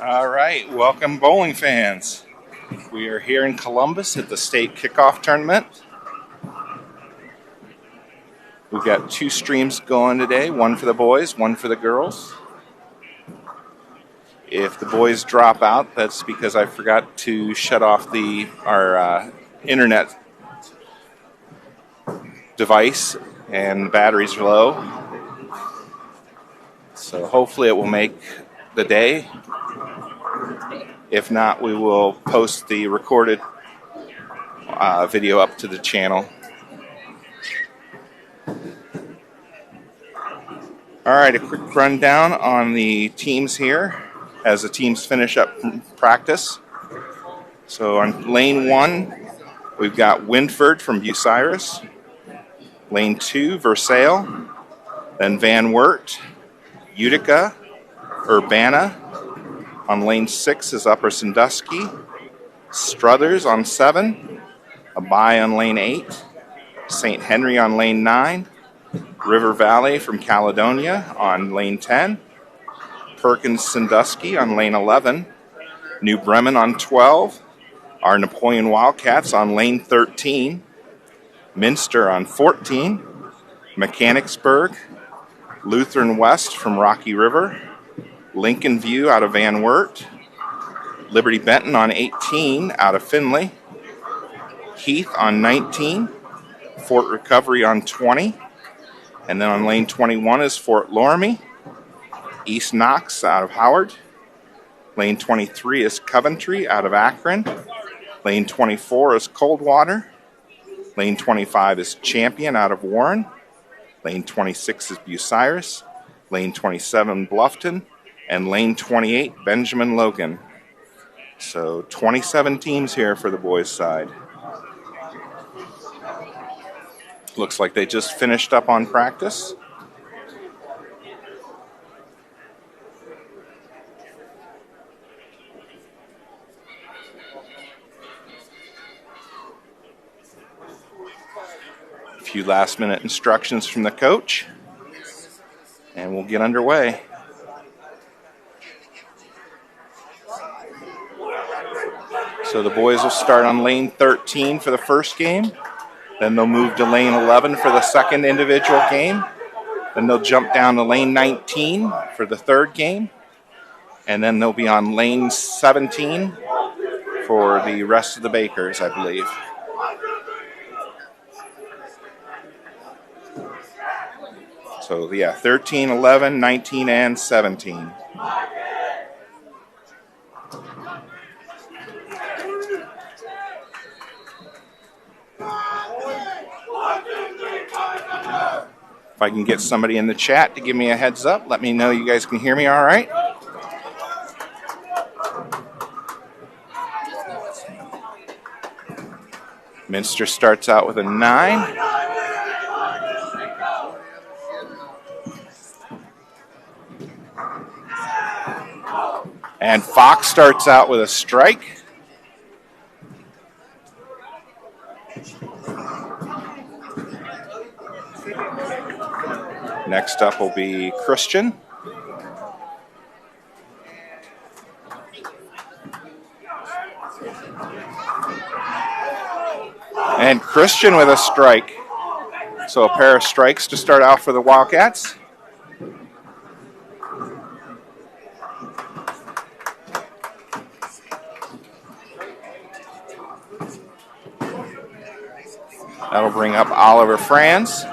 All right, welcome bowling fans. We are here in Columbus at the state kickoff tournament. We've got two streams going today, one for the boys, one for the girls. If the boys drop out, that's because I forgot to shut off our internet device and the battery's low. So hopefully it will make the day. If not, we will post the recorded video up to the channel. All right, a quick rundown on the teams here as the teams finish up practice. So on lane 1, we've got Winford from Bucyrus. Lane 2, Versailles. Then Van Wert, Utica, Urbana. On lane 6 is Upper Sandusky. Struthers on 7. Abai on lane 8. St. Henry on lane 9. River Valley from Caledonia on lane 10. Perkins Sandusky on lane 11. New Bremen on 12. Our Napoleon Wildcats on lane 13. Minster on 14. Mechanicsburg. Lutheran West from Rocky River. Lincoln View out of Van Wert. Liberty Benton on 18 out of Findlay. Heath on 19. Fort Recovery on 20. And then on lane 21 is Fort Loramie. East Knox out of Howard. Lane 23 is Coventry out of Akron. Lane 24 is Coldwater. Lane 25 is Champion out of Warren. Lane 26 is Bucyrus. Lane 27, Blufton. And lane 28, Benjamin Logan. So 27 teams here for the boys' side. Looks like they just finished up on practice. A few last-minute instructions from the coach, and we'll get underway. So the boys will start on lane 13 for the first game. Then they'll move to lane 11 for the second individual game. Then they'll jump down to lane 19 for the third game. And then they'll be on lane 17 for the rest of the Bakers, I believe. So, yeah, 13, 11, 19, and 17. If I can get somebody in the chat to give me a heads up, let me know you guys can hear me all right. Minster starts out with a 9. And Fox starts out with a strike. Next up will be Christian. And Christian with a strike. So a pair of strikes to start out for the Wildcats. That'll bring up Oliver Franz.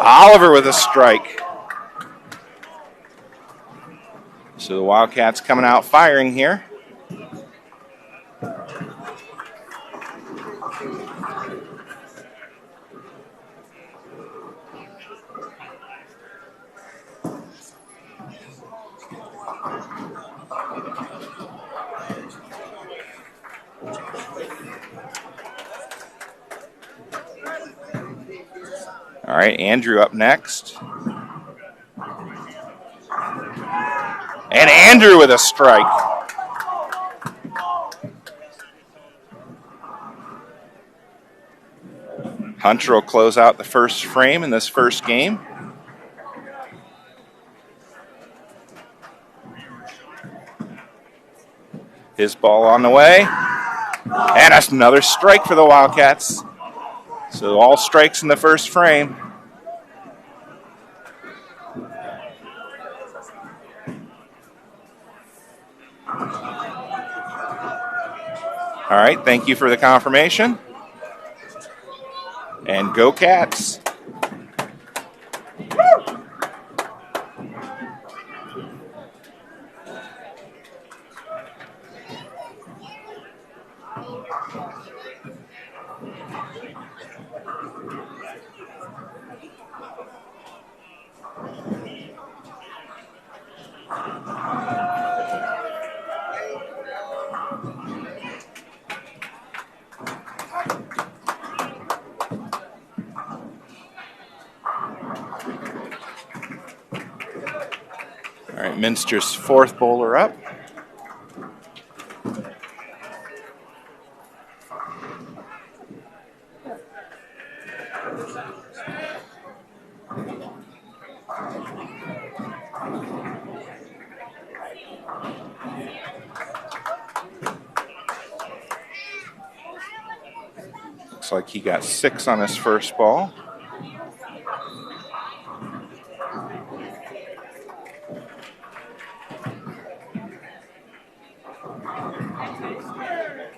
Oliver with a strike. So the Wildcats coming out firing here. All right, Andrew up next. And Andrew with a strike. Hunter will close out the first frame in this first game. His ball on the way. And that's another strike for the Wildcats. So all strikes in the first frame. All right, thank you for the confirmation. And go Cats. All right, Minster's fourth bowler up. Looks like he got 6 on his first ball.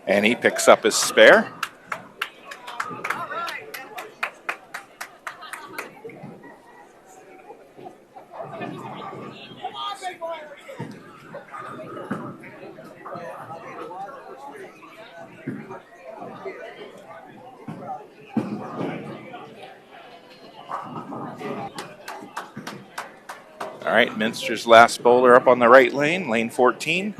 And he picks up his spare. All right, Minster's last bowler up on the right lane, lane 14.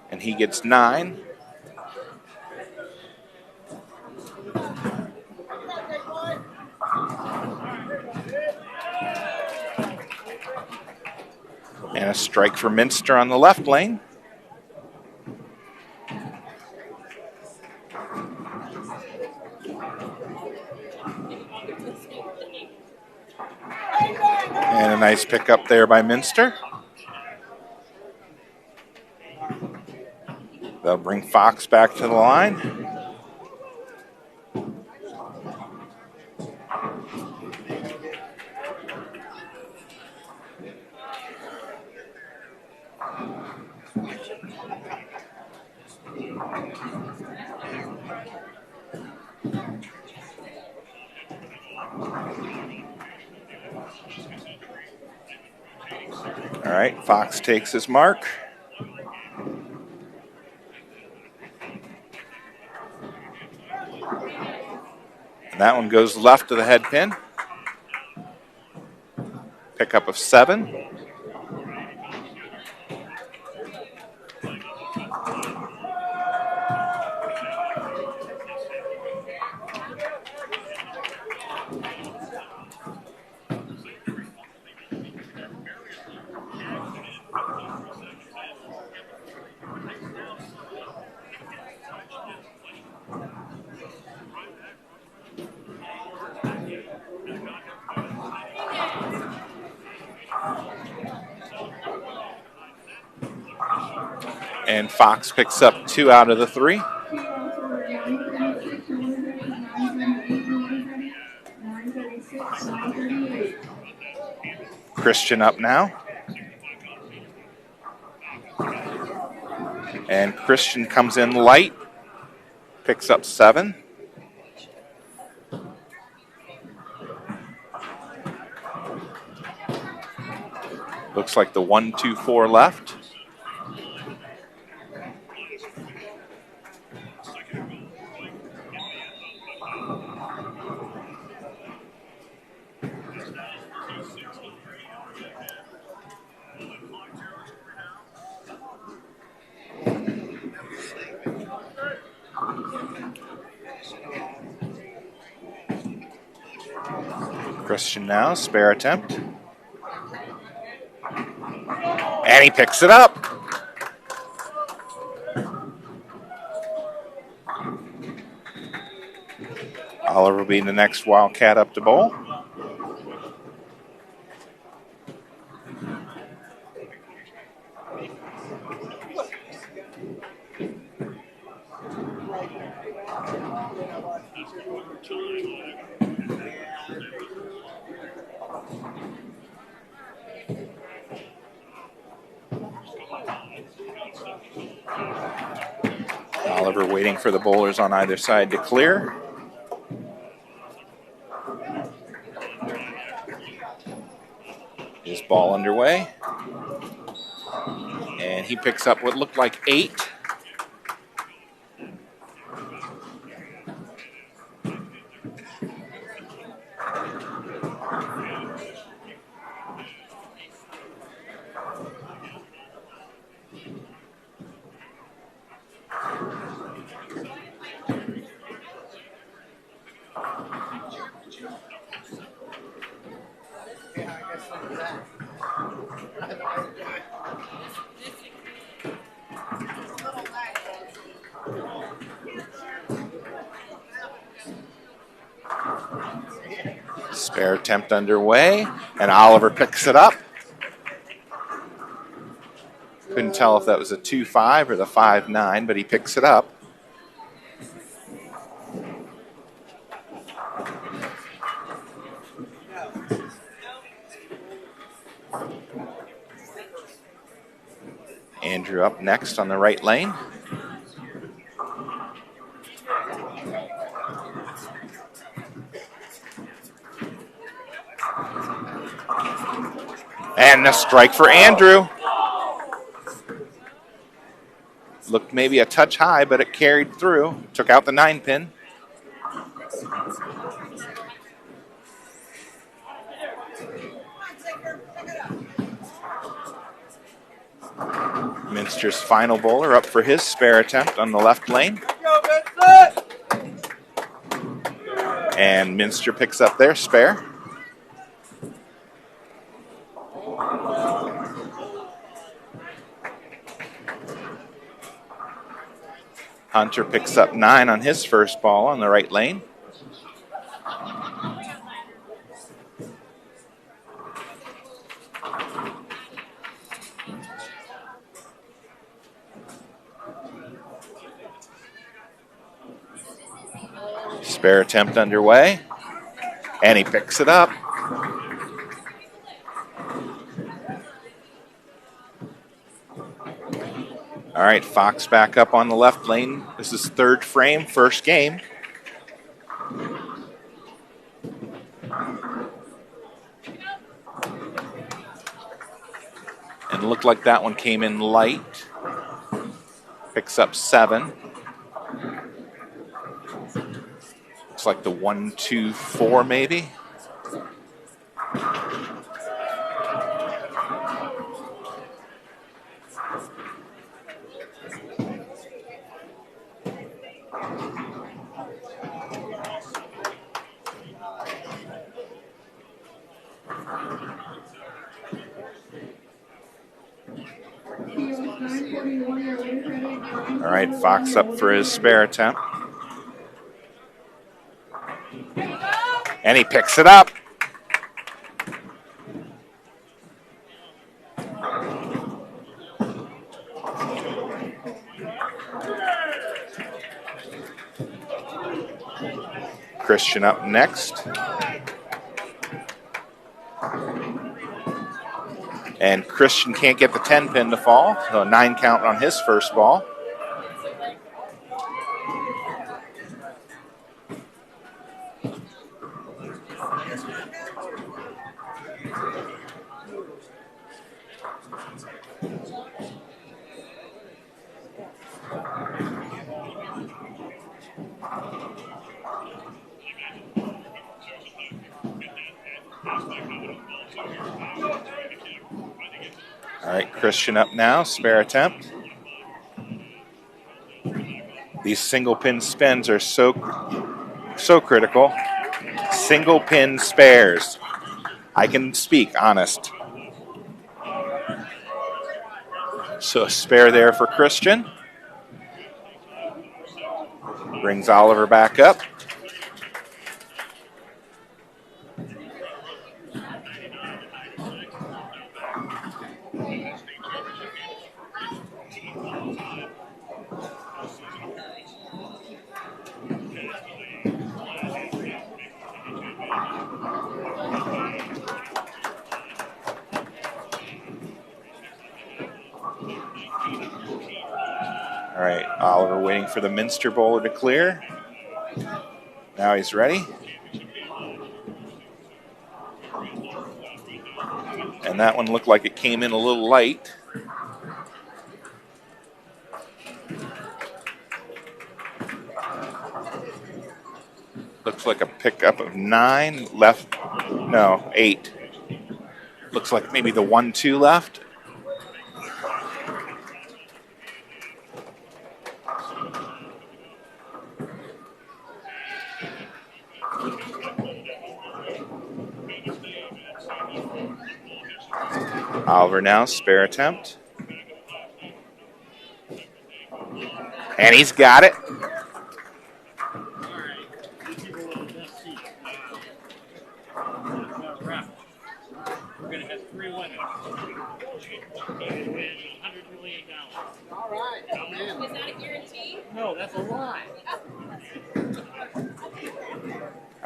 And he gets 9. And a strike for Minster on the left lane. And a nice pickup there by Minster. They'll bring Fox back to the line. All right, Fox takes his mark. And that one goes left of the head pin. Pickup of 7. And Fox picks up 2 out of the 3. Christian up now. And Christian comes in light, picks up 7. Looks like the 1-2-4 left. Christian now, spare attempt. And he picks it up. Oliver will be the next Wildcat up to bowl. Oliver waiting for the bowlers on either side to clear. His ball underway. And he picks up what looked like 8. Spare attempt underway, and Oliver picks it up. Couldn't tell if that was a 2-5 or the 5-9, but he picks it up. Andrew up next on the right lane. And a strike for Andrew. Looked maybe a touch high, but it carried through. Took out the 9-pin. Minster's final bowler up for his spare attempt on the left lane. And Minster picks up their spare. Hunter picks up 9 on his first ball on the right lane. Spare attempt underway, and he picks it up. All right, Fox back up on the left lane. This is third frame, first game. And it looked like that one came in light. Picks up 7. Looks like the 1-2-4 maybe. All right, Fox up for his spare attempt. And he picks it up. Christian up next. And Christian can't get the 10-pin to fall, so a 9 count on his first ball. All right, Christian up now, spare attempt. These single pin spins are so critical. Single pin spares. I can speak honest. So a spare there for Christian. Brings Oliver back up. All right, Oliver waiting for the Minster bowler to clear. Now he's ready. And that one looked like it came in a little light. Looks like a pickup of 9 left. No, 8. Looks like maybe the 1-2 left. Oliver now, spare attempt. And he's got it. We're going to have 3 winners. $100 million. All right. Is that a guarantee? No, that's a lie.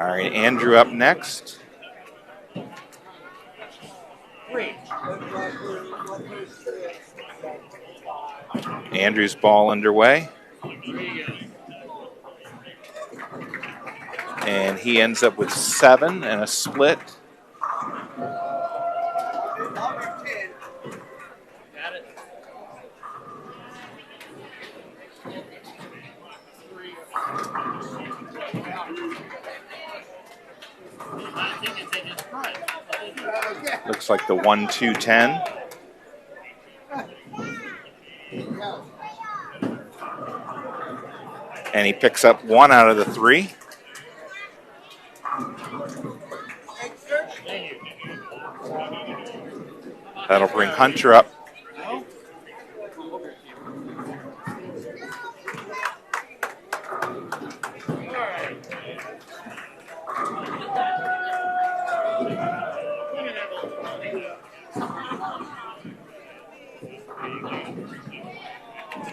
All right, Andrew up next. 3. Andrew's ball underway. And he ends up with 7 and a split. Got it. Looks like the 1-2-10. And he picks up 1 out of the 3. That'll bring Hunter up.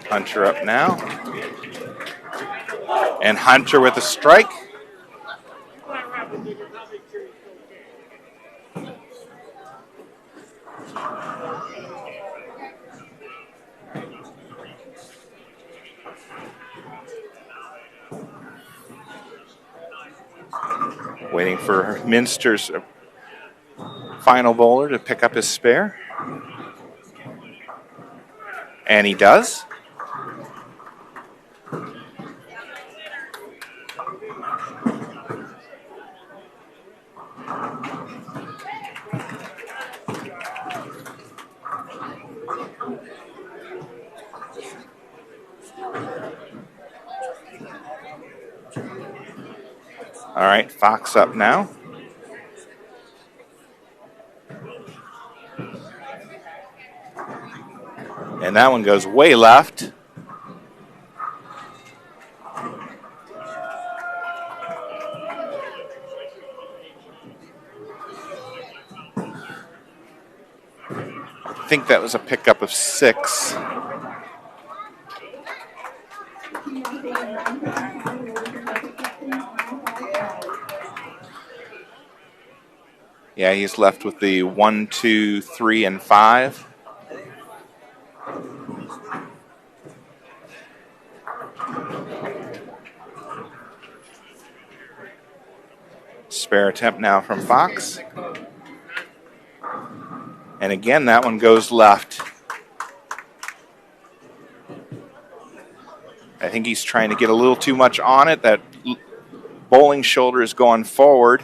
Hunter up now. And Hunter with a strike. Waiting for Minster's final bowler to pick up his spare. And he does. All right, Fox up now. And that one goes way left. I think that was a pickup of 6. Yeah, he's left with the 1, 2, 3, and 5. Spare attempt now from Fox. And again, that one goes left. I think he's trying to get a little too much on it. That bowling shoulder is going forward,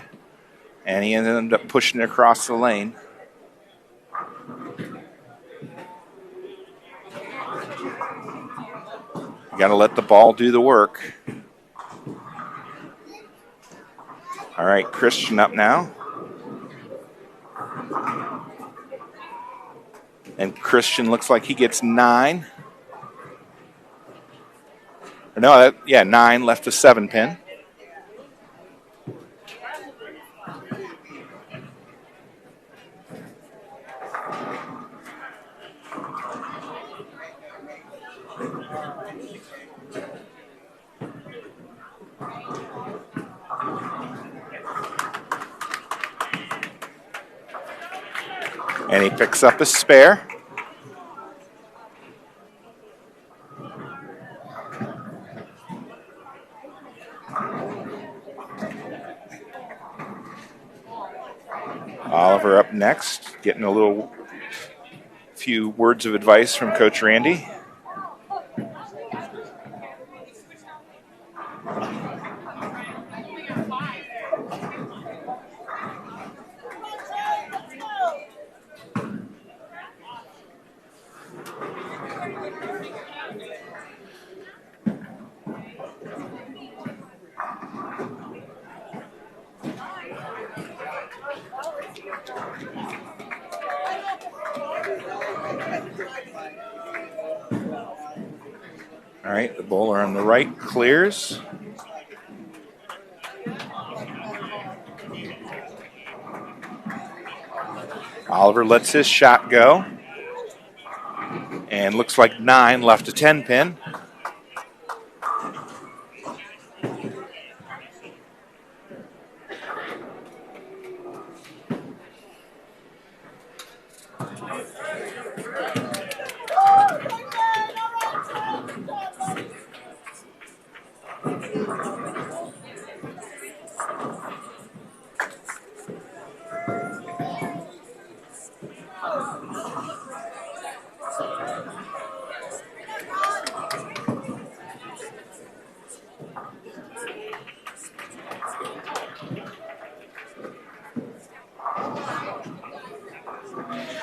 and he ended up pushing it across the lane. You got to let the ball do the work. All right, Christian up now. And Christian looks like he gets 9. No, 9 left a 7 pin. And he picks up a spare. next, getting a few words of advice from Coach Randy. All right, the bowler on the right clears. Oliver lets his shot go. And looks like 9 left a 10 pin.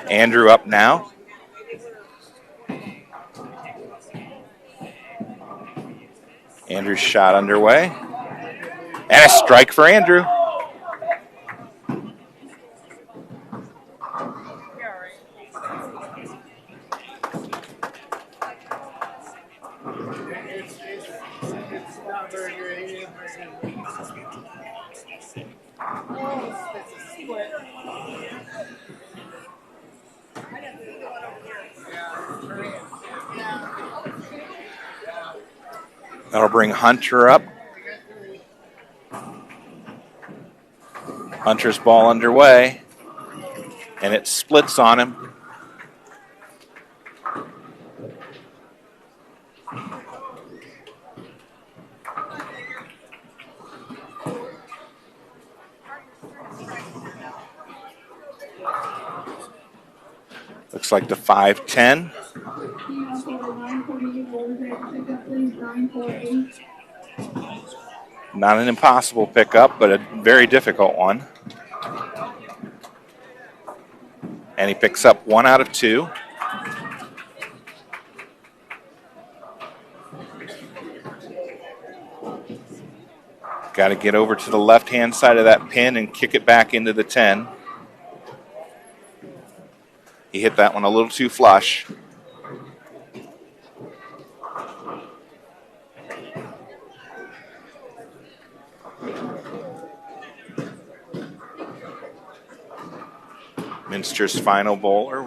Andrew up now. Andrew's shot underway. And a strike for Andrew. That'll bring Hunter up. Hunter's ball underway, and it splits on him. Looks like the 5-10. Not an impossible pickup, but a very difficult one. And he picks up 1 out of 2. Got to get over to the left-hand side of that pin and kick it back into the 10. He hit that one a little too flush. Minster's final bowler.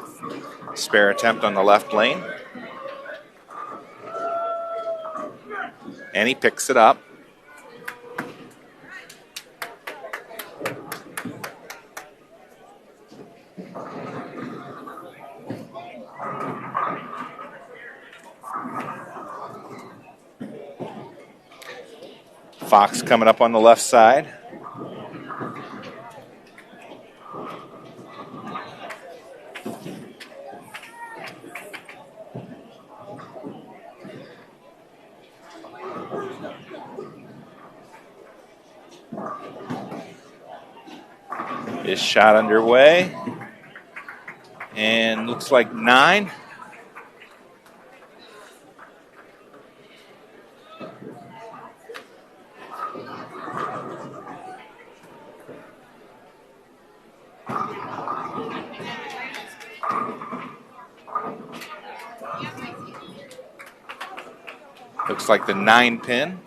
Spare attempt on the left lane. And he picks it up. Fox coming up on the left side. His shot underway. And looks like 9. Looks like the 9 pin.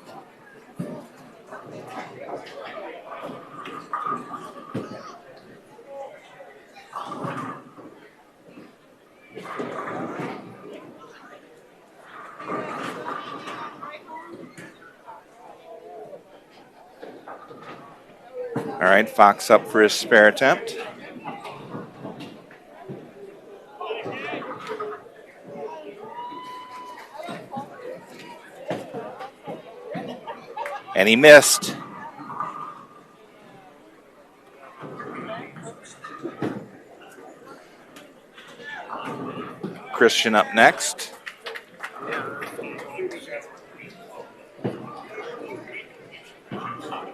All right, Fox up for his spare attempt. And he missed. Christian up next.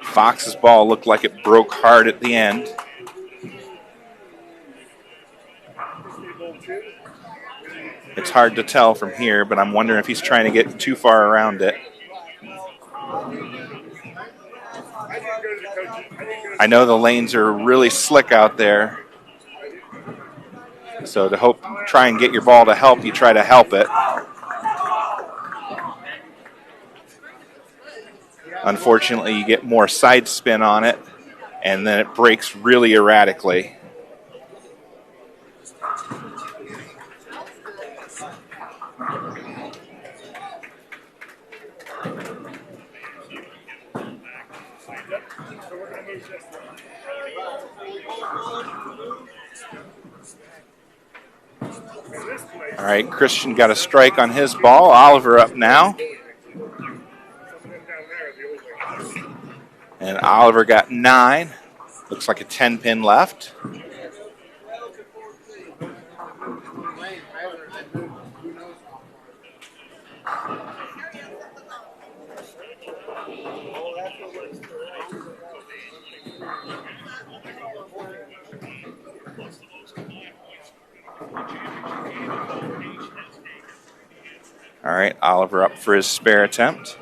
Fox's ball looked like it broke hard at the end. It's hard to tell from here, but I'm wondering if he's trying to get too far around it. I know the lanes are really slick out there. So to try and get your ball to help, you try to help it. Unfortunately, you get more side spin on it, and then it breaks really erratically. All right, Christian got a strike on his ball. Oliver up now. And Oliver got 9. Looks like a 10-pin left. All right, Oliver up for his spare attempt.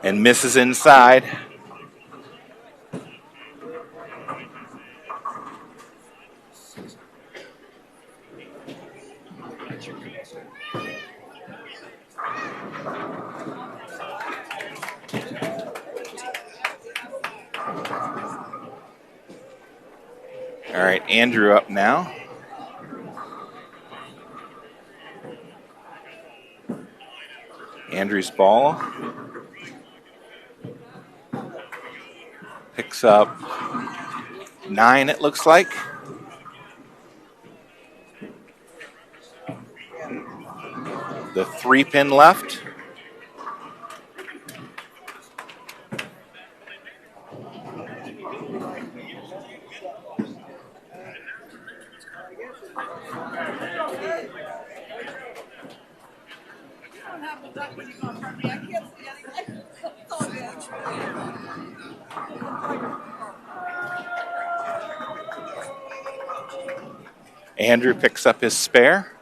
And misses inside. All right, Andrew up now. Andrew's ball picks up 9, it looks like. The 3-pin left. Andrew picks up his spare.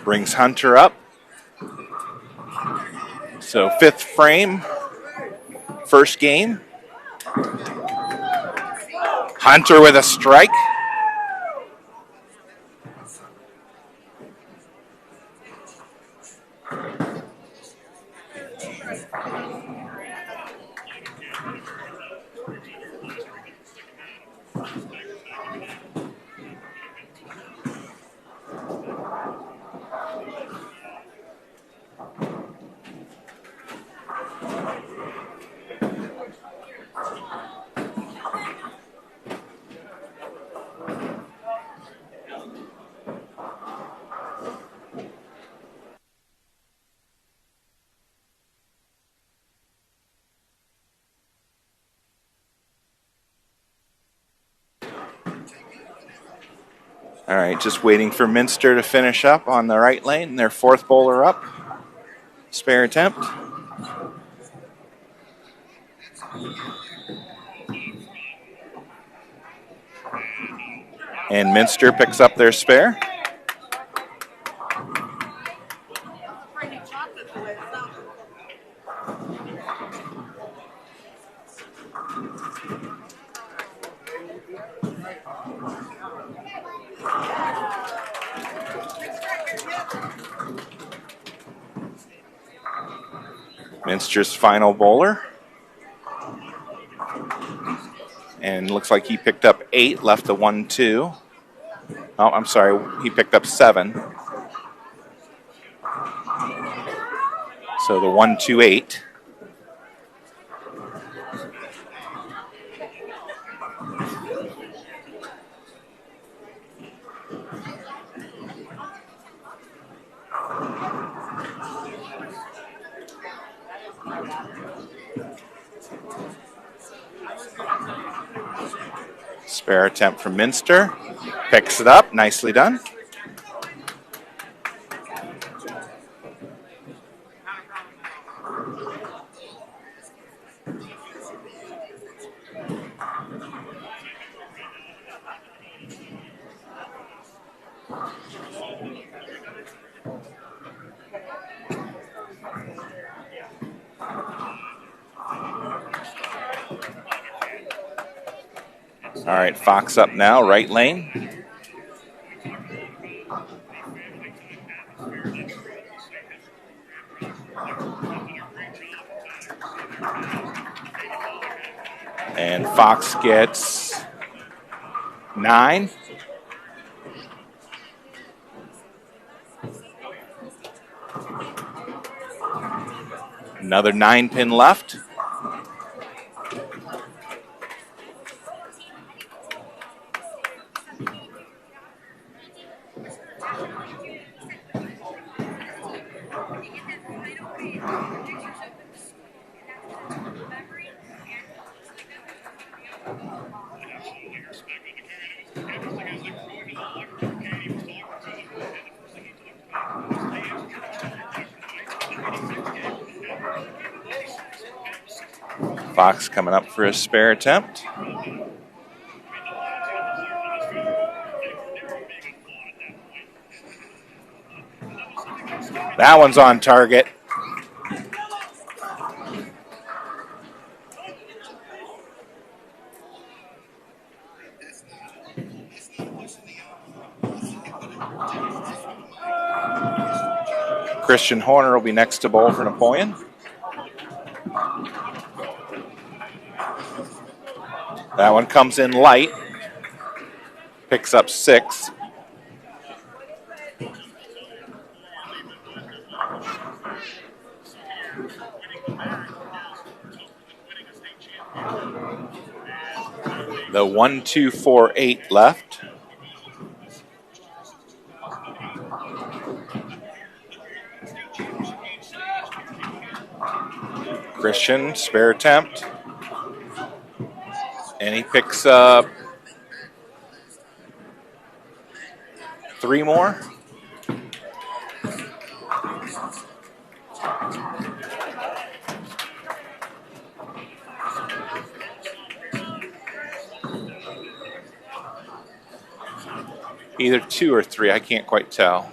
Brings Hunter up. So 5th frame, first game. Hunter with a strike. All right, just waiting for Minster to finish up on the right lane. Their 4th bowler up. Spare attempt. And Minster picks up their spare. Minster's final bowler. And looks like he picked up 8, left the 1-2. Oh, I'm sorry, he picked up 7. So the 1-2-8. Spare attempt from Minster. Picks it up. Nicely done. All right, Fox up now, right lane. And Fox gets 9. Another 9-pin left. Fox coming up for his spare attempt. That one's on target. Christian Horner will be next to bowl for Napoleon. That one comes in light. Picks up 6. The 1-2-4-8 left. Christian, spare attempt. And he picks up 3 more. Either 2 or 3, I can't quite tell.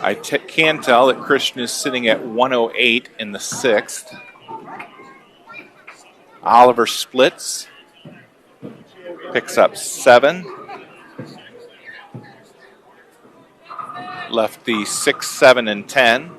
I can tell that Christian is sitting at 108 in the 6th. Oliver splits, picks up 7. Left the 6, 7, and 10.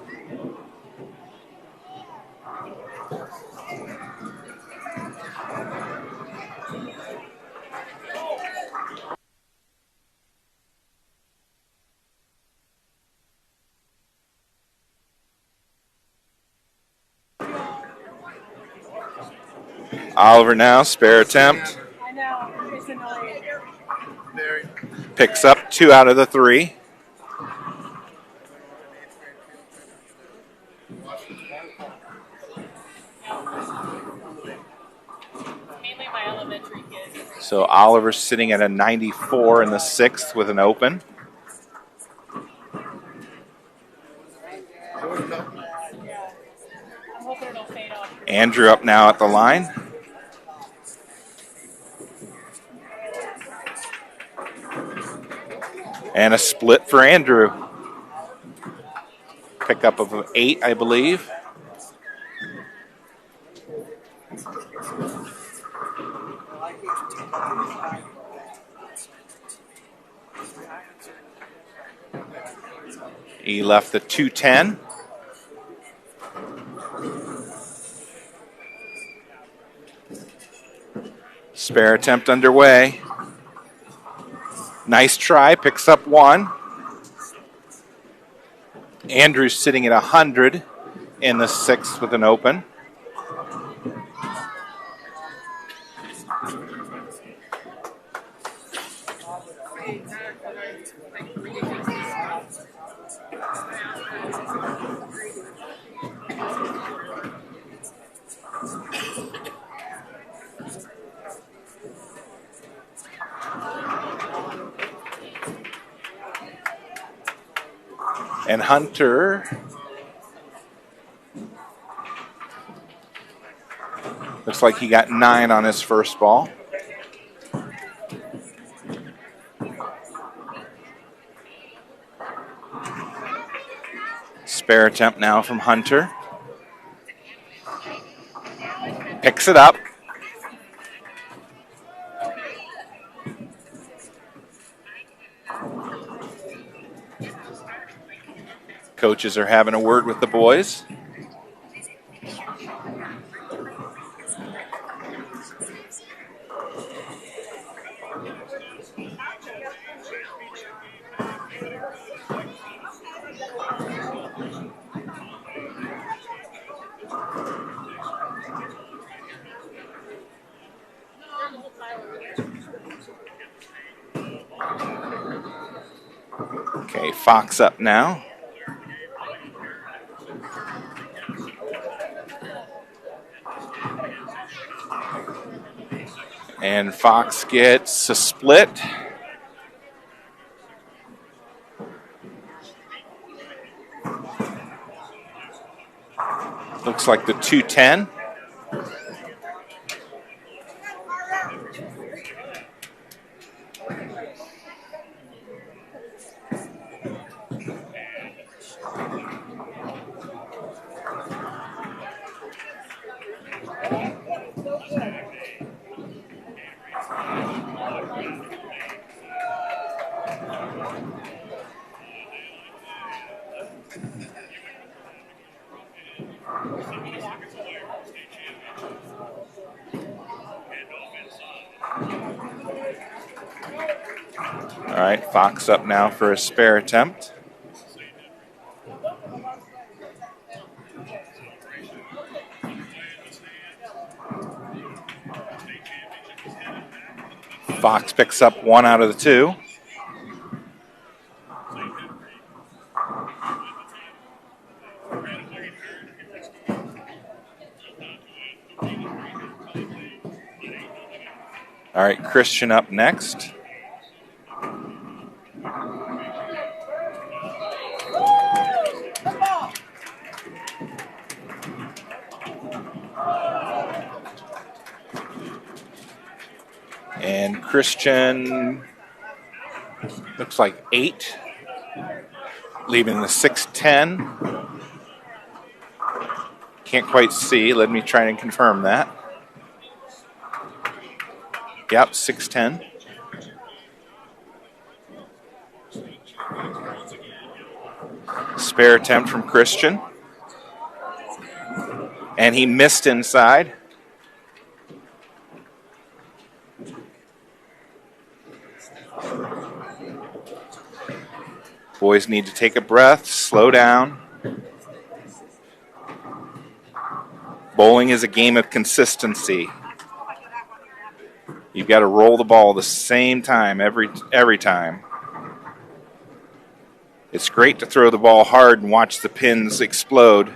Oliver now, spare attempt. I know, it's annoying. Picks up 2 out of the 3. Mainly my elementary kids. So Oliver's sitting at a 94 in the 6th with an open. Yeah. I'm hoping it'll fade off. Andrew up now at the line. And a split for Andrew. Pickup of 8, I believe. He left the 210. Spare attempt underway. Nice try, picks up 1. Andrew's sitting at 100 in the 6th with an open. And Hunter looks like he got 9 on his first ball. Spare attempt now from Hunter. Picks it up. Coaches are having a word with the boys. Okay, Fox up now. And Fox gets a split. Looks like the 210. All right, Fox up now for a spare attempt. Fox picks up 1 out of the 2. All right, Christian up next. And Christian looks like 8, leaving the 6-10. Can't quite see. Let me try and confirm that. Yep, 6-10. Spare attempt from Christian. And he missed inside. Boys need to take a breath, slow down. Bowling is a game of consistency. You've got to roll the ball the same time every time. It's great to throw the ball hard and watch the pins explode.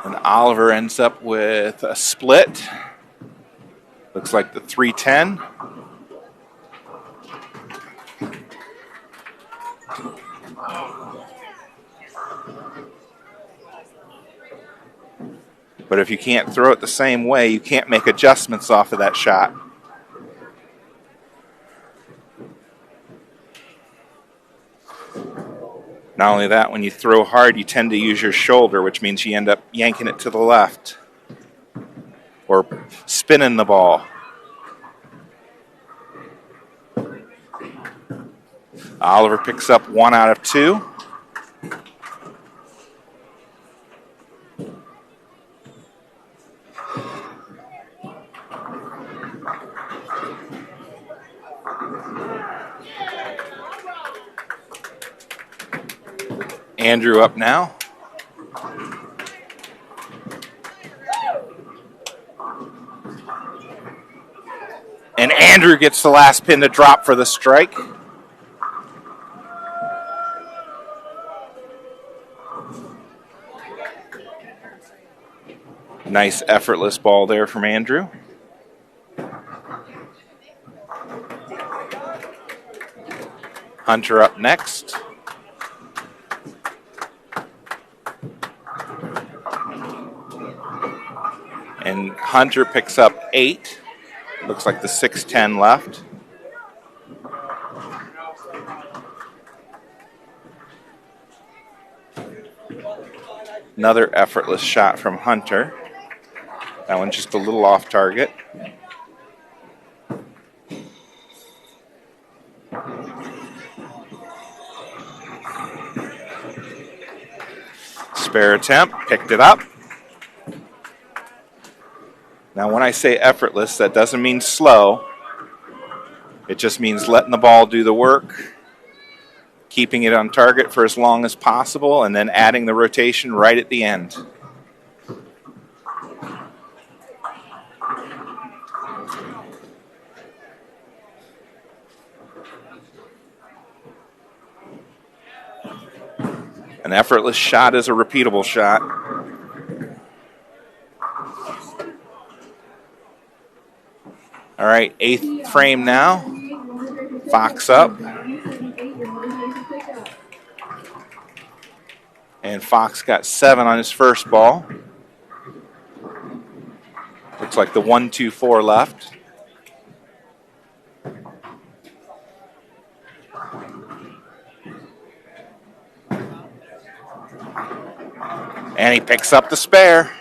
And Oliver ends up with a split. Looks like the 310. But if you can't throw it the same way, you can't make adjustments off of that shot. Not only that, when you throw hard, you tend to use your shoulder, which means you end up yanking it to the left or spinning the ball. Oliver picks up 1 out of 2. Andrew up now. And Andrew gets the last pin to drop for the strike. Nice effortless ball there from Andrew. Hunter up next. And Hunter picks up 8. Looks like the 6:10 left. Another effortless shot from Hunter. That one just a little off target. Spare attempt, picked it up. Now when I say effortless, that doesn't mean slow. It just means letting the ball do the work, keeping it on target for as long as possible, and then adding the rotation right at the end. An effortless shot is a repeatable shot. All right, 8th frame now. Fox up. And Fox got 7 on his first ball. Looks like the 1-2-4 left. And he picks up the spare.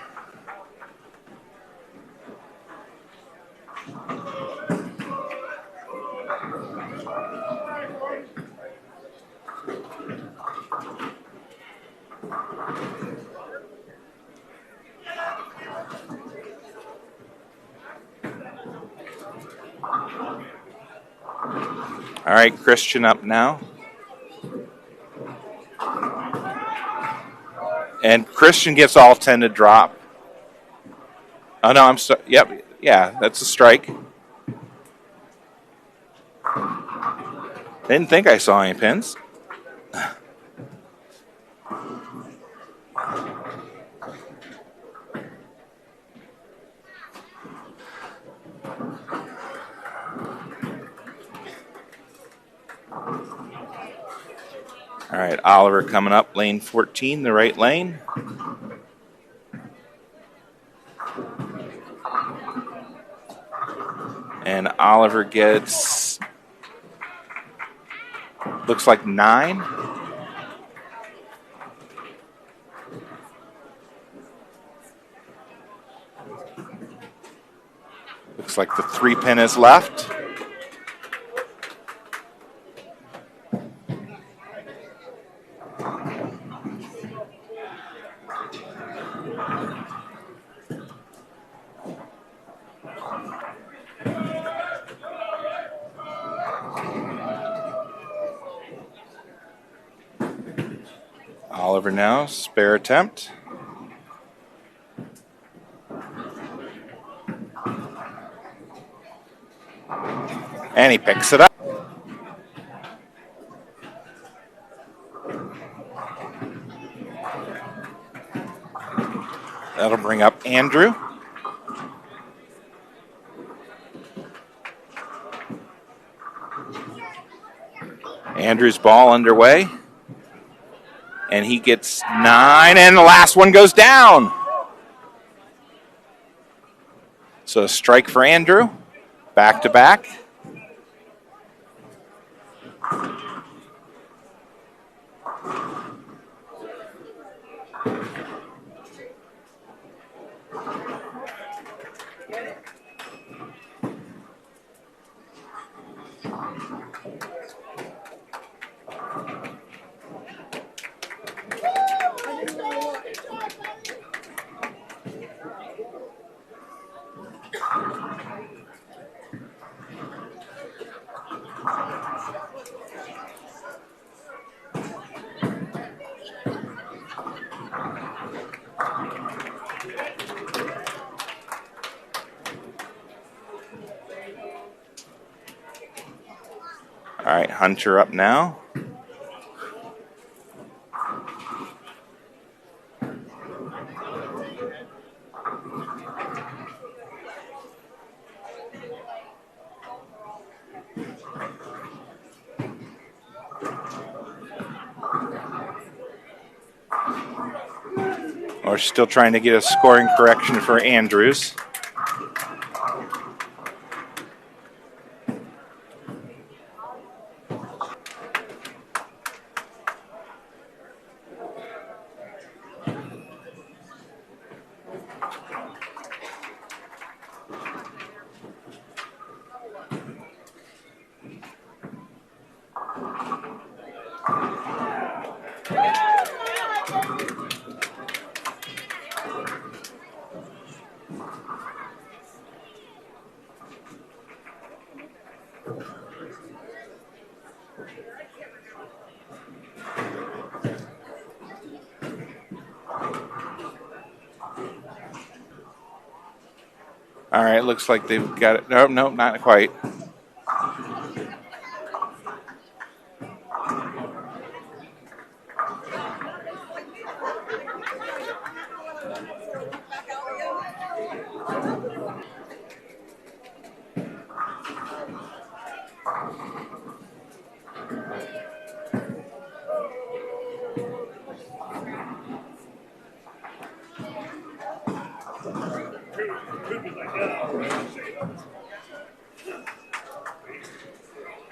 All right, Christian up now. And Christian gets all 10 to drop. Oh, no, I'm sorry. Yep, yeah, that's a strike. Didn't think I saw any pins. All right, Oliver coming up, lane 14, the right lane. And Oliver gets, looks like 9. Looks like the 3 pin is left. Oliver now, spare attempt. And he picks it up. That'll bring up Andrew. Andrew's ball underway. And he gets 9, and the last one goes down. So a strike for Andrew. Back to back. right, Hunter up now. We're still trying to get a scoring correction for Andrews. All right, looks like they've got it. No, no, not quite.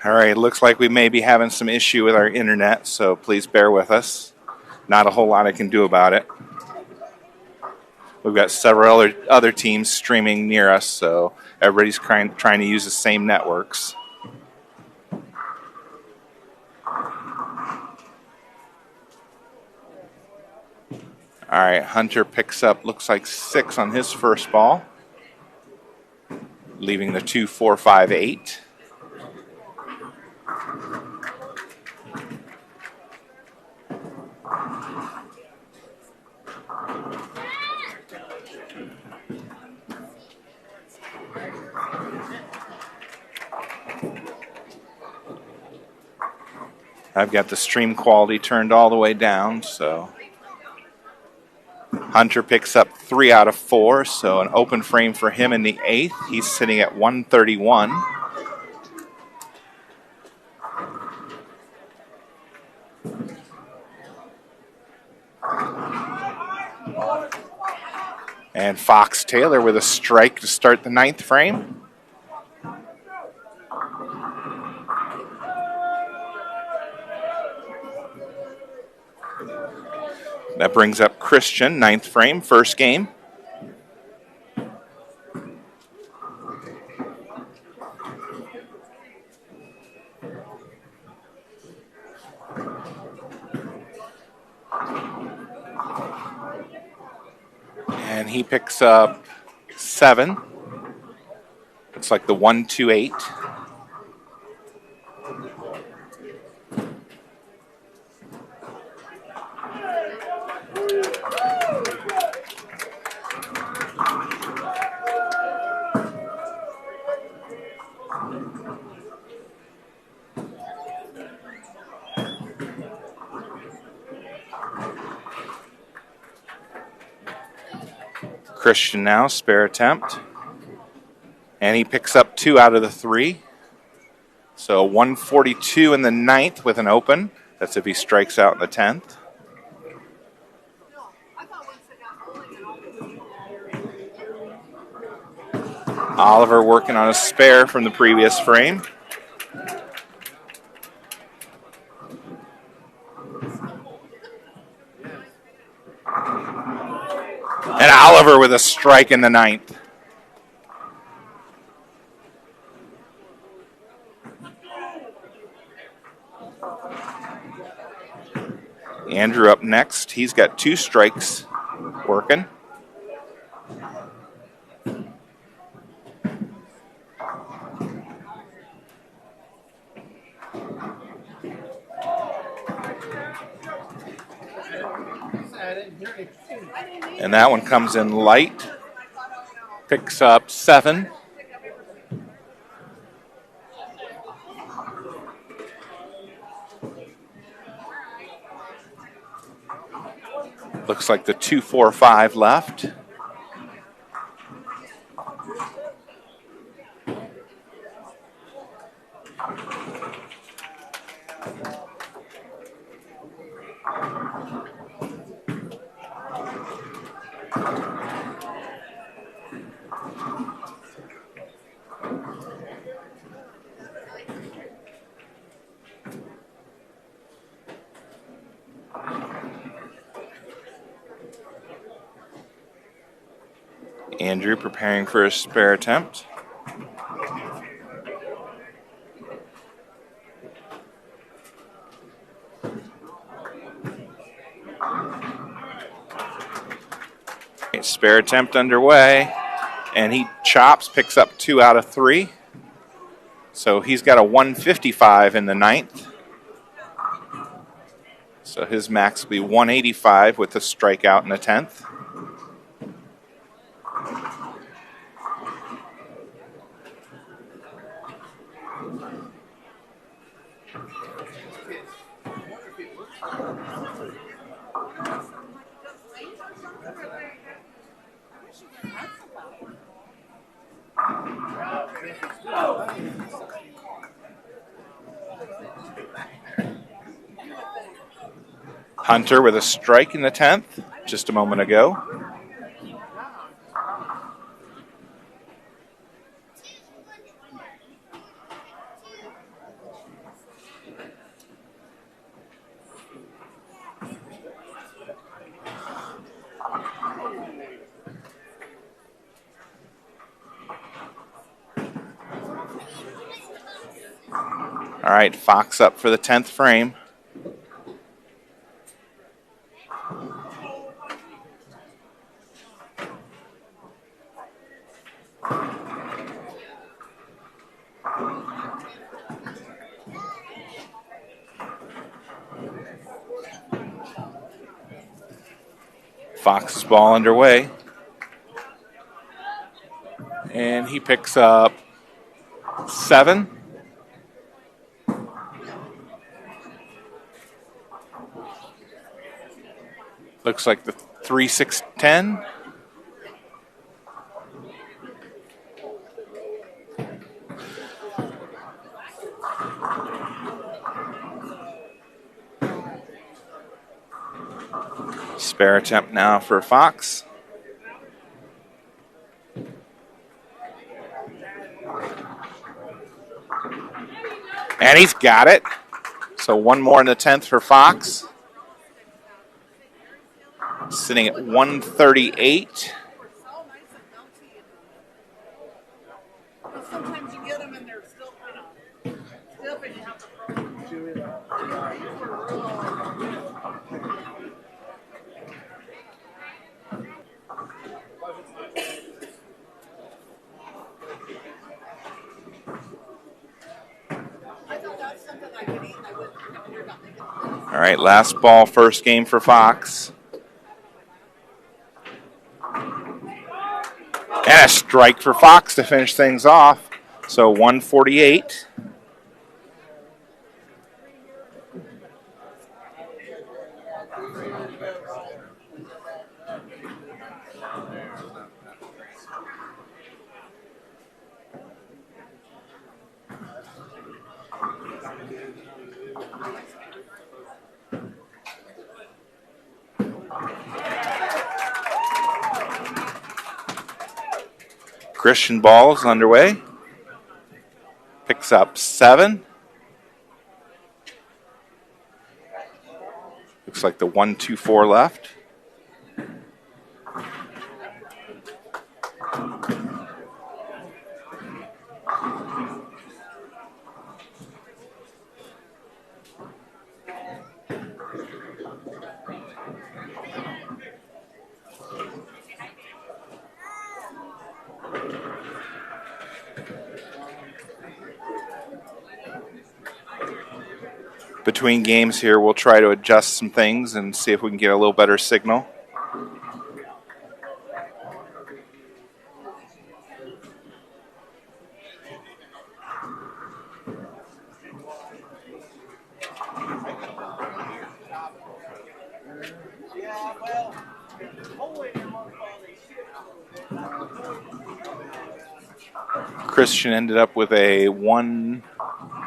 All right, looks like we may be having some issue with our internet, so please bear with us. Not a whole lot I can do about it. We've got several other teams streaming near us, so everybody's trying to use the same networks. All right, Hunter picks up, looks like 6 on his first ball, leaving the 2, 4, 5, 8. I've got the stream quality turned all the way down, so Hunter picks up 3 out of 4, so an open frame for him in the 8th. He's sitting at 131. And Fox Taylor with a strike to start the 9th frame. That brings up Christian, 9th frame, first game. And he picks up 7. Looks like the 1, 2, 8. Christian now, spare attempt. And he picks up 2 out of the 3. So 142 in the 9th with an open. That's if he strikes out in the 10th. Oliver working on a spare from the previous frame. And Oliver with a strike in the 9th. Andrew up next. He's got 2 strikes working. And that one comes in light. Picks up 7. Looks like the 2-4-5 left. Andrew preparing for his spare attempt. Spare attempt underway, and he chops, picks up 2 out of 3. So he's got a 155 in the 9th. So his max will be 185 with a strikeout in the 10th. Hunter with a strike in the 10th just a moment ago. All right, Fox up for the 10th frame. Fox's ball underway. And he picks up 7. Looks like the 3-6-10. Spare attempt now for Fox. And he's got it. So 1 more in the 10th for Fox. Sitting at 138. Sometimes you get them and they're still kind of stiff and you have to throw them. All right, last ball, first game for Fox. And a strike for Fox to finish things off. So 148. Christian ball is underway. Picks up 7. Looks like the 1-2-4 left. Between games here, we'll try to adjust some things and see if we can get a little better signal. Christian ended up with a 1.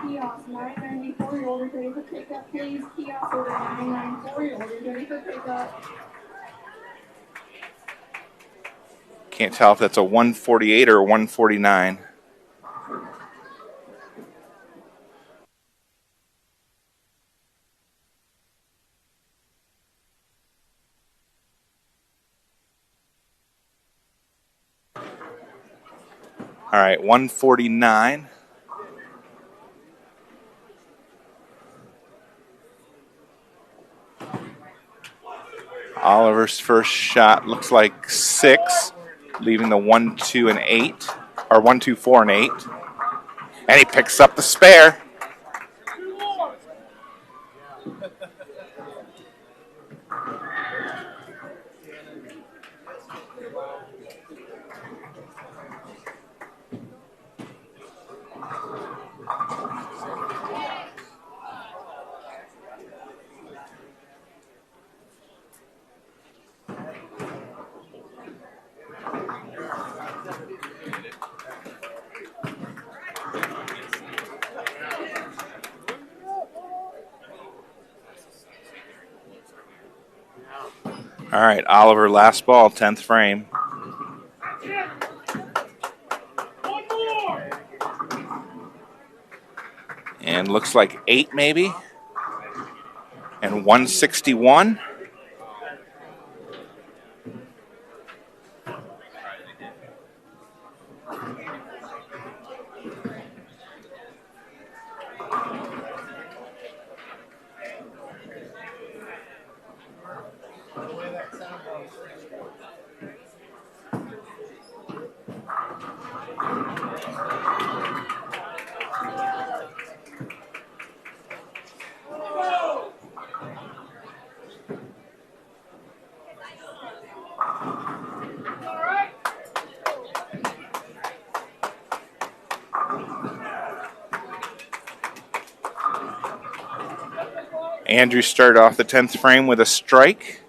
Kiosk 994, your order's ready for pickup, please. Kiosk order 994, your order's ready for pickup. Can't tell if that's a 148 or a 149. All right, 149. Oliver's first shot looks like 6, leaving the 1, 2, and 8, or 1, 2, 4, and 8. And he picks up the spare. All right, Oliver, last ball, 10th frame. And looks like 8 maybe. And 161. Andrew started off the 10th frame with a strike.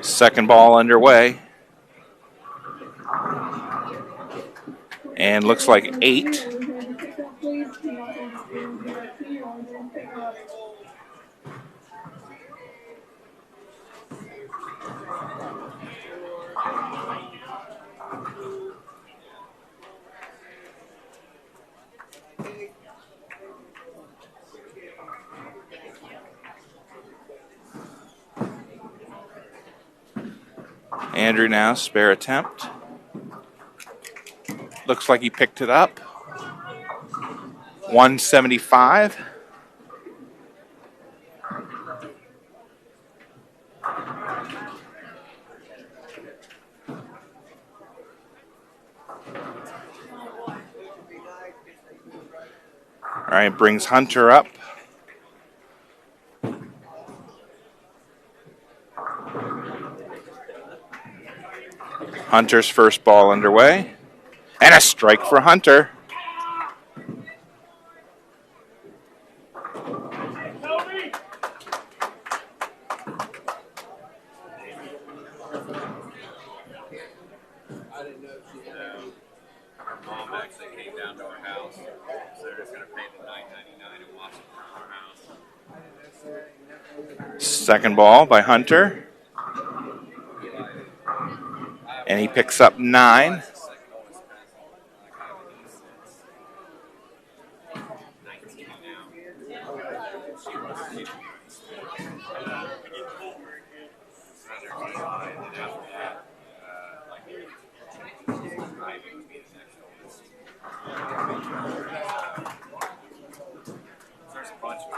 Second ball underway. And looks like 8. Andrew now, spare attempt. Looks like he picked it up. 175. All right, brings Hunter up. Hunter's first ball underway. And a strike for Hunter. Second ball by Hunter. And he picks up 9.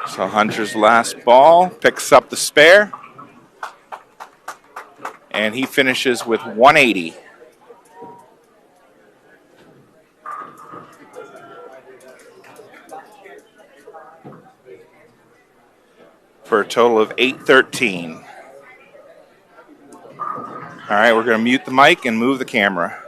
So Hunter's last ball picks up the spare. And he finishes with 180. For a total of 813. All right, we're going to mute the mic and move the camera.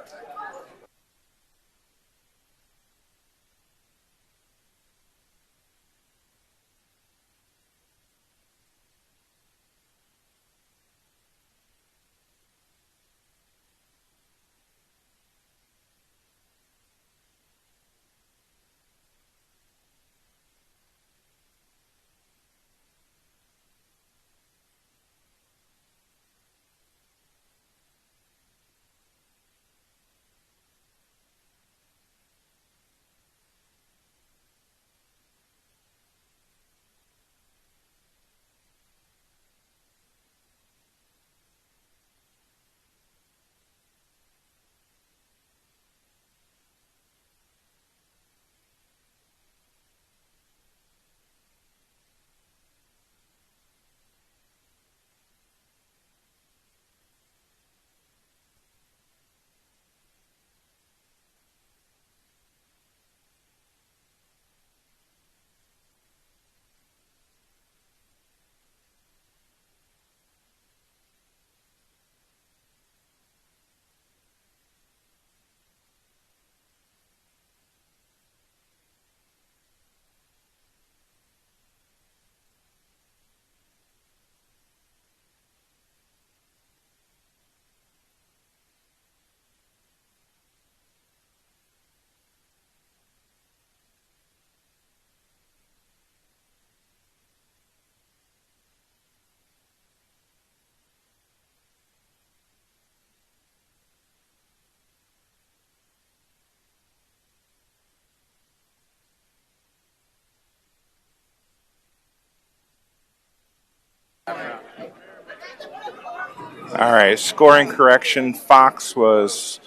All right, scoring correction. Fox was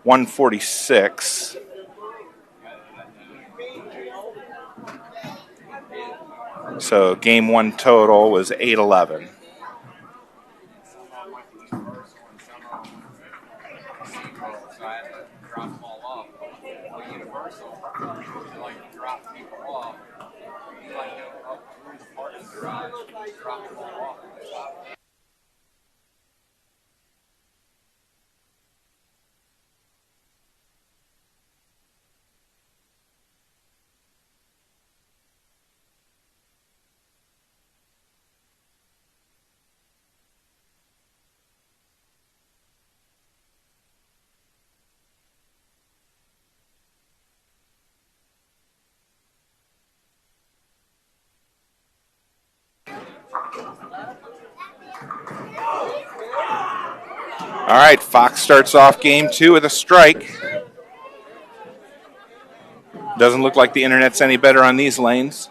146. So game one total was 8-11. All right, Fox starts off game two with a strike. Doesn't look like the internet's any better on these lanes.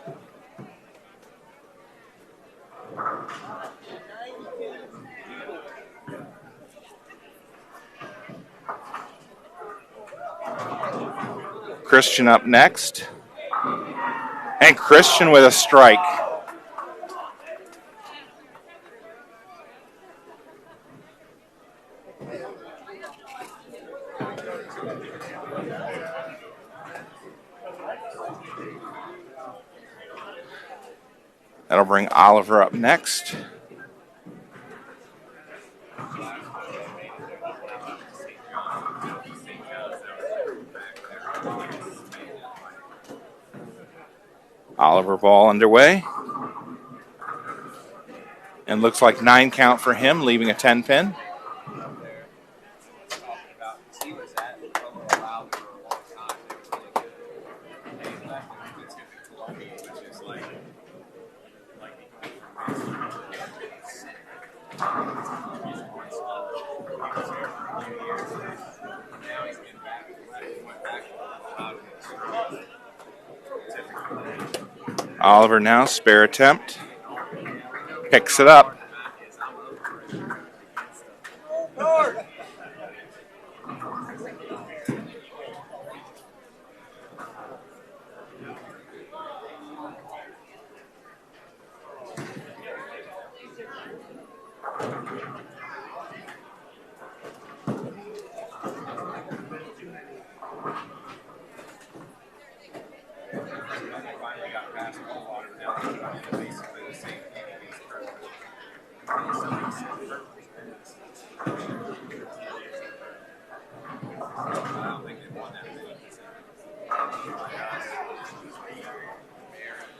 Christian up next. And Christian with a strike. That'll bring Oliver up next. Oliver ball underway. And looks like 9 count for him, leaving a 10 pin. Oliver now, spare attempt. Picks it up.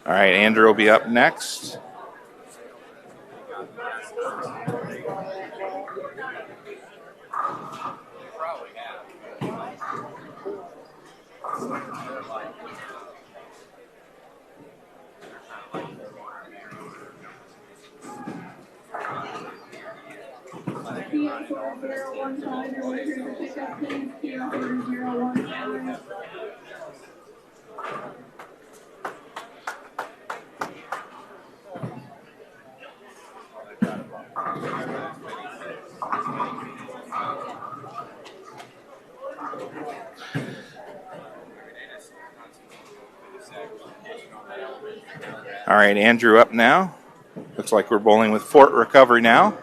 All right, Andrew will be up next. Kia order 015, your order here to pick up, please. Kia order 015. All right, Andrew up now. Looks like we're bowling with Fort Recovery now.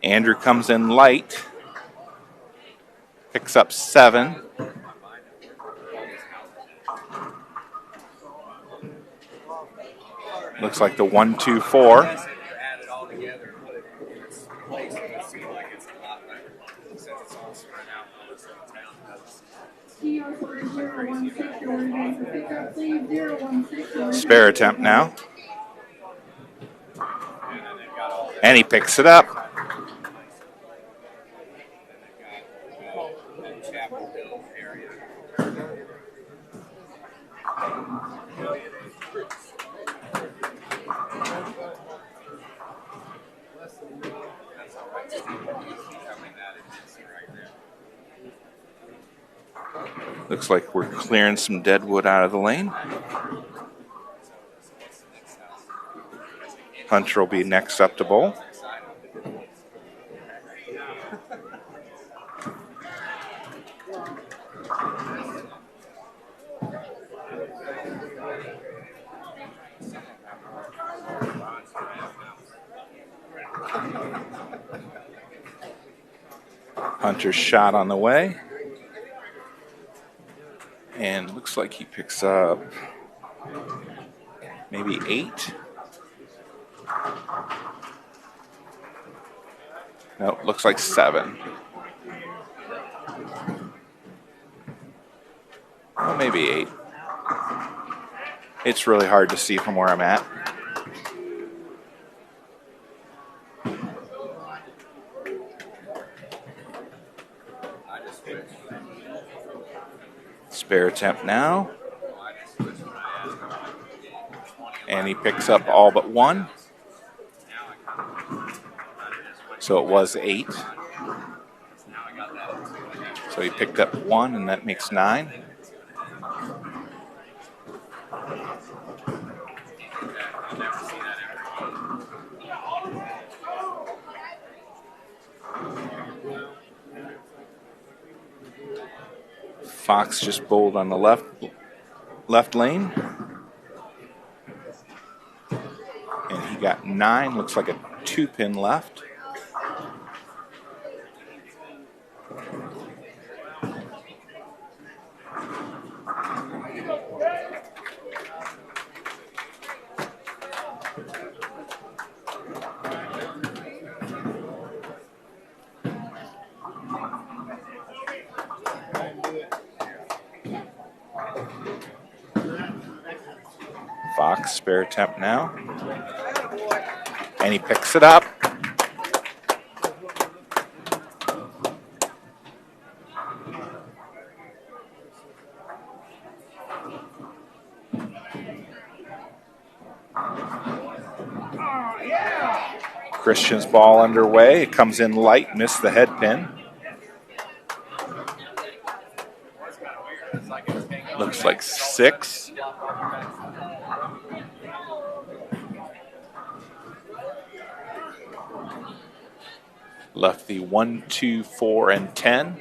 Andrew comes in light. Picks up 7. Looks like the 1-2-4. Kia order 016, your order here to pick up, please. 016. Spare attempt now. And he picks it up. Looks like we're clearing some dead wood out of the lane. Hunter will be next up to bowl. Hunter's shot on the way. And looks like he picks up maybe 8. No, looks like 7. Oh, maybe 8. It's really hard to see from where I'm at. Spare attempt now. And he picks up all but 1. So it was 8. So he picked up 1, and that makes 9. Fox just bowled on the left lane. And he got 9, looks like a 2-pin left. Fox, spare attempt now. And he picks it up. Christian's ball underway. It comes in light, missed the head pin. Looks like 6. Left the 1, 2, 4, and 10.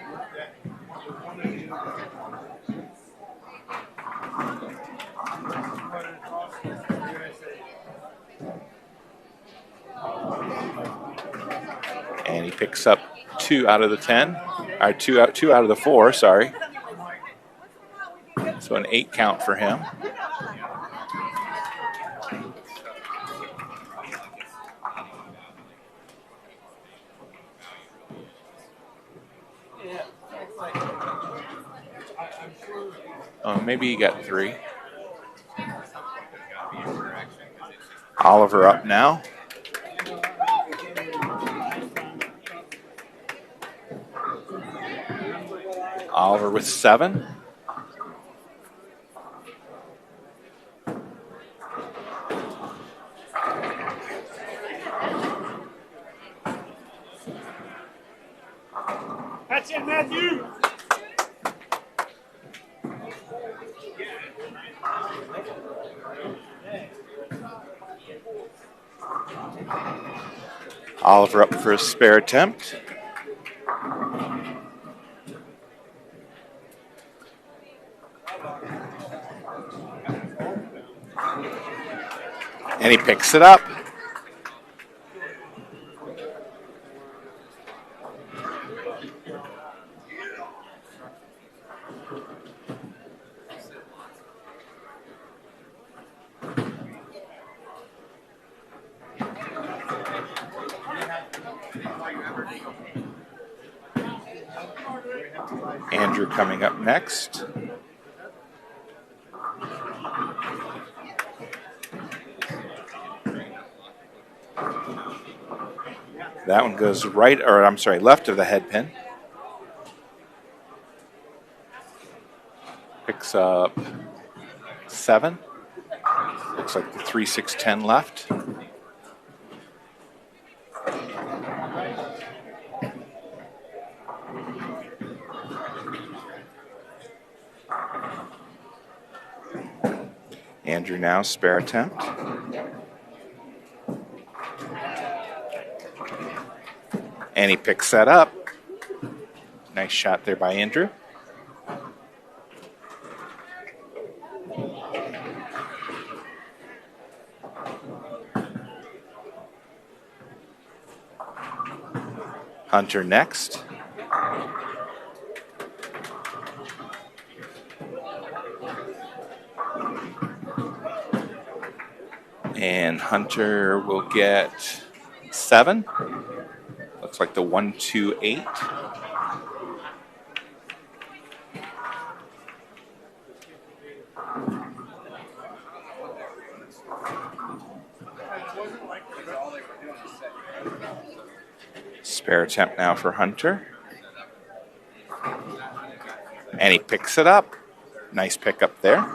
And he picks up 2 out of the 10, or 2 out of the 4. Sorry. So an 8 count for him. maybe you got 3. Oliver up now. Oliver with 7. That's it, Matthew. Oliver up for a spare attempt. And he picks it up. Andrew coming up next. That one goes right, or I'm sorry, left of the head pin. Picks up 7. Looks like the 3-6-10 left. Andrew now, spare attempt. And he picks that up. Nice shot there by Andrew. Hunter next. And Hunter will get 7. Looks like the 1-2-8. Spare attempt now for Hunter. And he picks it up. Nice pickup there.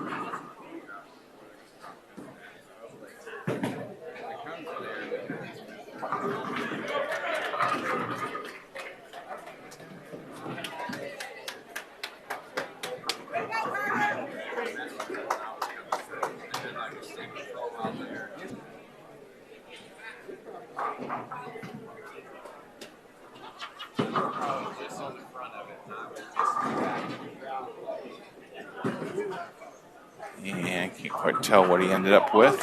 And I can't quite tell what he ended up with.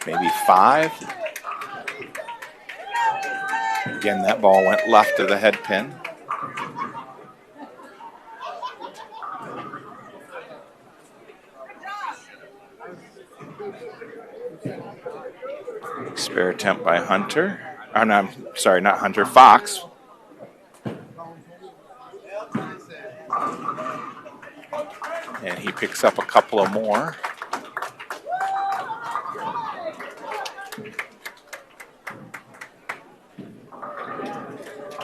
Maybe 5. Again, that ball went left of the head pin. Spare attempt by Hunter. Oh, no, I'm sorry, not Hunter, Fox. And he picks up a couple of more.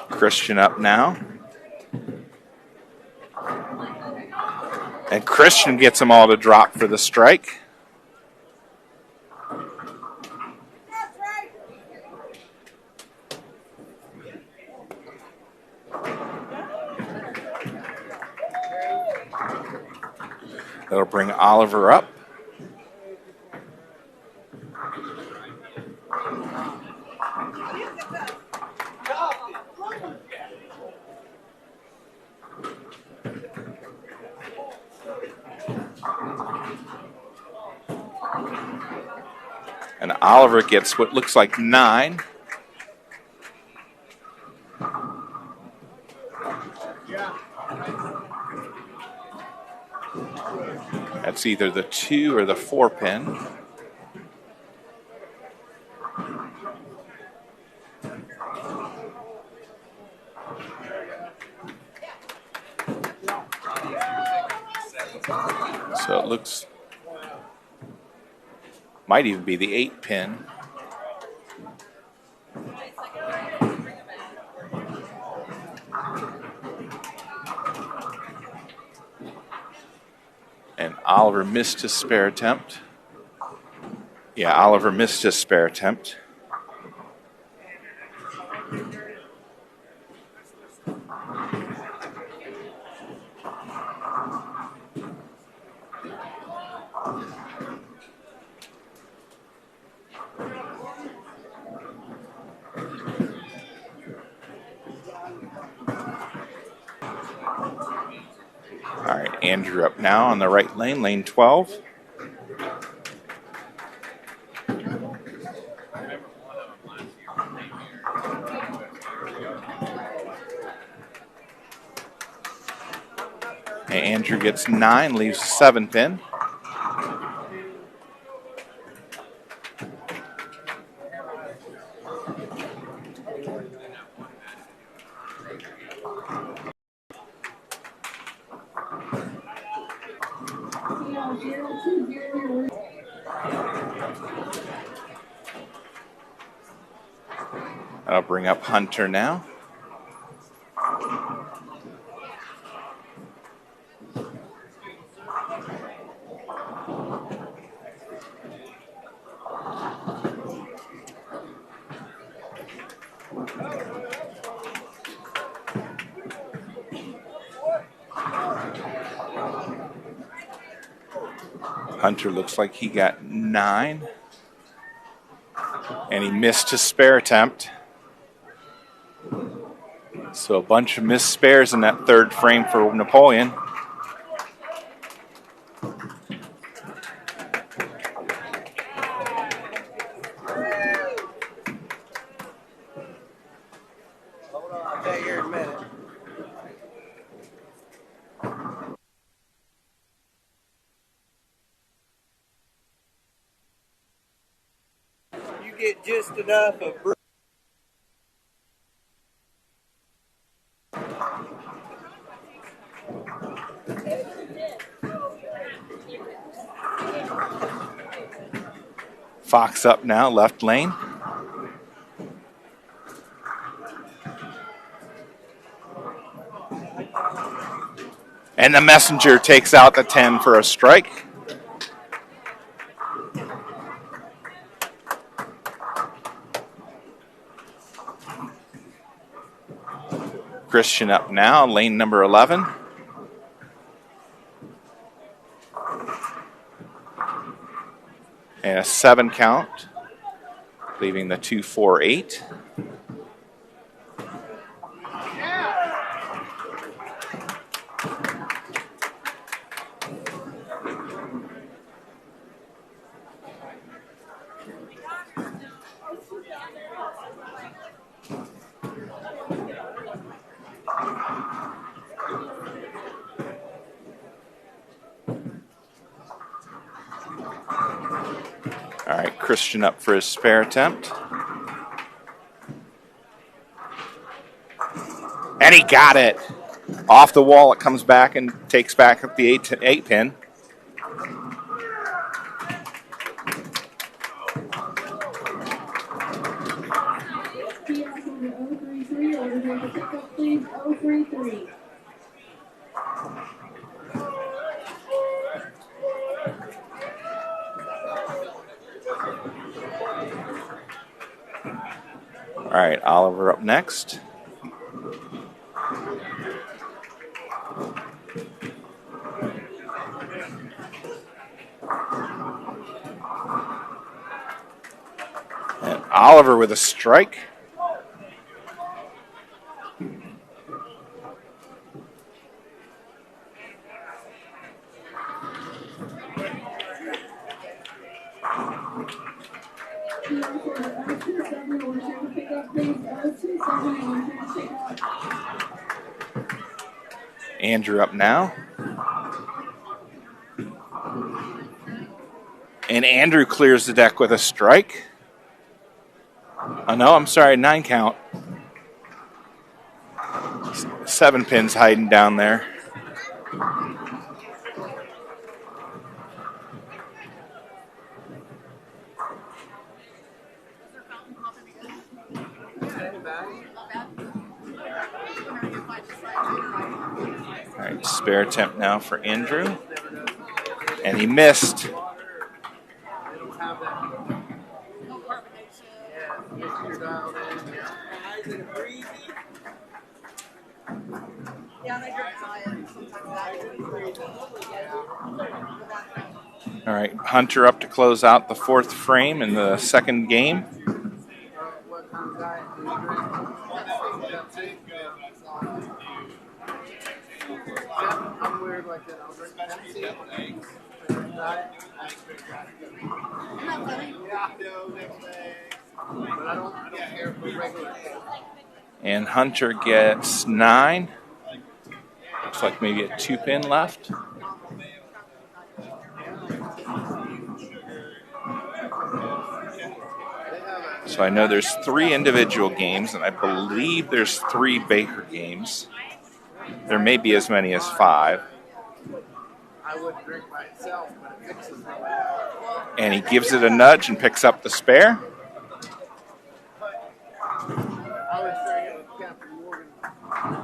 Christian up now. And Christian gets them all to drop for the strike. That'll bring Oliver up. And Oliver gets what looks like 9. That's either the 2 or the 4 pin. looks, might even be the 8 pin. And Oliver missed his spare attempt. Yeah, Oliver missed his spare attempt. All right, Andrew up now on the right lane, lane 12. And Andrew gets 9, leaves a 7 pin. That'll bring up Hunter now. Hunter looks like he got 9. And he missed his spare attempt. So a bunch of missed spares in that third frame for Napoleon. Hold on, I'll tell you here in a minute. You get just enough of Fox up now, left lane. And the messenger takes out the 10 for a strike. Christian up now, lane number 11. And a 7 count, leaving the 2-4-8. All right, Christian up for his spare attempt. And he got it. Off the wall, it comes back and takes back up the 8 pin. All right, Oliver up next. And Oliver with a strike. Andrew up now. And Andrew clears the deck with a strike. Oh, no, I'm sorry, 9 count. 7 pins hiding down there. All right, spare attempt now for Andrew. And he missed. All right, Hunter up to close out the fourth frame in the second game. I'm weird like that. I'll drink Pepsi. But I don't care for regular. And Hunter gets 9. Looks like maybe a 2-pin left. So I know there's 3 individual games, and I believe there's 3 Baker games. There may be as many as 5. I would drink by itself, but it fixes it. And he gives it a nudge and picks up the spare. I was drinking with Captain Morgan. It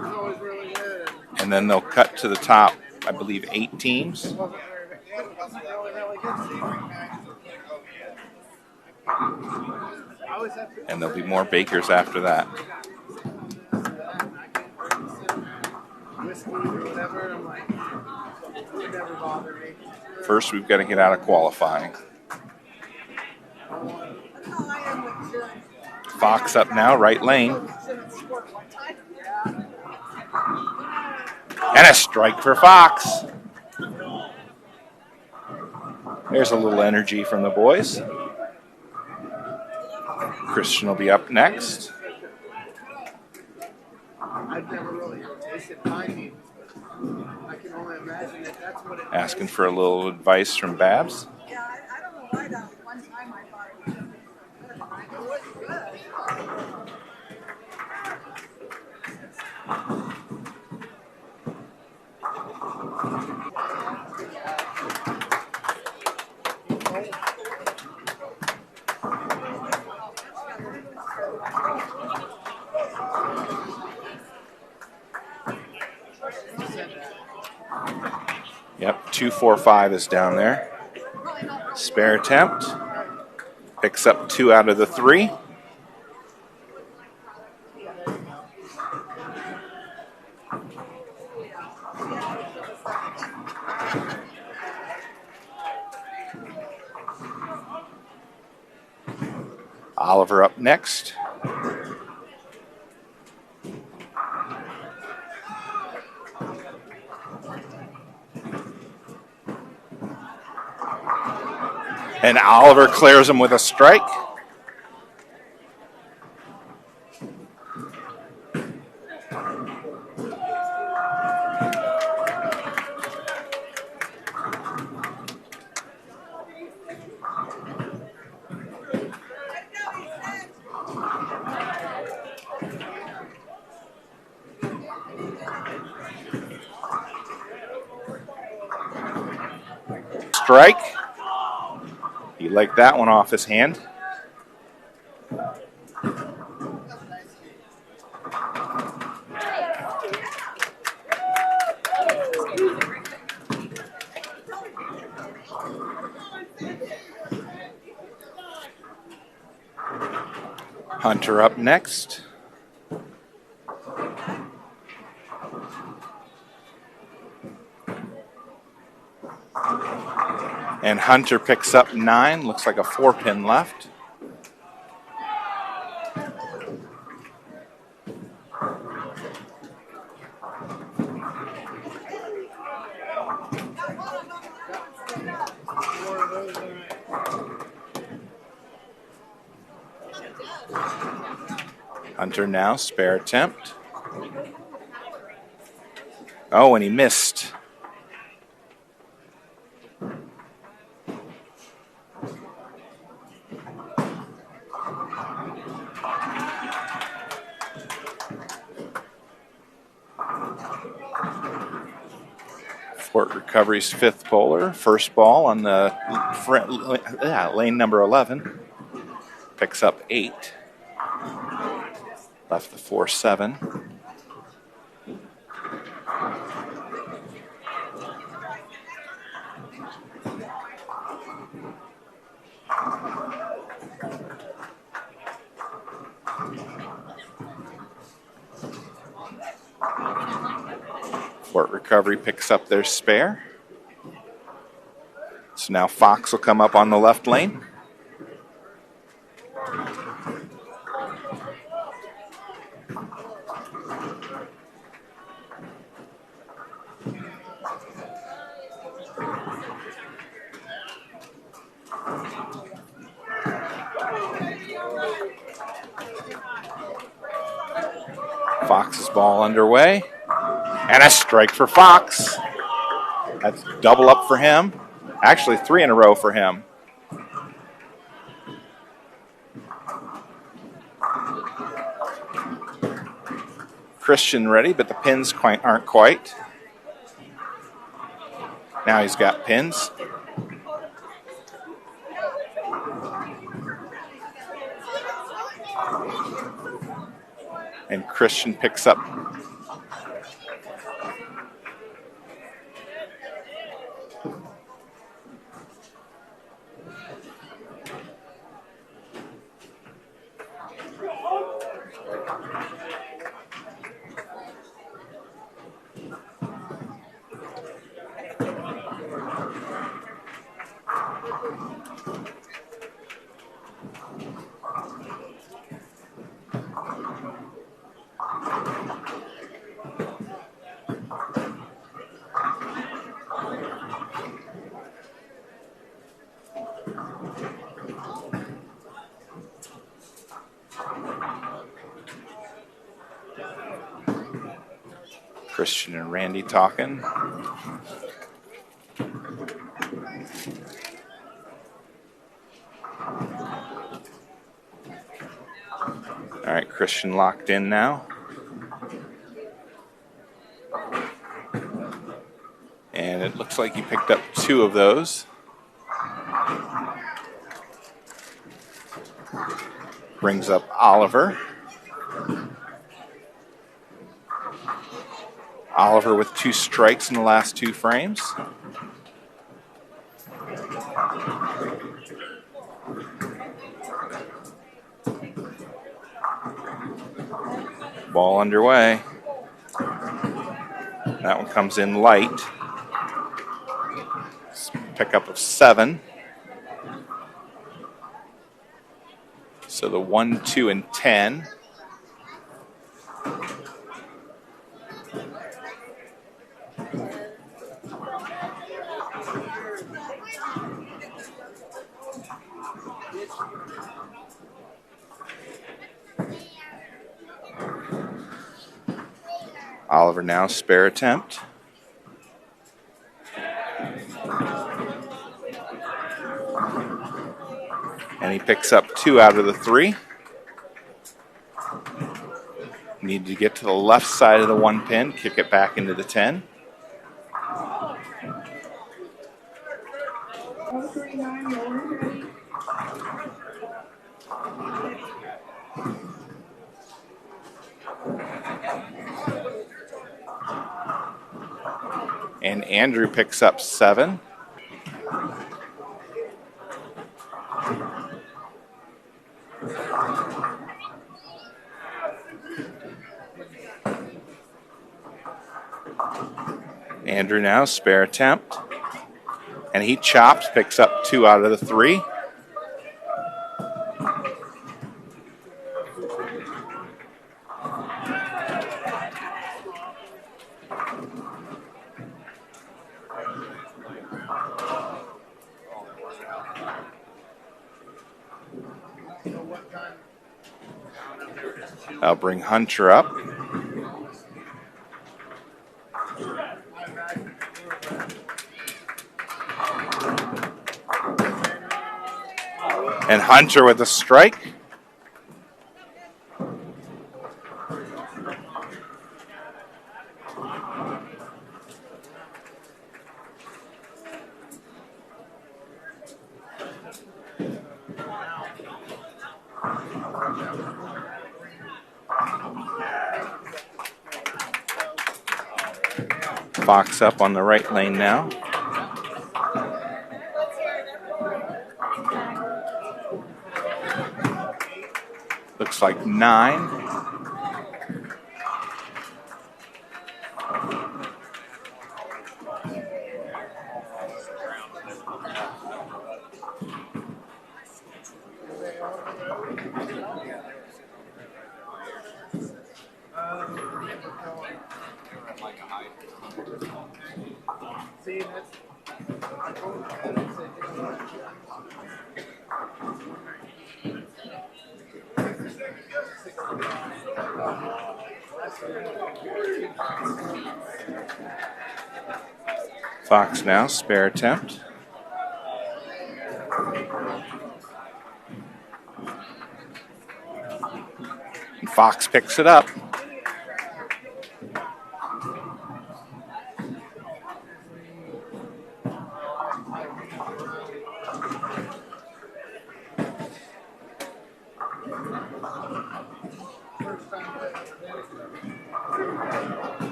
was always really good. And then they'll cut to the top, I believe, 8 teams. It wasn't very good. It wasn't really good. I always have to. And there'll be more Bakers after that. Whiskey or whatever, I'm like, it would never bother me. First, we've got to get out of qualifying. Fox up now, right lane. And a strike for Fox. There's a little energy from the boys. Christian will be up next. I've never really tasted pine. I can only imagine that that's what it Asking for a little advice from Babs. Yeah, I don't know why that one time I thought it was good. It was good. Yep, 2-4-5 is down there. Spare attempt. Picks up 2 out of the 3. Oliver up next. And Oliver clears him with a strike. Strike. He liked that one off his hand. Hunter up next. And Hunter picks up 9. Looks like a 4-pin left. Hunter now, spare attempt. Oh, and he missed. Fort Recovery's 5th bowler, first ball on the lane number 11. Picks up 8. Left the 4-7. Fort Recovery picks up their spare. So now Fox will come up on the left lane. Fox's ball underway. And a strike for Fox. That's double up for him. Actually, 3 in a row for him. Christian ready, but the pins aren't quite. Now he's got pins. And Christian picks up. Christian and Randy talking. All right, Christian locked in now. And it looks like he picked up 2 of those. Brings up Oliver. Oliver with 2 strikes in the last 2 frames. Ball underway. That one comes in light. Pickup of 7. So the 1, 2, and 10. Oliver now spare attempt. And he picks up 2 out of the 3. Need to get to the left side of the 1 pin, kick it back into the 10. And Andrew picks up 7. Andrew now, spare attempt. And he chops, picks up 2 out of the 3. I'll bring Hunter up. And Hunter with a strike. Fox up on the right lane now. Looks like 9. See, that's. Fox now, spare attempt. And Fox picks it up.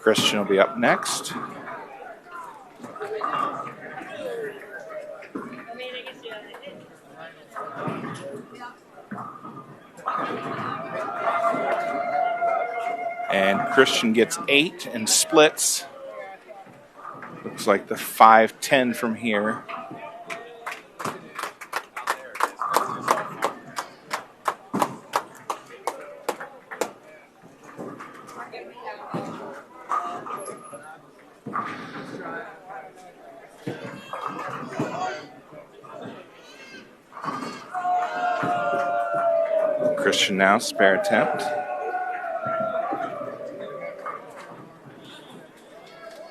Christian will be up next. And Christian gets 8 and splits. Looks like the 5-10 from here. Christian now, spare attempt.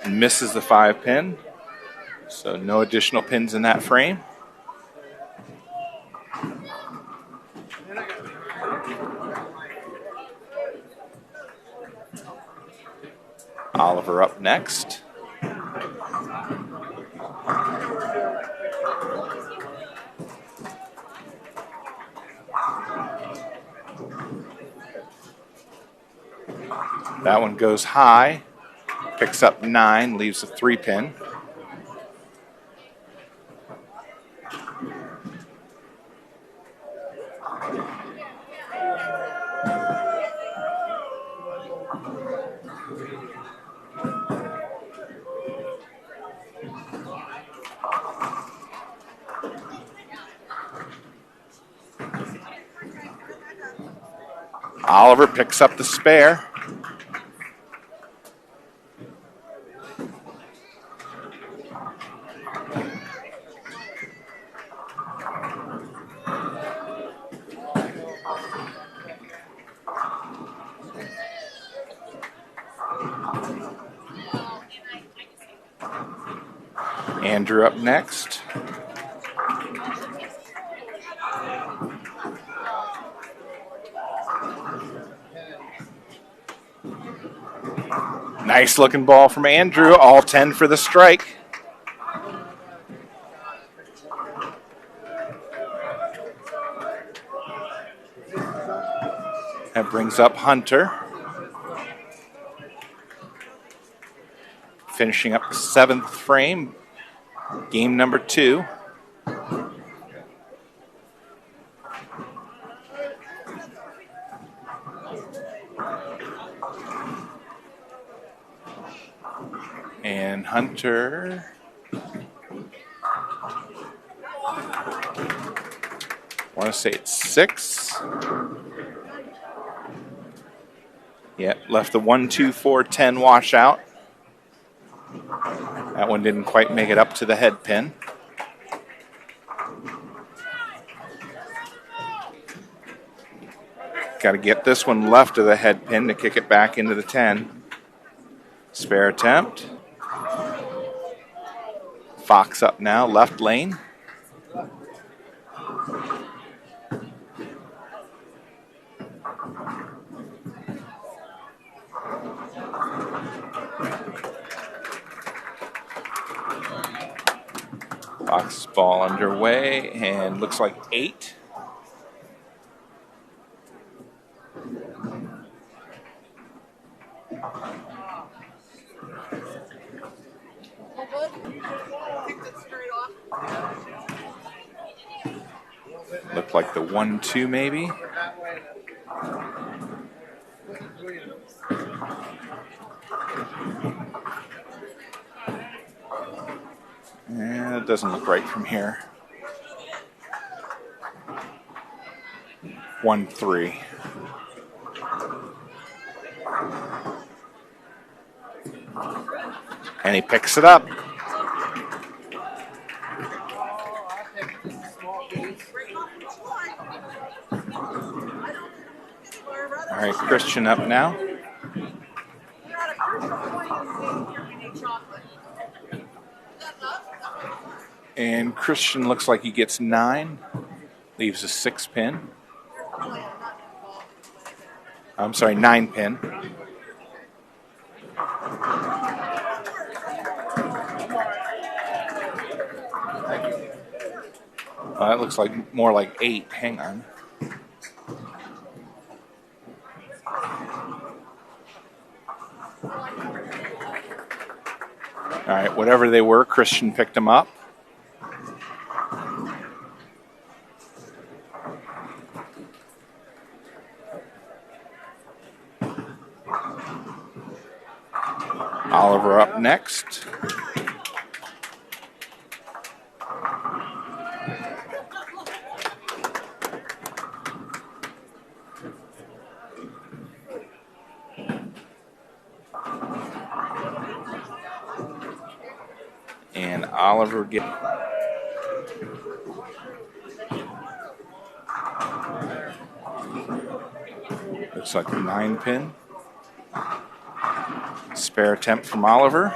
And misses the 5-pin. So no additional pins in that frame. Oliver up next. That one goes high, picks up 9, leaves a 3-pin. Oliver picks up the spare. Andrew up next. Nice looking ball from Andrew, all 10 for the strike. That brings up Hunter. Finishing up the 7th frame, game number 2. And Hunter I want to say it's 6. Yeah, left the 1, 2, 4, 10 washout. That one didn't quite make it up to the head pin. Got to get this one left of the head pin to kick it back into the 10. Spare attempt. Fox up now, left lane. Fox ball underway and looks like 8. Looked like the 1-2 maybe. That way. Yeah, it doesn't look right from here. 1-3. And he picks it up. All right, Christian up now. And Christian looks like he gets 9. Leaves a 6 pin. I'm sorry, 9 pin. That looks like more like 8. Hang on. All right, whatever they were, Christian picked them up. Oliver up next. And Oliver gets. Looks like a 9 pin. Spare attempt from Oliver.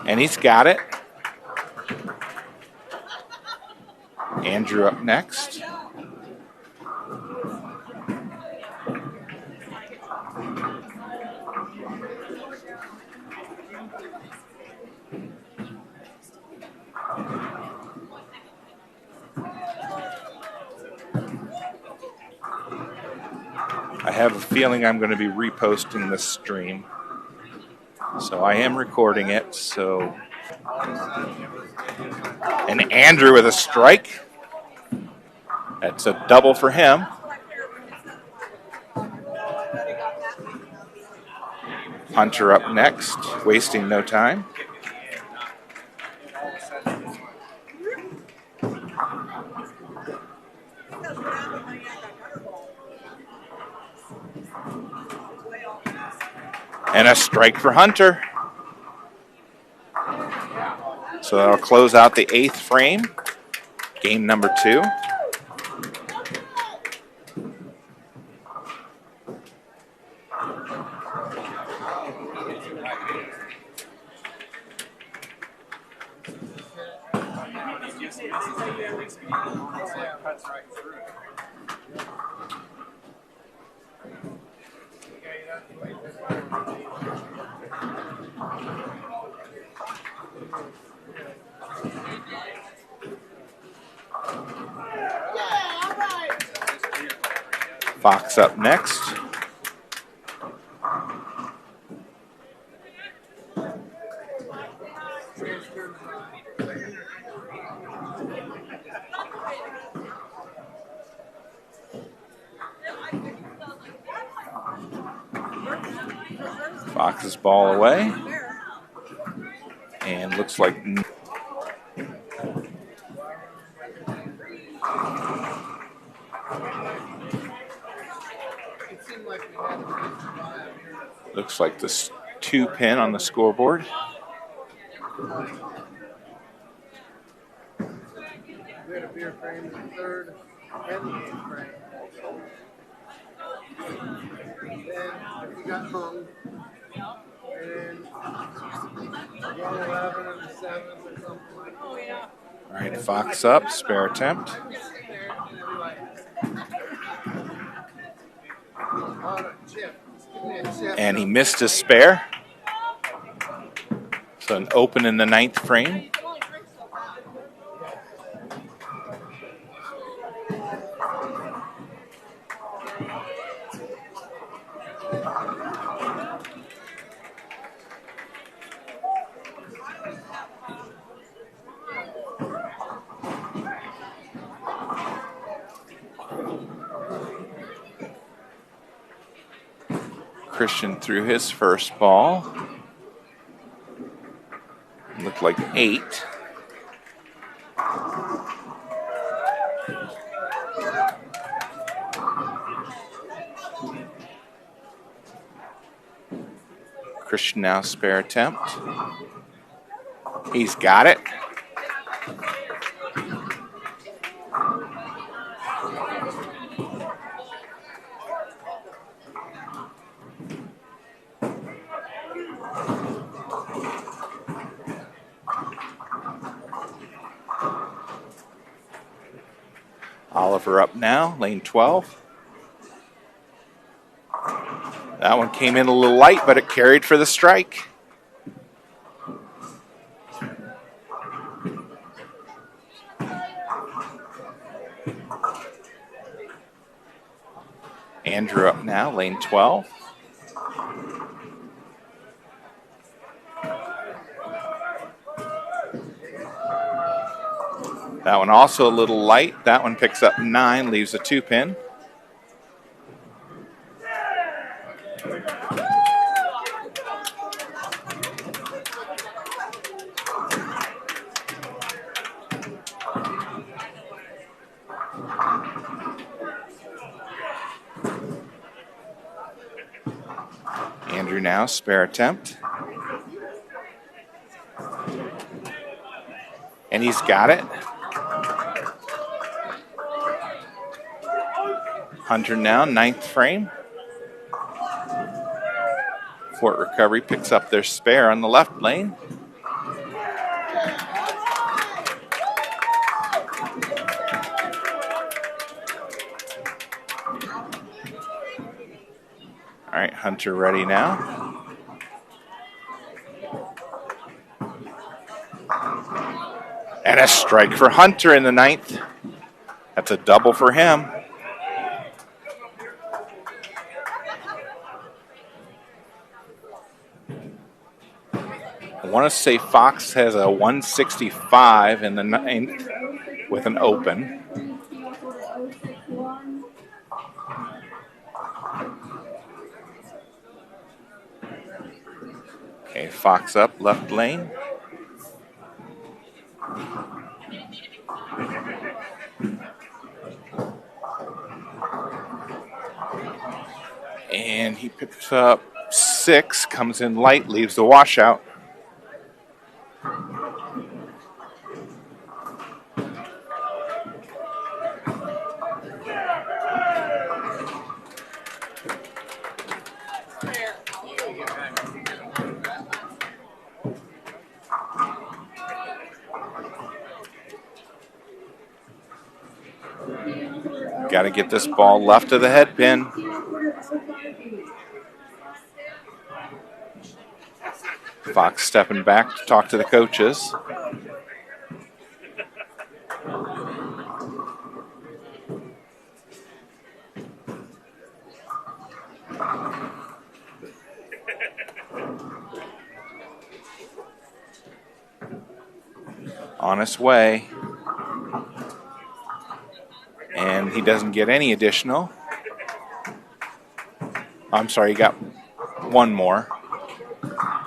And he's got it. Andrew up next. I have a feeling I'm going to be reposting this stream. So I am recording it. So, and Andrew with a strike. That's a double for him. Hunter up next, wasting no time. And a strike for Hunter. So that'll close out the 8th frame. Game number 2. Fox up next. Fox's ball away. And looks like this 2 pin on the scoreboard. We had a beer frame in the 3rd and the 8th frame. Then we got hung. And 111 and the 7th or something like that. Oh, yeah. All right, Fox up, spare attempt. And he missed his spare. So an open in the 9th frame. Christian threw his first ball. Looked like 8. Christian now spare attempt. He's got it. Oliver up now, lane 12. That one came in a little light, but it carried for the strike. Andrew up now, lane 12. That one also a little light. That one picks up 9, leaves a 2-pin. Andrew now, spare attempt. And he's got it. Hunter now, 9th frame. Fort Recovery picks up their spare on the left lane. All right, Hunter ready now. And a strike for Hunter in the 9th. That's a double for him. I want to say Fox has a 165 in the 9th with an open. Okay, Fox up, left lane. And he picks up 6, comes in light, leaves the washout. Got to get this ball left of the head pin. Fox stepping back to talk to the coaches. On his way. And he doesn't get any additional. I'm sorry, he got one more.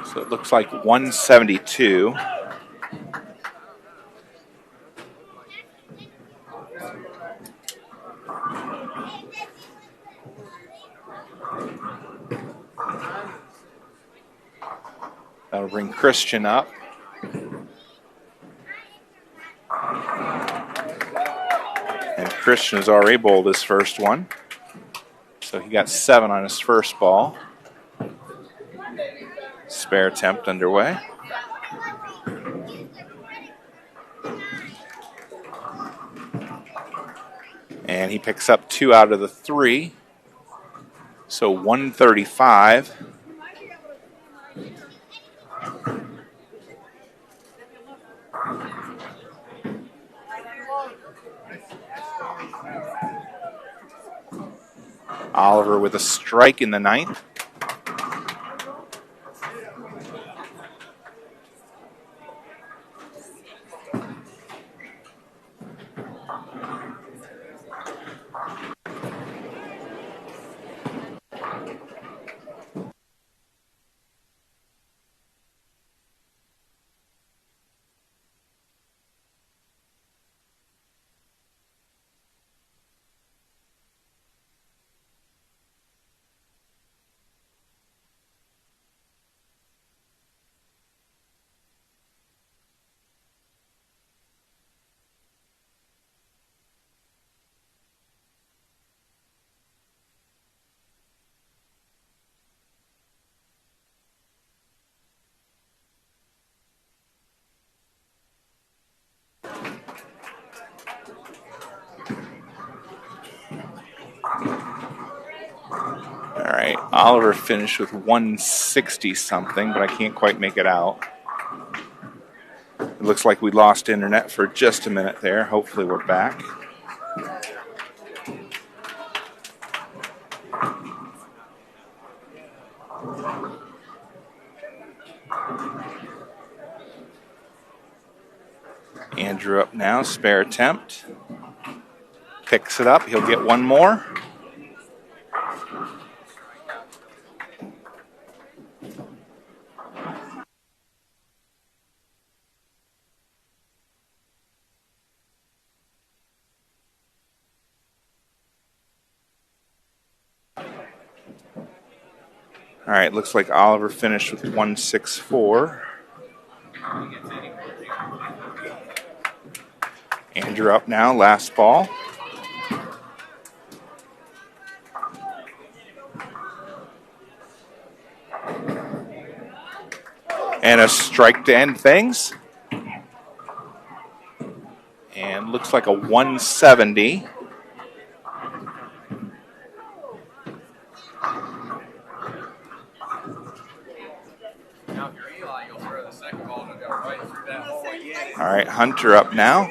So it looks like 172. That'll bring Christian up. And Christian has already bowled his first one. So he got 7 on his first ball. Spare attempt underway. And he picks up 2 out of the 3. So 135. Oliver with a strike in the 9th. Oliver finished with 160 something, but I can't quite make it out. It looks like we lost internet for just a minute there. Hopefully we're back. Andrew up now, spare attempt. Picks it up, he'll get one more. All right, looks like Oliver finished with 164. Andrew up now, last ball. And a strike to end things. And looks like a 170. All right, Hunter up now.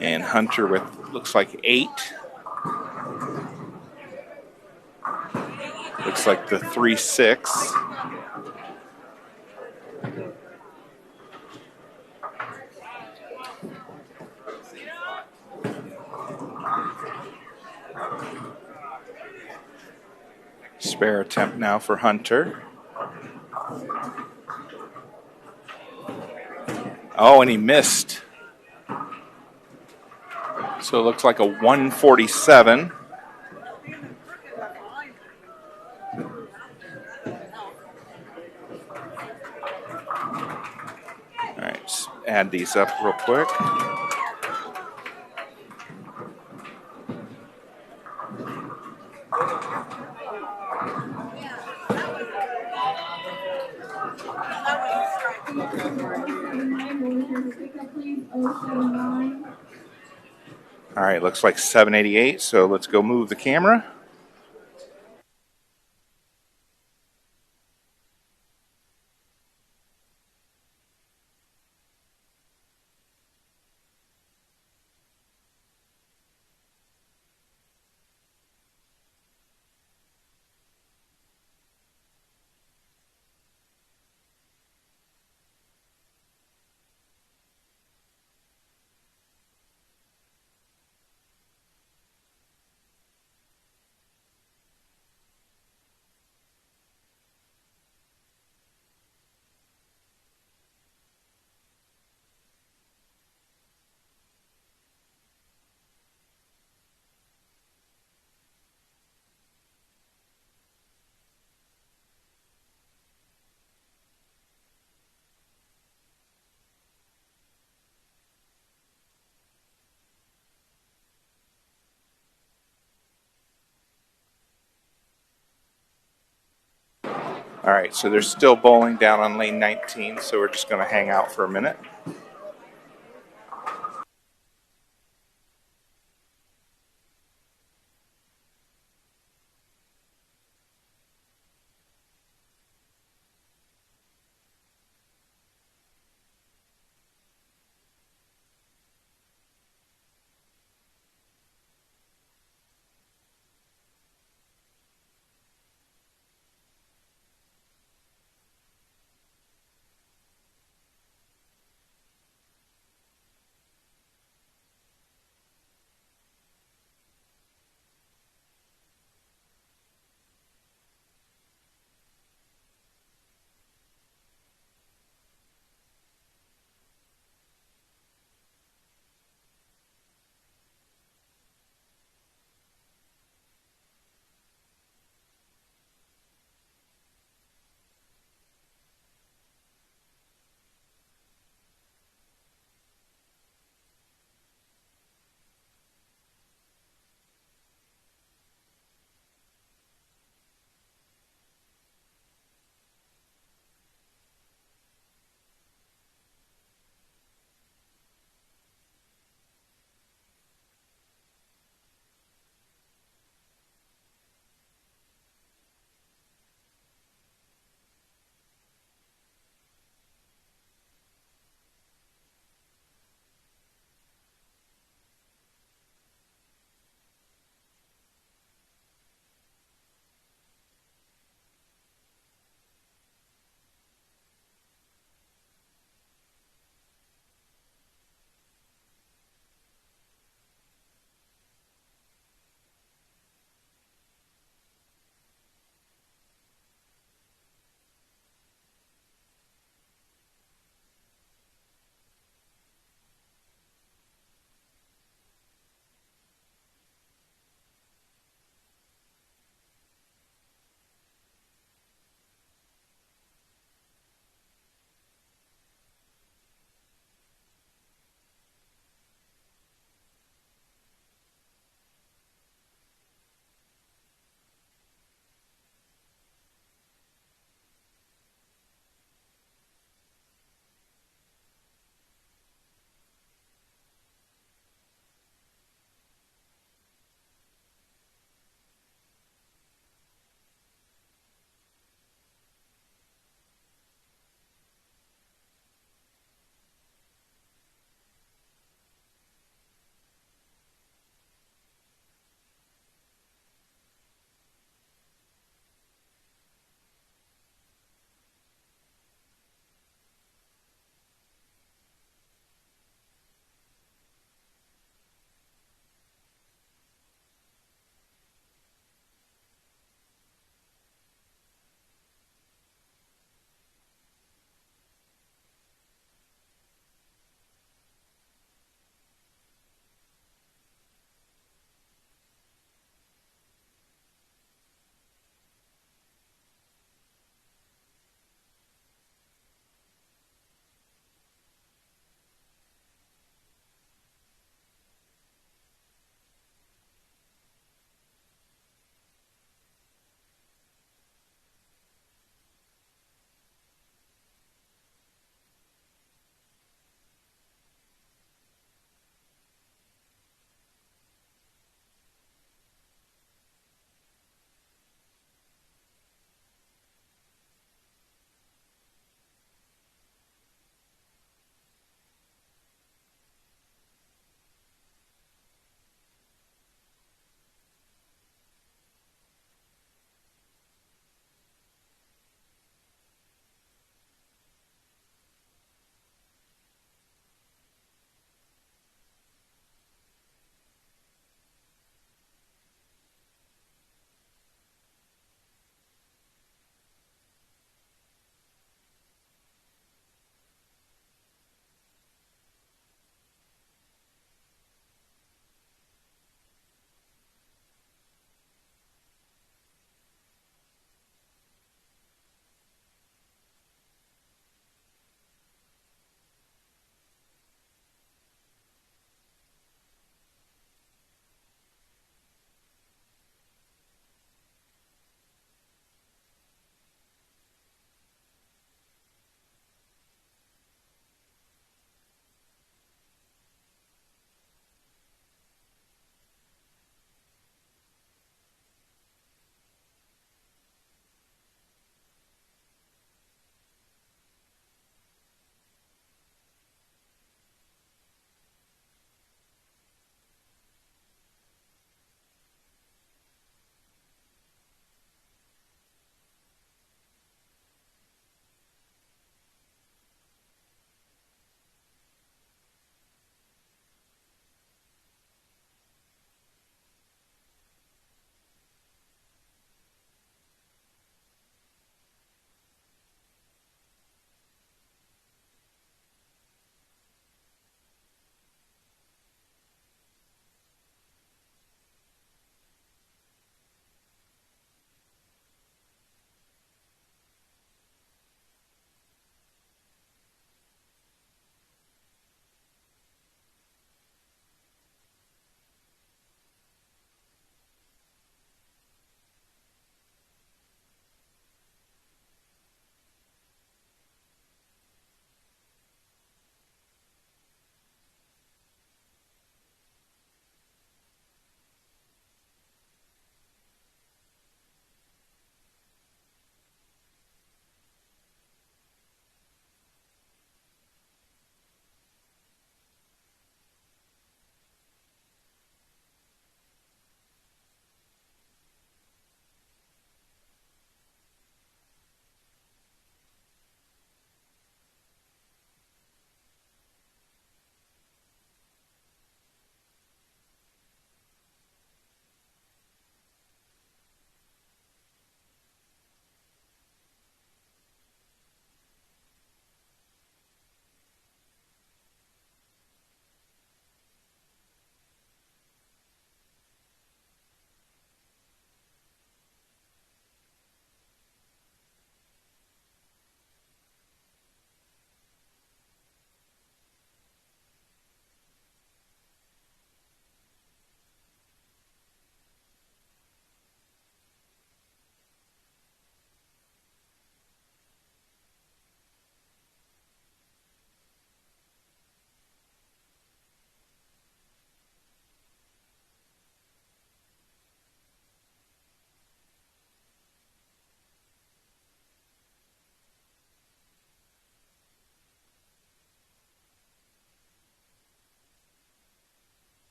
And Hunter with, looks like 8. Looks like the 3-6. Spare attempt now for Hunter. Oh, and he missed. So it looks like a 147. All right, let's add these up real quick. All right, looks like 788, so let's go move the camera. All right, so they're still bowling down on lane 19, so we're just going to hang out for a minute.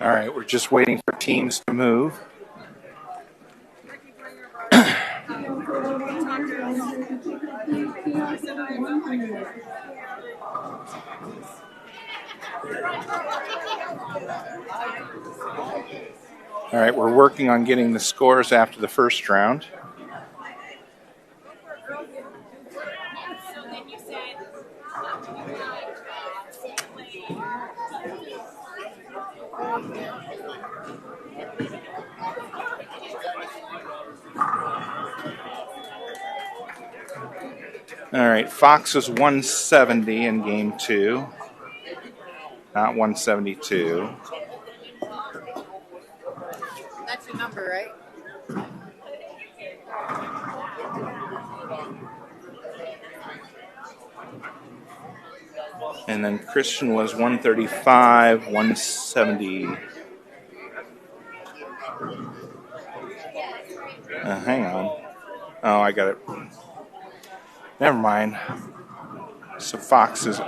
All right, we're just waiting for teams to move. All right, we're working on getting the scores after the first round. All right, Fox was 170 in game 2, not 172. That's your number, right? And then Christian was 135, 170. Hang on. Oh, I got it. Never mind. So Fox is...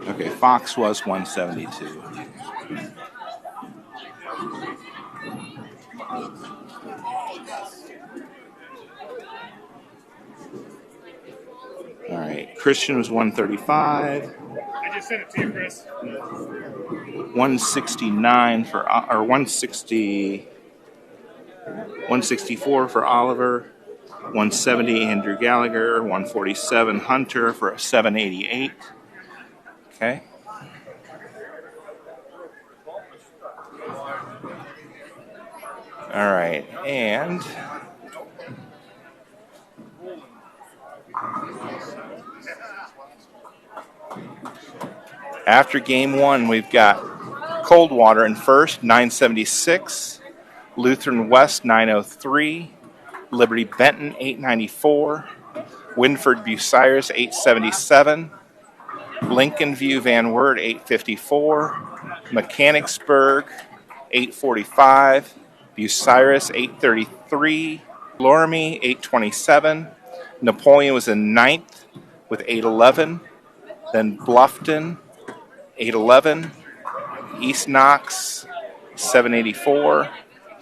Okay, Fox was 172. All right, Christian was 135. I just sent it to you, Chris. 169 for, or 164 for Oliver. 170 Andrew Gallagher. 147 Hunter for a 788. Okay. All right, and after game 1, we've got Coldwater in first, 976. Lutheran West, 903. Liberty Benton, 894. Winford Bucyrus, 877. Lincoln View Van Wert, 854. Mechanicsburg, 845. Bucyrus, 833. Loramie, 827. Napoleon was in 9th with 811. Then Blufton, 811. East Knox, 784.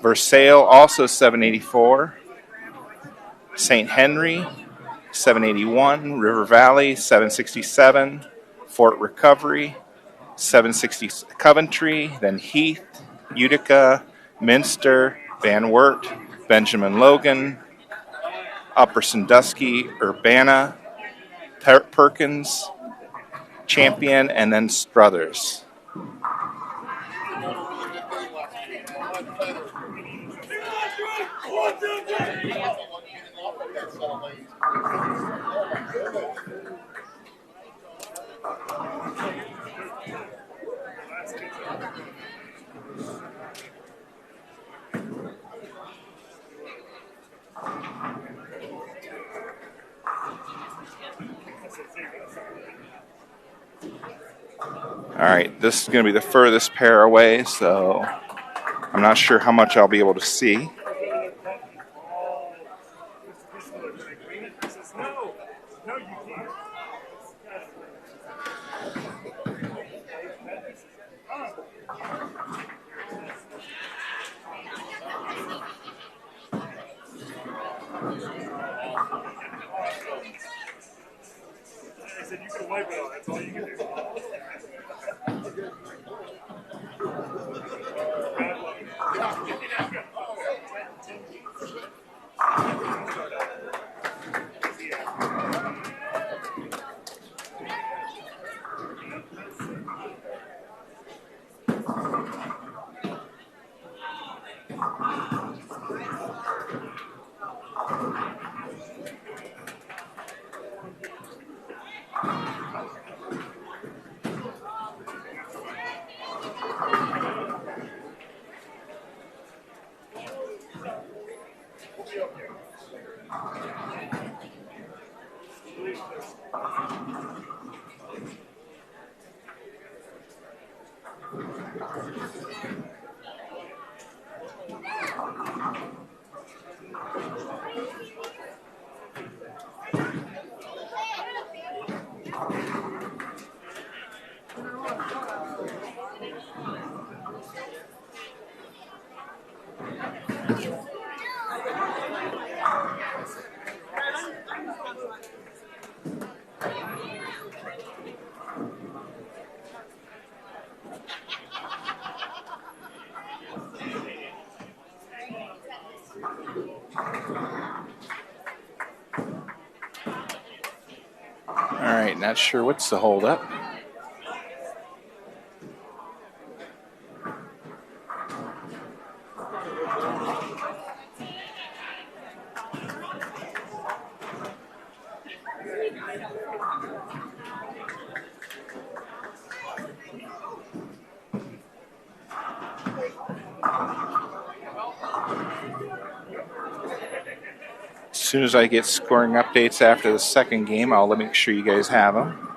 Versailles, also 784. St. Henry, 781. River Valley, 767. Fort Recovery, 760. Coventry, then Heath, Utica, Minster, Van Wert, Benjamin Logan, Upper Sandusky, Urbana, Perkins, Champion, and then Struthers. All right, this is going to be the furthest pair away, so I'm not sure how much I'll be able to see. No, you can't. I said you can wipe it out. That's all you can do. right, not sure what's the holdup. As soon as I get scoring updates after the second game, I'll make sure you guys have them.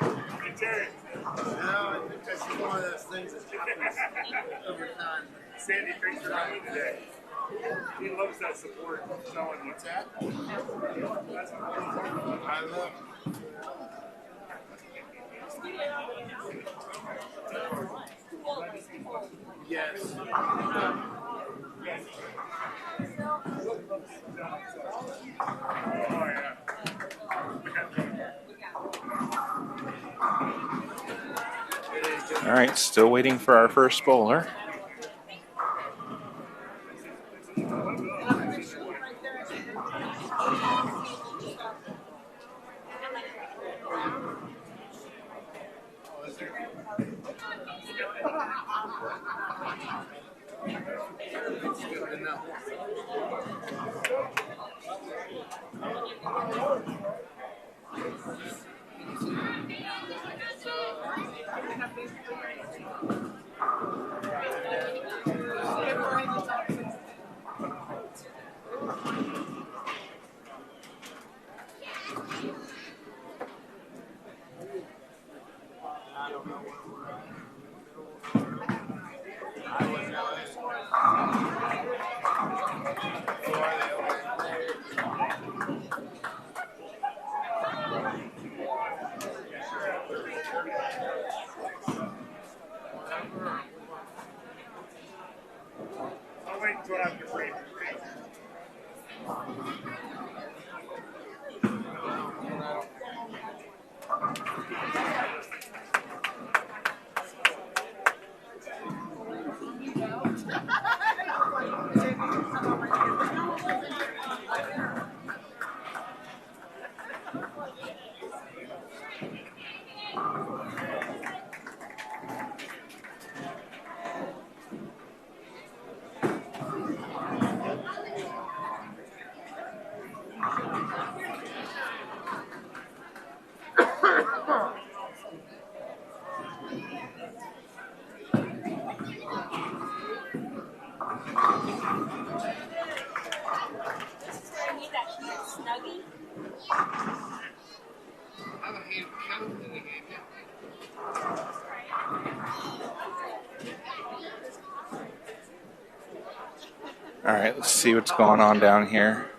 No, I think that's just one of those things that happens over time. Sandy, thanks for having me today. He loves that support. Telling you. What's that? That's important. I love Yes. Oh, yeah. All right, still waiting for our first bowler. Good enough. I'll wait until after break. I need that cute snuggie. I haven't had count in the game yet. All right, let's see what's going on down here.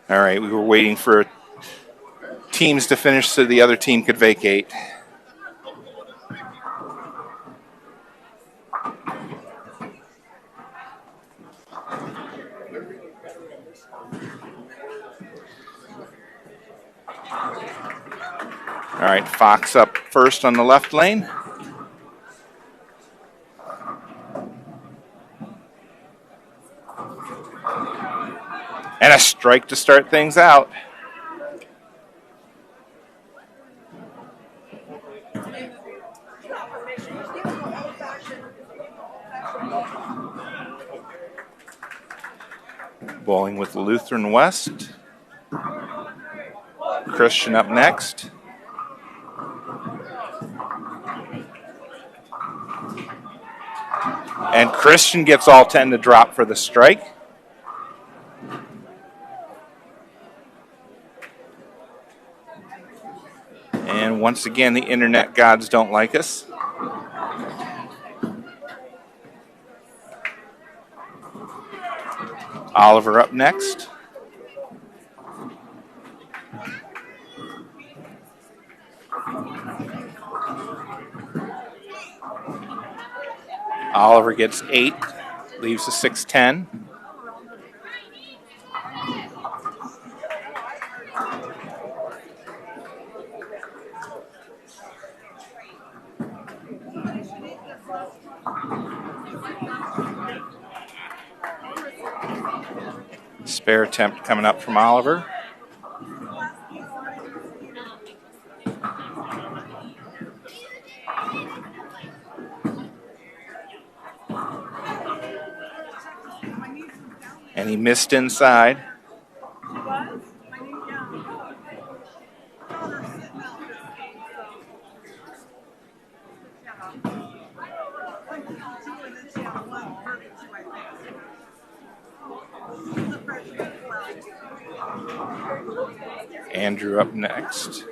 All right, we were waiting for teams to finish so the other team could vacate. All right, Fox up first on the left lane. And a strike to start things out. Bowling with Lutheran West. Christian up next. And Christian gets all 10 to drop for the strike. And once again, the internet gods don't like us. Oliver up next. Oliver gets 8, leaves a 6-10. Spare attempt coming up from Oliver. And he missed inside. Andrew up next.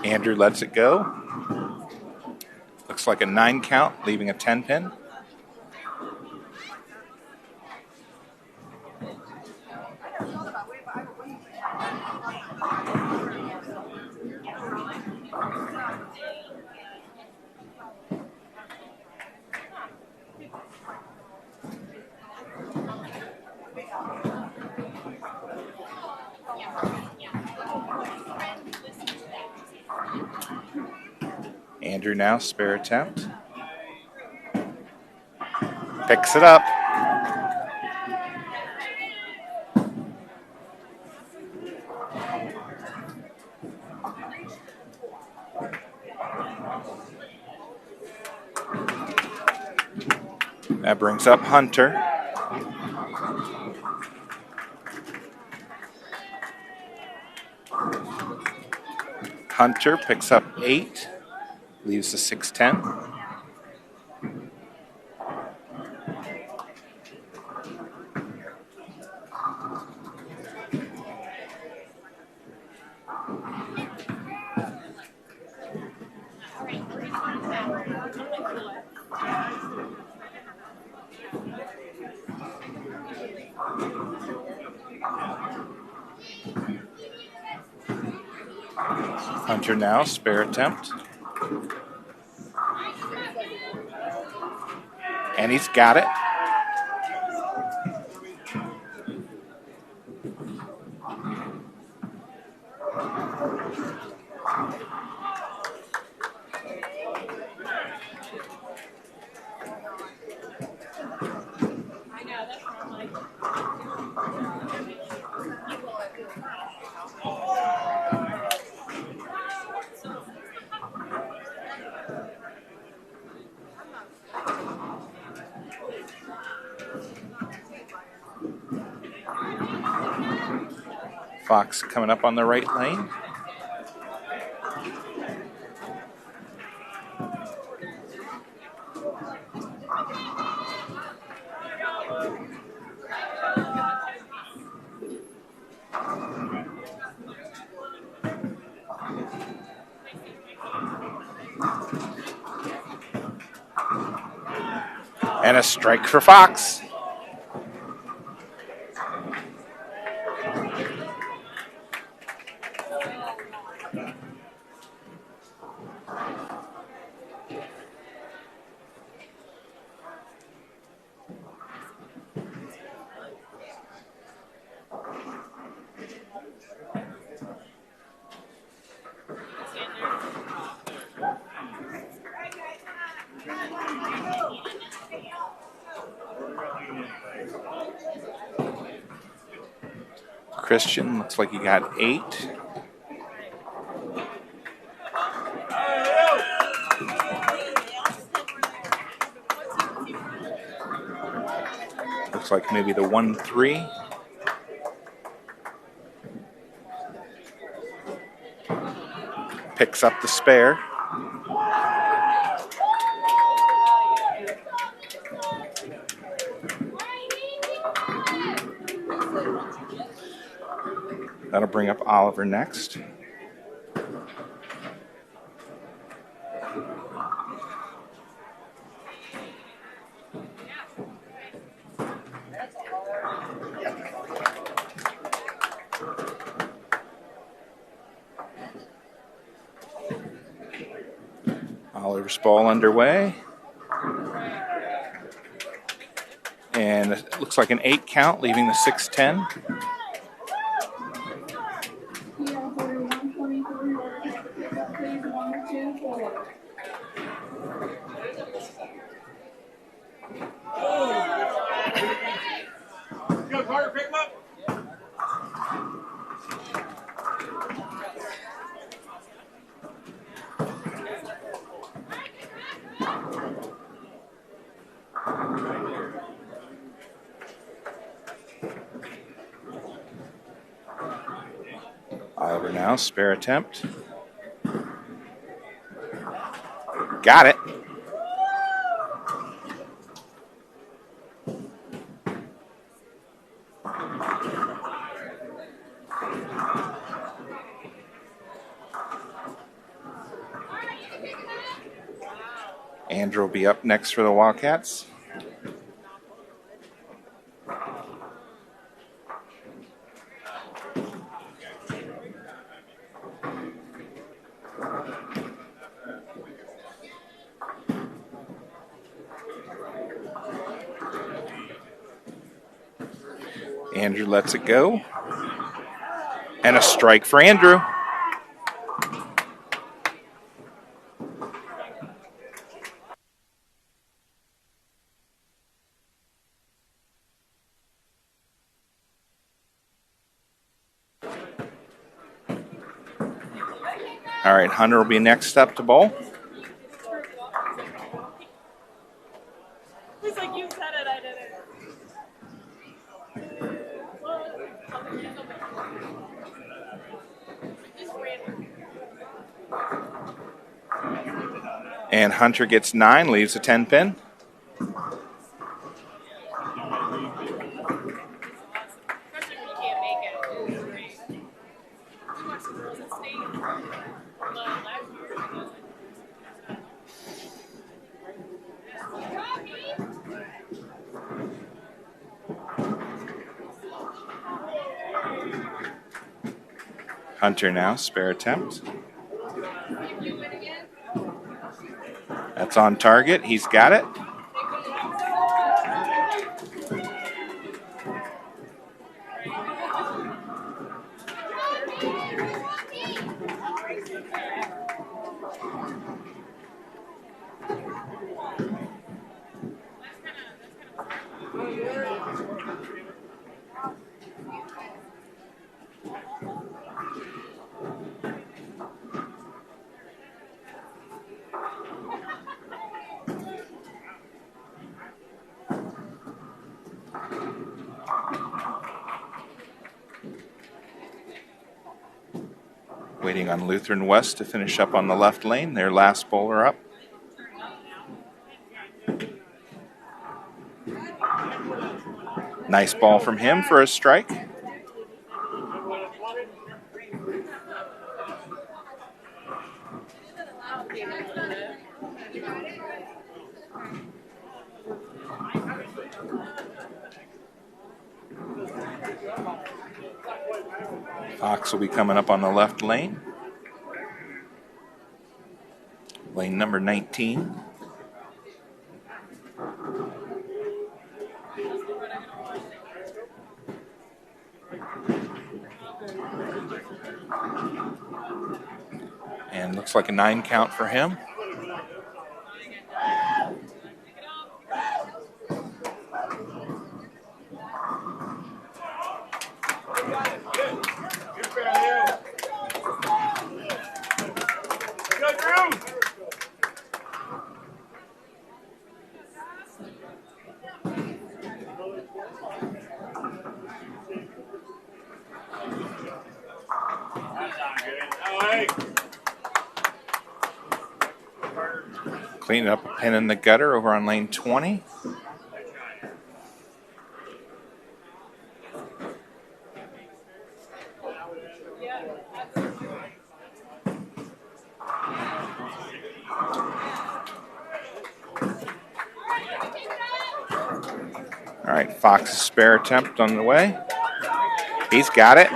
Andrew lets it go. Looks like a 9 count, leaving a 10 pin. Andrew now, spare attempt. Picks it up. That brings up Hunter. Hunter picks up 8. Leaves the 6-10. Hunter now, spare attempt. And he's got it. Fox coming up on the right lane. And a strike for Fox. Christian looks like he got 8. Looks like maybe the 1-3. Picks up the spare. That'll bring up Oliver next. Oliver's ball underway. And it looks like an 8 count, leaving the 6-10. Go, Carter, pick him up. Oliver now, spare attempt. Got it. Andrew will be up next for the Wildcats. Andrew lets it go. And a strike for Andrew. All right, Hunter will be next up to bowl. He's like, you said it, I did it. And Hunter gets 9, leaves a 10 pin. Hunter now, spare attempt. That's on target. He's got it. Waiting on Lutheran West to finish up on the left lane. Their last bowler up. Nice ball from him for a strike. Fox will be coming up on the left lane. Lane number 19. And looks like a 9 count for him. Cleaning up a pin in the gutter over on lane 20. All right, Fox's spare attempt on the way. He's got it.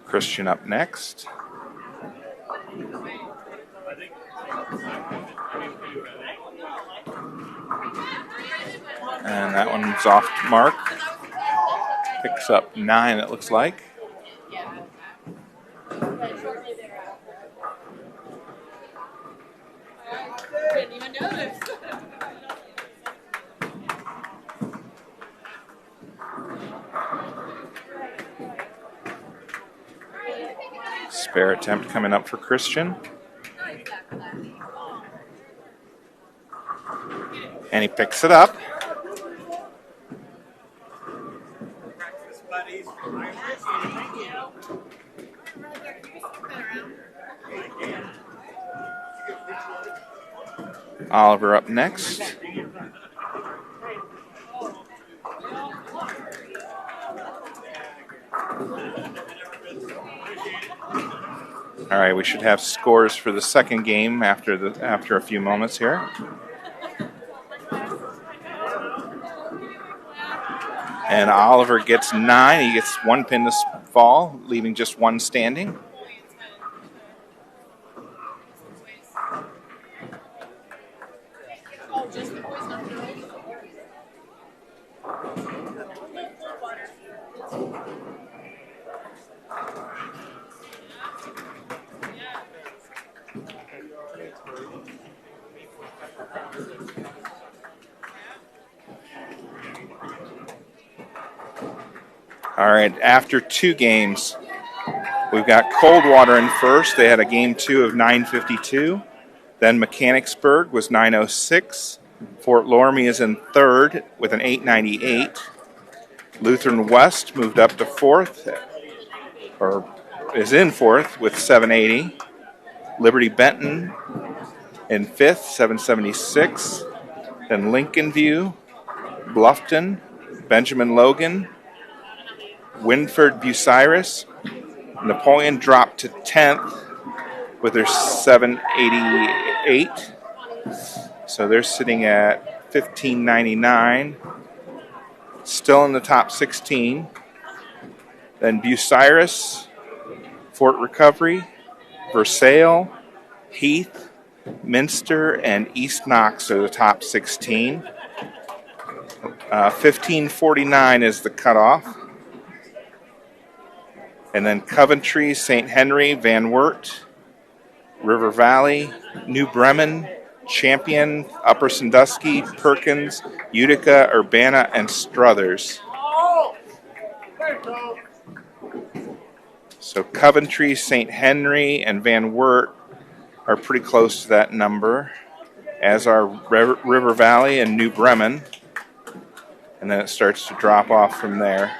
Christian up next. And that one's off mark. Picks up 9, it looks like. Didn't even notice. Spare attempt coming up for Christian. And he picks it up. Oliver up next. All right, we should have scores for the second game after a few moments here. And Oliver gets 9. He gets 1 pin to fall, leaving just 1 standing. All right, after 2 games, we've got Coldwater in first. They had a game 2 of 9:52. Then Mechanicsburg was 9:06. Fort Loramie is in third with an 8:98. Lutheran West moved up to fourth, or is in fourth with 7:80. Liberty Benton in fifth, 7:76. Then Lincoln View, Blufton, Benjamin Logan, Winford Bucyrus. Napoleon dropped to 10th with their 788. So they're sitting at 1599. Still in the top 16. Then Bucyrus, Fort Recovery, Versailles, Heath, Minster, and East Knox are the top 16. 1549 is the cutoff. And then Coventry, St. Henry, Van Wert, River Valley, New Bremen, Champion, Upper Sandusky, Perkins, Utica, Urbana, and Struthers. So Coventry, St. Henry, and Van Wert are pretty close to that number, as are River Valley and New Bremen. And then it starts to drop off from there.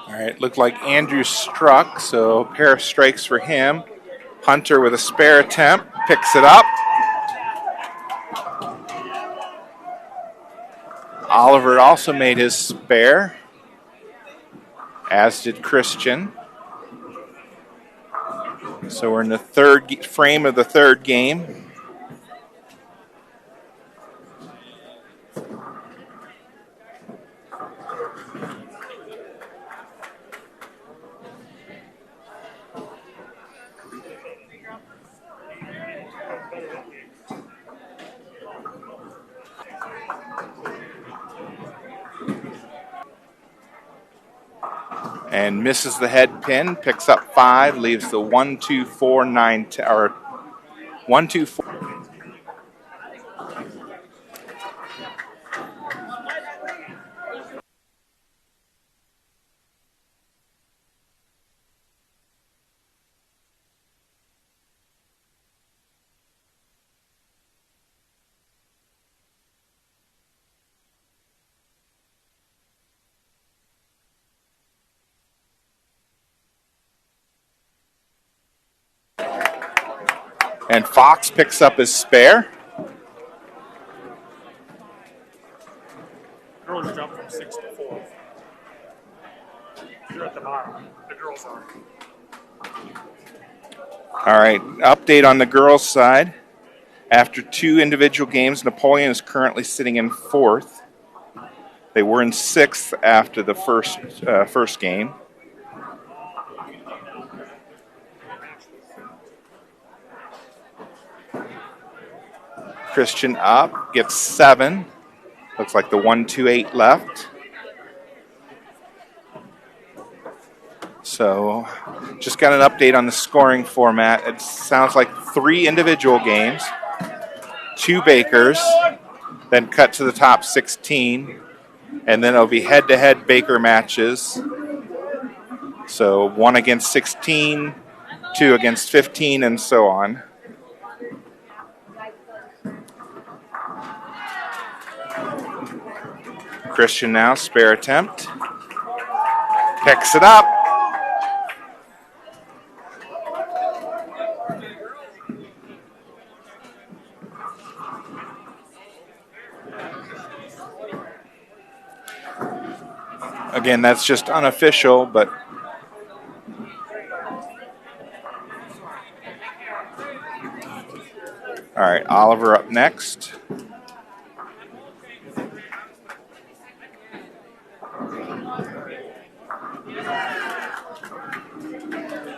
All right, looked like Andrew struck, so a pair of strikes for him. Hunter with a spare attempt, picks it up. Oliver also made his spare, as did Christian. So we're in the third frame of the third game. And misses the head pin, picks up 5, leaves the 1, 2, 4, 9, 10, or 1, 2, 4. And Fox picks up his spare. Girls jump from 6 to 4. You're at the bottom. The girls are. All right, update on the girls' side. After 2 individual games, Napoleon is currently sitting in 4th. They were in 6th after the first game. Christian up, gets 7. Looks like the 1, 2, 8 left. So just got an update on the scoring format. It sounds like 3 individual games, 2 Bakers, then cut to the top 16, and then it'll be head-to-head Baker matches. So 1 against 16, 2 against 15, and so on. Christian now, spare attempt. Picks it up. Again, that's just unofficial, but all right, Oliver up next.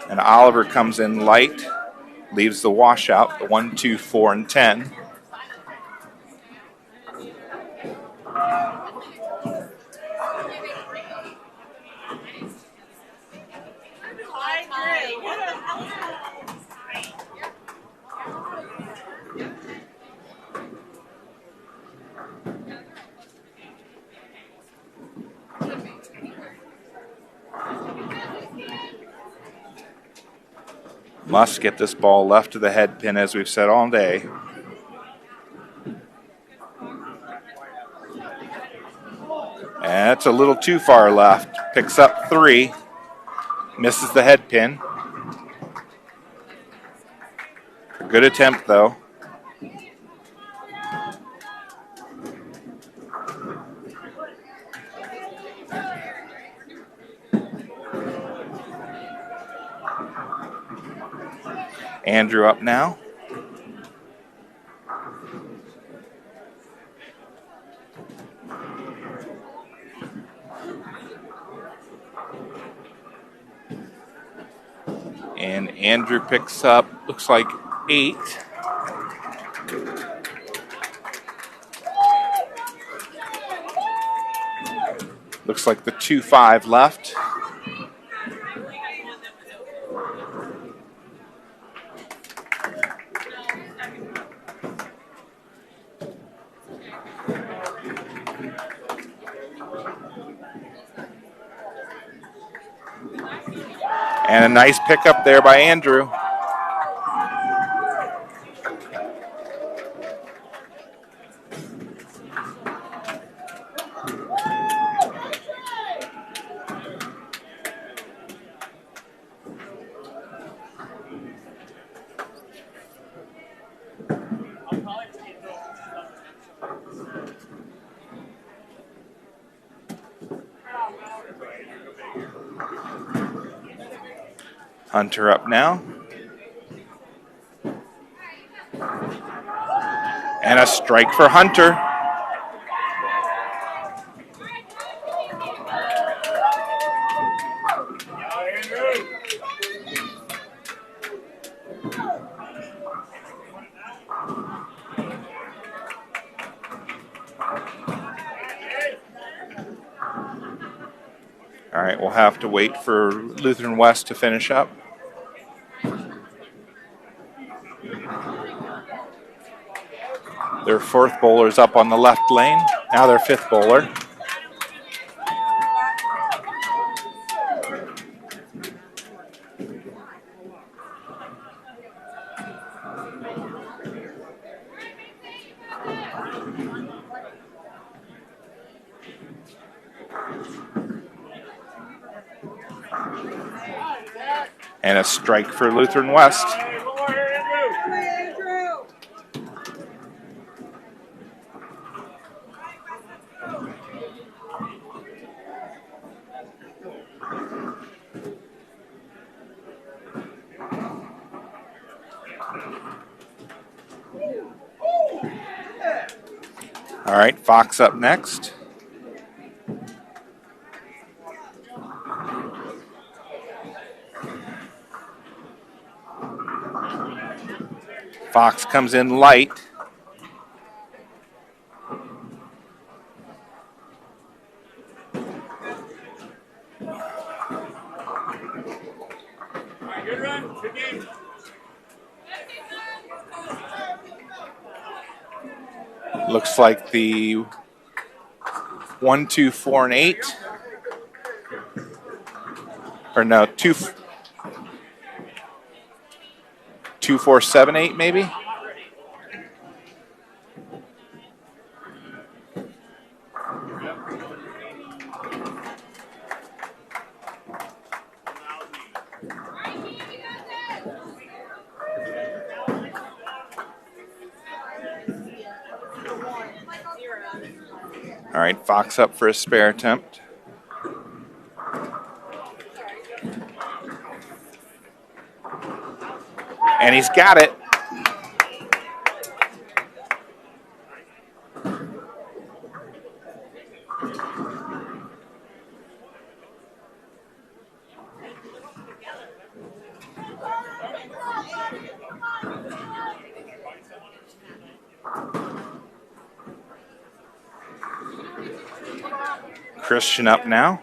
And Oliver comes in light, leaves the washout, the 1, 2, 4, and 10. Must get this ball left of the head pin, as we've said all day. And it's a little too far left. Picks up 3. Misses the head pin. Good attempt, though. Andrew up now. And Andrew picks up, looks like 8. Looks like the 2-5 left. And a nice pickup there by Andrew. Hunter up now. And a strike for Hunter. All right, we'll have to wait for Lutheran West to finish up. Their fourth bowler's up on the left lane. Now their fifth bowler. And a strike for Lutheran West. All right, Fox up next. Fox comes in light. Good run. Good game. Looks like the 1, 2, 4, and 8. Or no, 2, 4, 7, 8 maybe? All right, Fox up for a spare attempt. And he's got it. Christian up now.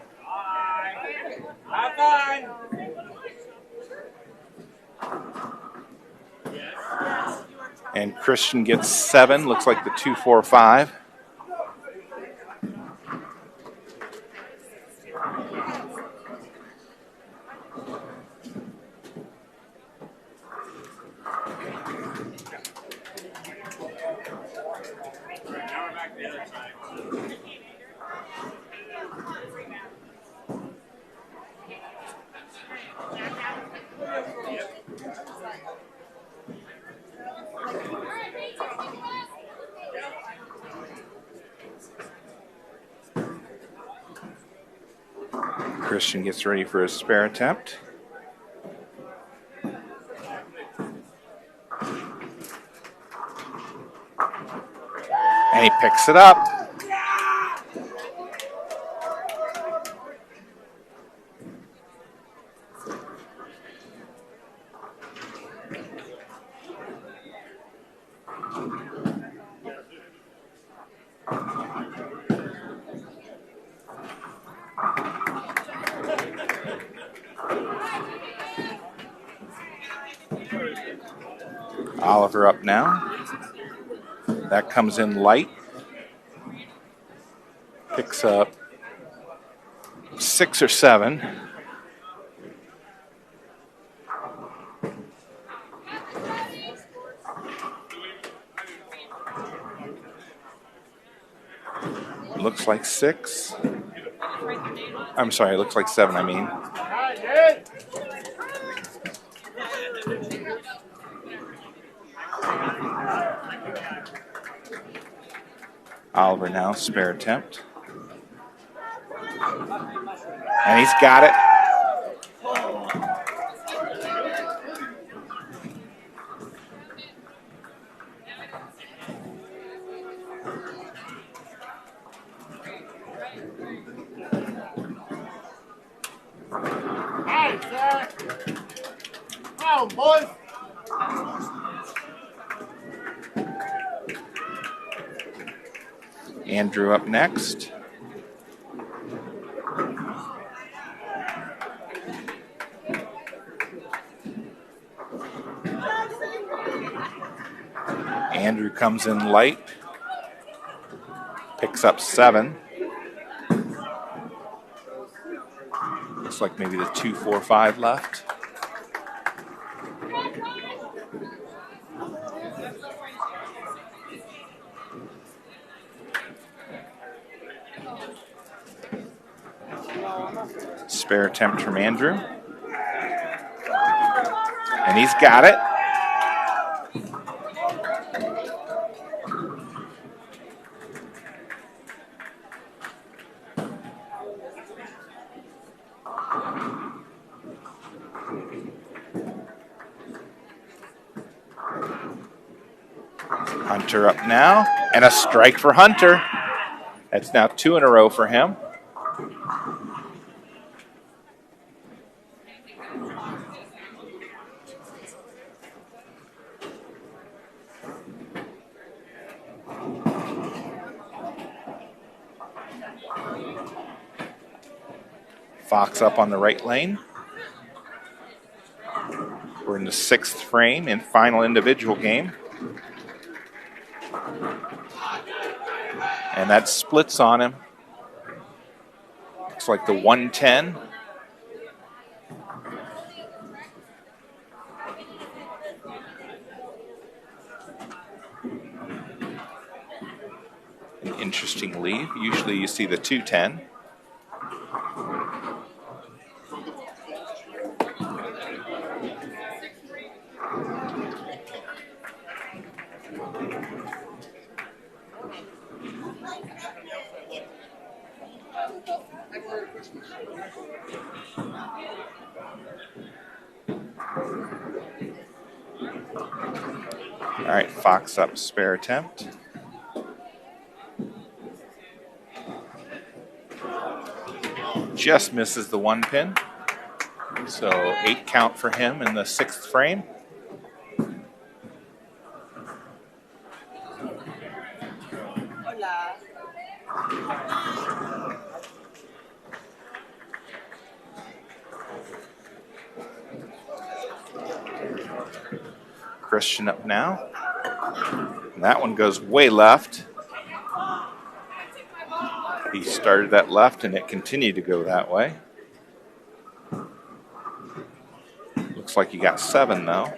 And Christian gets 7. Looks like the 2, 4, 5. Christian gets ready for his spare attempt. And he picks it up. Oliver up now. That comes in light. Picks up 6 or 7. looks like 6. I'm sorry, it looks like 7, I mean. Oliver now, spare attempt. And he's got it. Hey, sir. Come on, boys. Andrew up next. Andrew comes in light, picks up 7. Looks like maybe the 2.45 left. Spare attempt from Andrew. And he's got it. Hunter up now, and a strike for Hunter. That's now 2 in a row for him. Fox up on the right lane. We're in the 6th frame and final individual game. And that splits on him. Looks like the 110. An interesting lead. Usually you see the 210. All right, Fox up, spare attempt. Just misses the 1 pin. So 8 count for him in the 6th frame. Christian up now. And that one goes way left. He started that left and it continued to go that way. Looks like you got 7 though.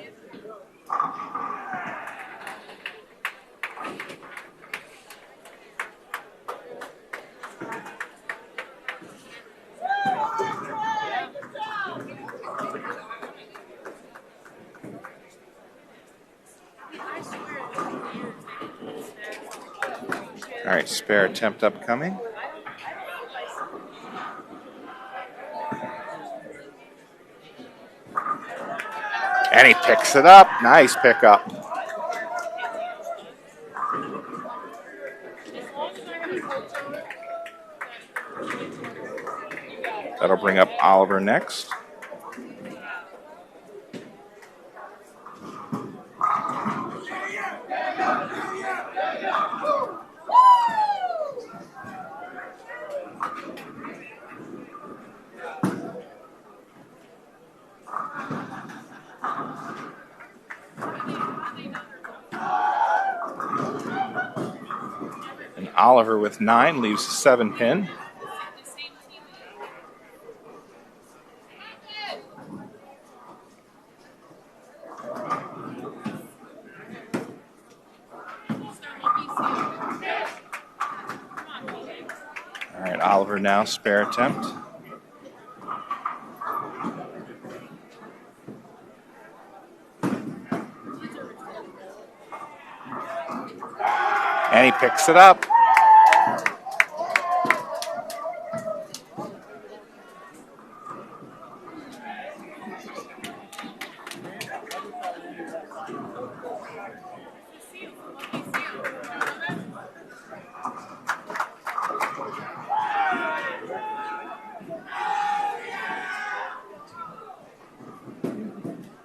All right, spare attempt upcoming. And he picks it up. Nice pickup. That'll bring up Oliver next. Oliver with 9 leaves a 7 pin. Gallagher now, spare attempt. And he picks it up.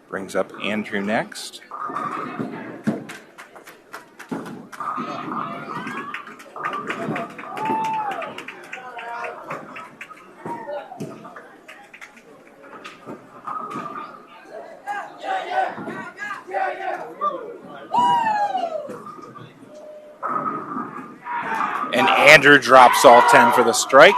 Brings up Andrew next. And Andrew drops all 10 for the strike.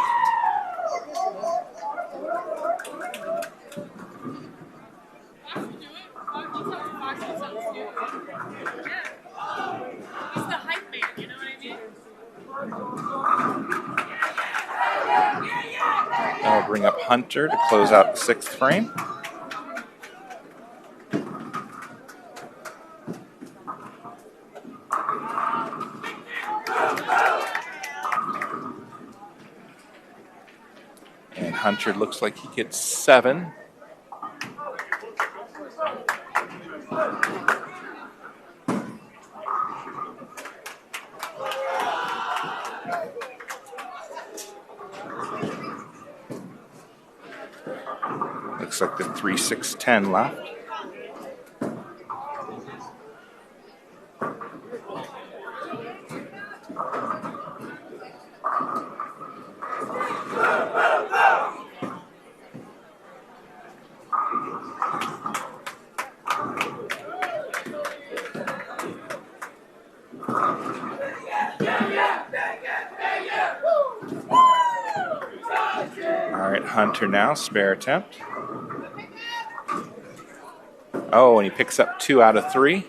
That'll bring up Hunter to close out the 6th frame. And Hunter looks like he gets 7. Looks like the 3-6-10 left. All right, Hunter now, spare attempt. Oh, and he picks up 2 out of 3.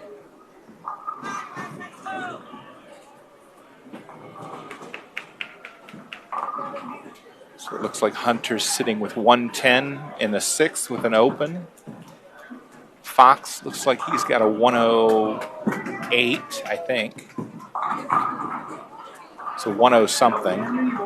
So it looks like Hunter's sitting with 110 in the 6th with an open. Fox looks like he's got a 108, I think. So 10 something.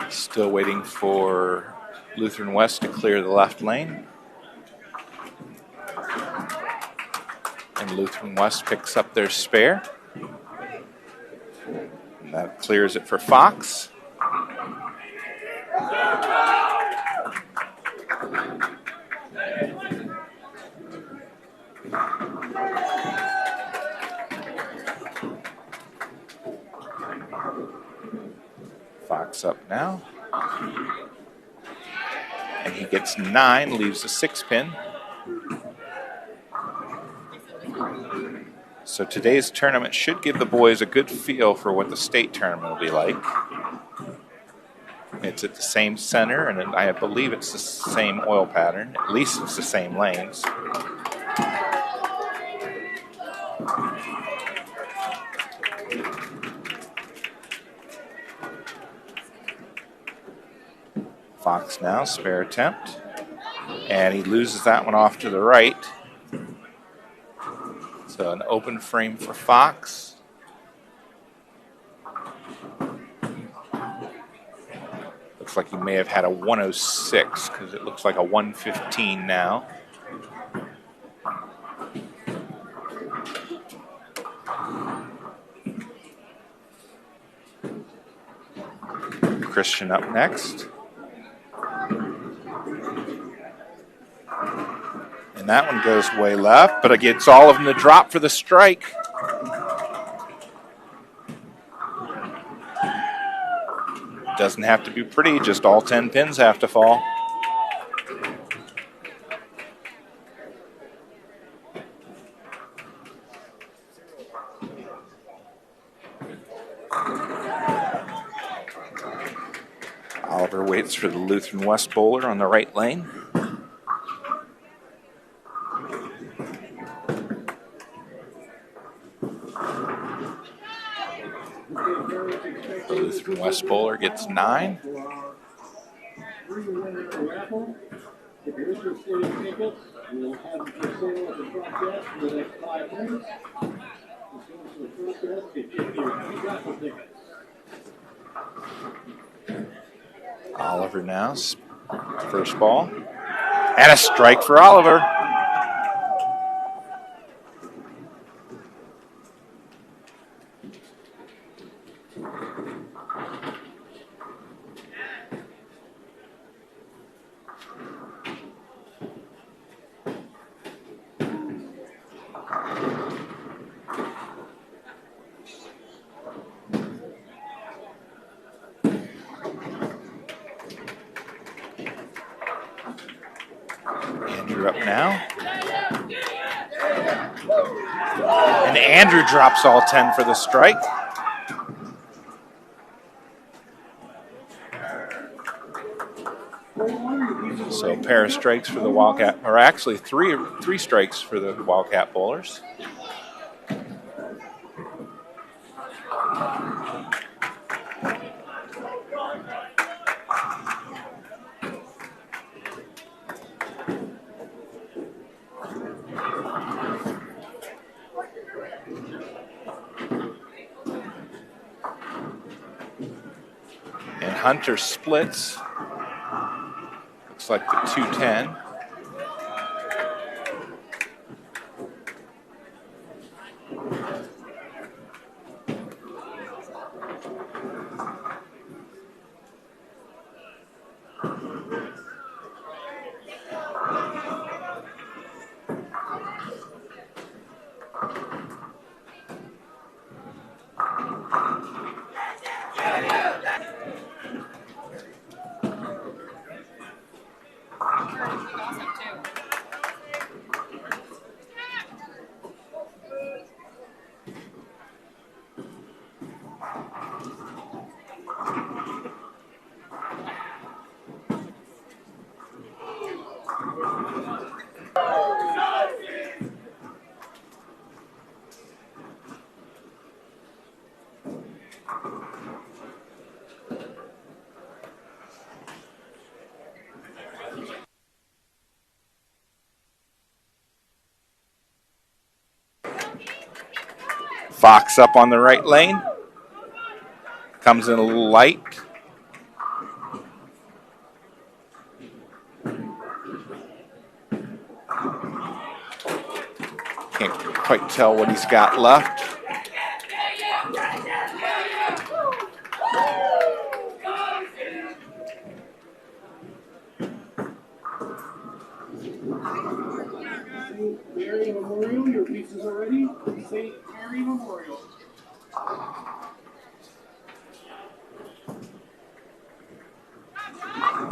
Still waiting for Lutheran West to clear the left lane. And Lutheran West picks up their spare. And that clears it for Fox. Fox up now. And he gets 9, leaves a 6-pin. So today's tournament should give the boys a good feel for what the state tournament will be like. It's at the same center, and I believe it's the same oil pattern. At least it's the same lanes. Fox now, spare attempt. And he loses that one off to the right. So an open frame for Fox. Looks like he may have had a 106 because it looks like a 115 now. Christian up next. And that one goes way left, but it gets all of them to drop for the strike. Doesn't have to be pretty, just all 10 pins have to fall. Oliver waits for the Lutheran West bowler on the right lane. The Lutheran West bowler gets 9. If you're interested in tickets, we'll have them for sale at the front desk for the next 5 minutes. Just go to the front desk and get your raffle tickets. Oliver now, first ball. And a strike for Oliver. Andrew up now. And Andrew drops all 10 for the strike. So a pair of strikes for the Wildcat, or actually three strikes for the Wildcat bowlers. And Hunter splits. Looks like the 210. Fox up on the right lane. Comes in a little light. Can't quite tell what he's got left. St. Mary Memorial, your pieces are ready. St. Mary Memorial. All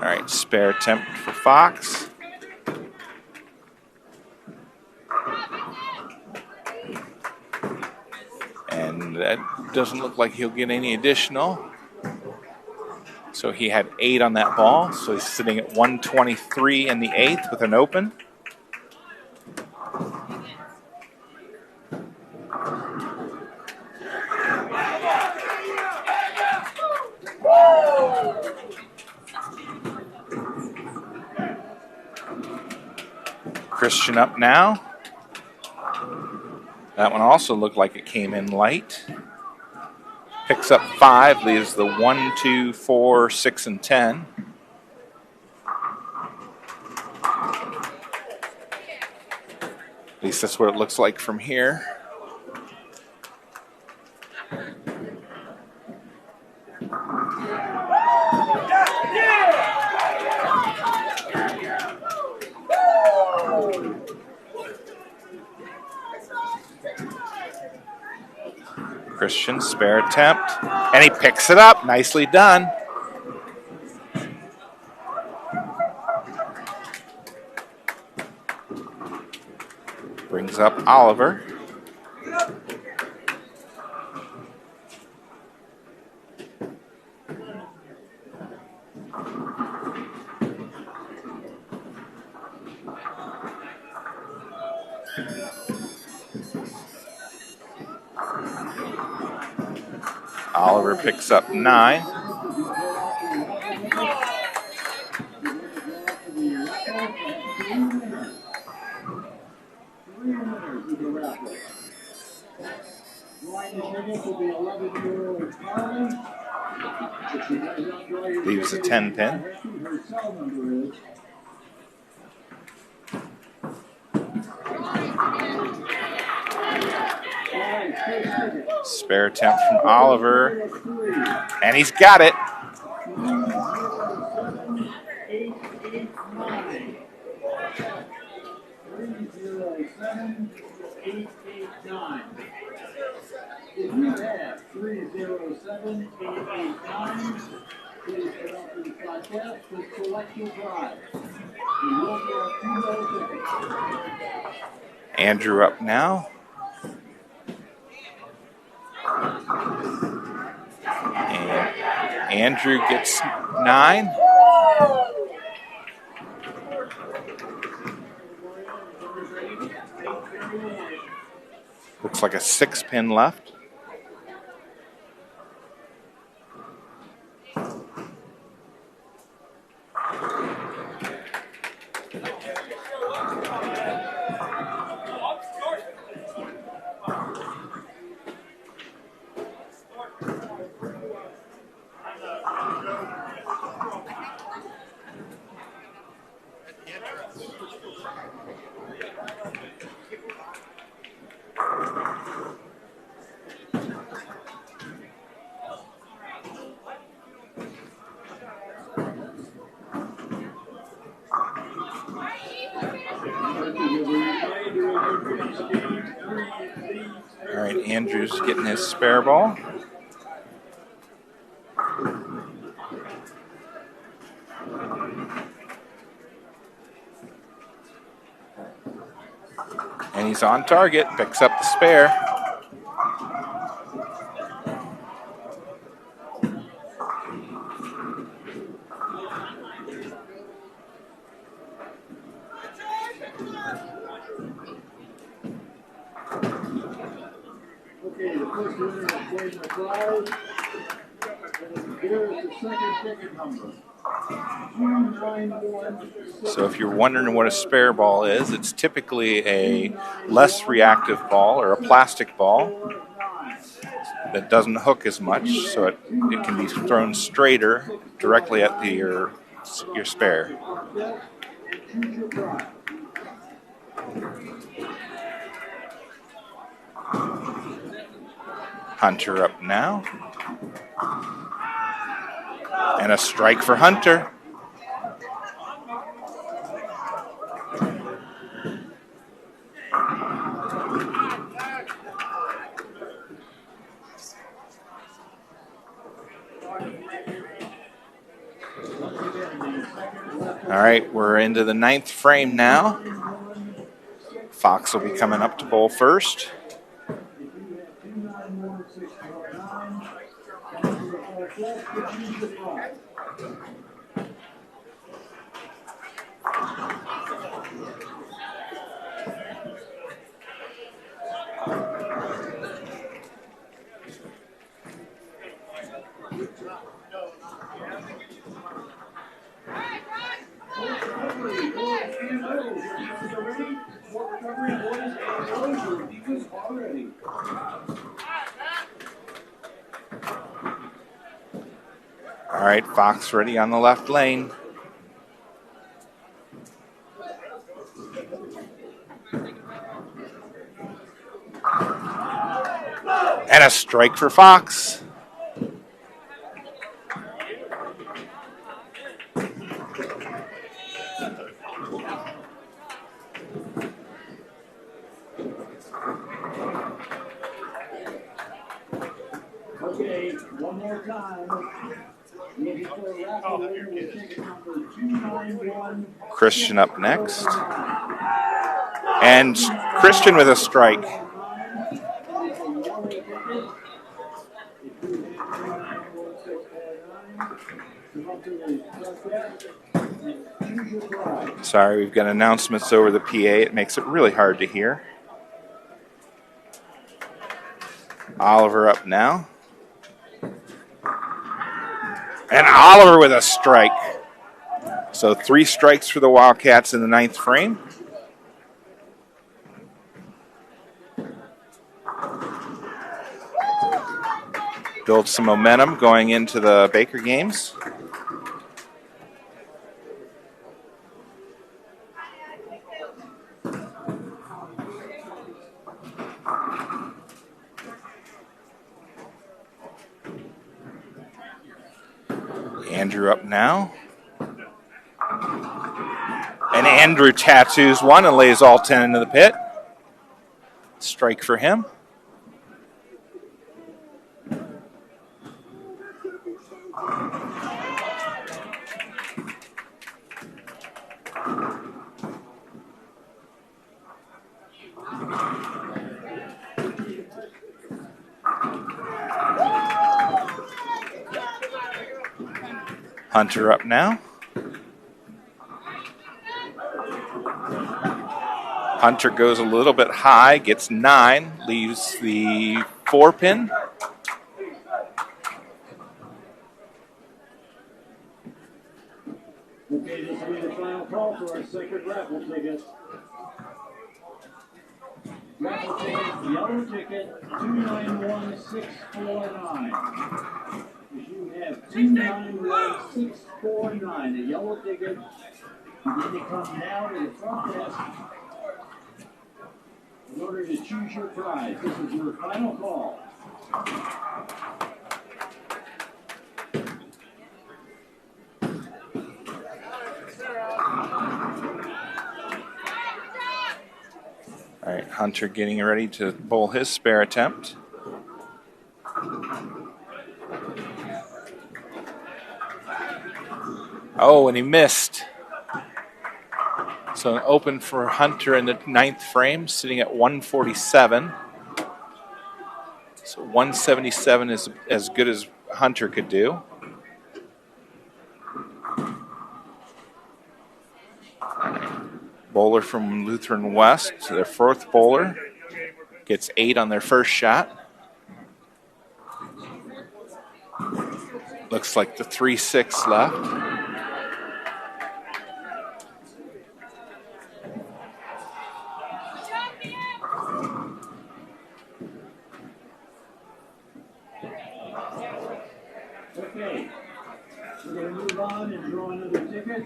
right, spare attempt for Fox. And that doesn't look like he'll get any additional. So he had 8 on that ball. So he's sitting at 123 in the 8th with an open. Christian up now. That one also looked like it came in light. Picks up 5, leaves the 1, 2, 4, 6, and 10. At least that's what it looks like from here. Christian, spare attempt, and he picks it up. Nicely done. Brings up Oliver. Oliver picks up 9. Leaves a 10 pin. Spare attempt from Oliver, and he's got it. If you have 307889, please come up to the front desk and select your prize. You will get $2 tickets. Andrew up now. And Andrew gets 9. Looks like a 6 pin left. All right, Andrew's getting his spare ball. And he's on target, picks up the spare. Okay, the first winner is Wayne McBride. And here is the second ticket number. 291. So if you're wondering what a spare ball is, it's typically a less reactive ball or a plastic ball that doesn't hook as much, so it can be thrown straighter directly at your spare. Hunter up now. And a strike for Hunter. All right, we're into the 9th frame now. Fox will be coming up to bowl first. All right, Fox ready on the left lane. And a strike for Fox. Okay, one more time. Christian up next. And Christian with a strike. Sorry, we've got announcements over the PA. It makes it really hard to hear. Oliver up now. And Oliver with a strike. So 3 strikes for the Wildcats in the 9th frame. Build some momentum going into the Baker games. Andrew up now. And Andrew tattoos one and lays all 10 into the pit. Strike for him. Hunter up now. Hunter goes a little bit high, gets 9, leaves the 4 pin. Okay, this will be the final call for our second raffle ticket. Raffle ticket, yellow ticket, 291649. If you have 291649, the yellow ticket, you need to come now to the front desk in order to choose your prize. This is your final call. All right, Hunter getting ready to bowl his spare attempt. Oh, and he missed. So an open for Hunter in the 9th frame, sitting at 147. So 177 is as good as Hunter could do. Bowler from Lutheran West, their 4th bowler, gets 8 on their first shot. Looks like the 3-6 left. Okay, we're going to move on and draw another ticket.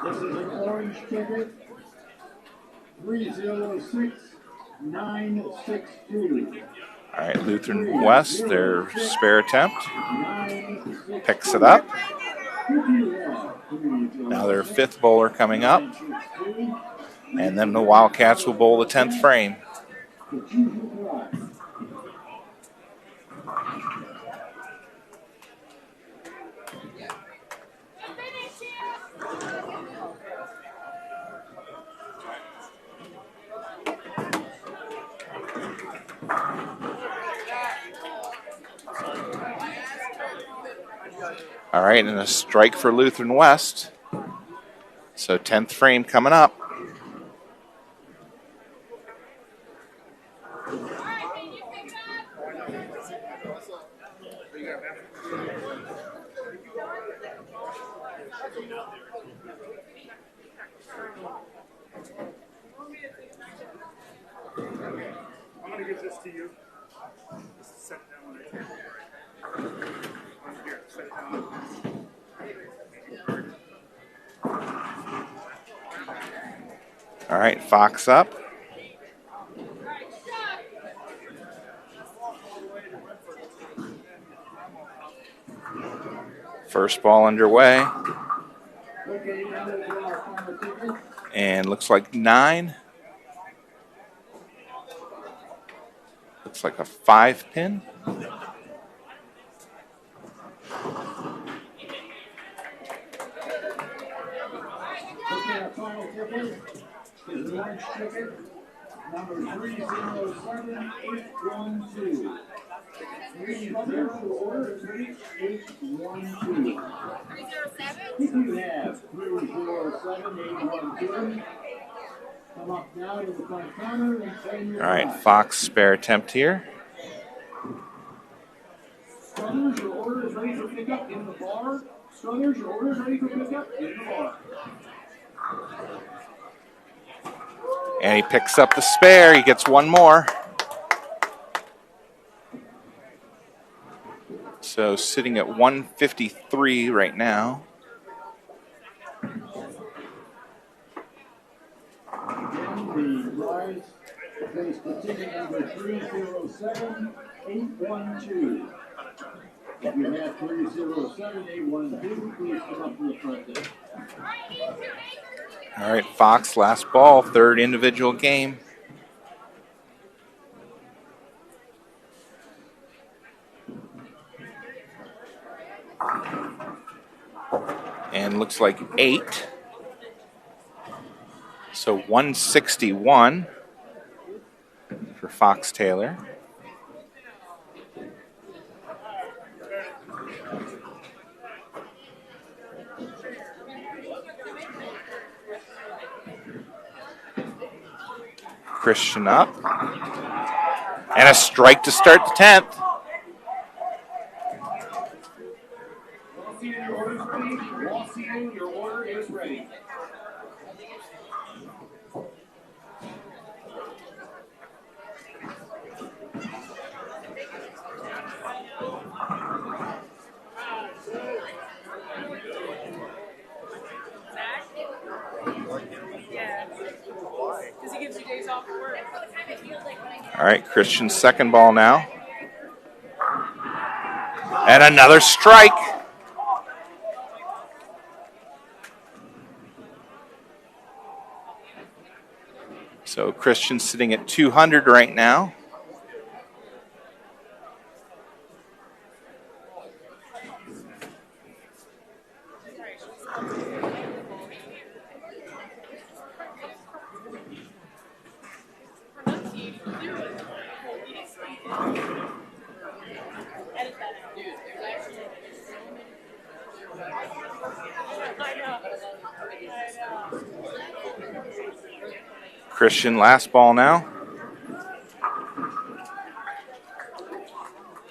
This is an orange ticket, 306962. All right, Lutheran West, their spare attempt. Picks it up. Now their 5th bowler coming up. And then the Wildcats will bowl the 10th frame. All right, and a strike for Lutheran West. So 10th frame coming up. I'm going to give this to you. Just set it down when I take it. Here, set it down. All right, Fox up. First ball underway. And looks like 9. Looks like a 5 pin. Our final ticket is an orange ticket, number 307812. 307812. If you have 307812, come up now to the front counter and claim your All right, Fox spare attempt here. Struthers, your order is ready for pickup in the bar. Struthers, your order is ready for pickup in the bar. And he picks up the spare. He gets one more. So sitting at 153 right now. Again, the prize goes to ticket number 307812. If you have 307812, please come up to the front desk. All right, Fox, last ball, third individual game. And looks like 8. So 161 for Fox Taylor. Christian up. And a strike to start the 10th. Walsian, your order is ready. Walsian, your order is ready. Yeah. Because he gives you days off of work. All right, Christian's second ball now. And another strike. So Christian's sitting at 200 right now. Christian, last ball now.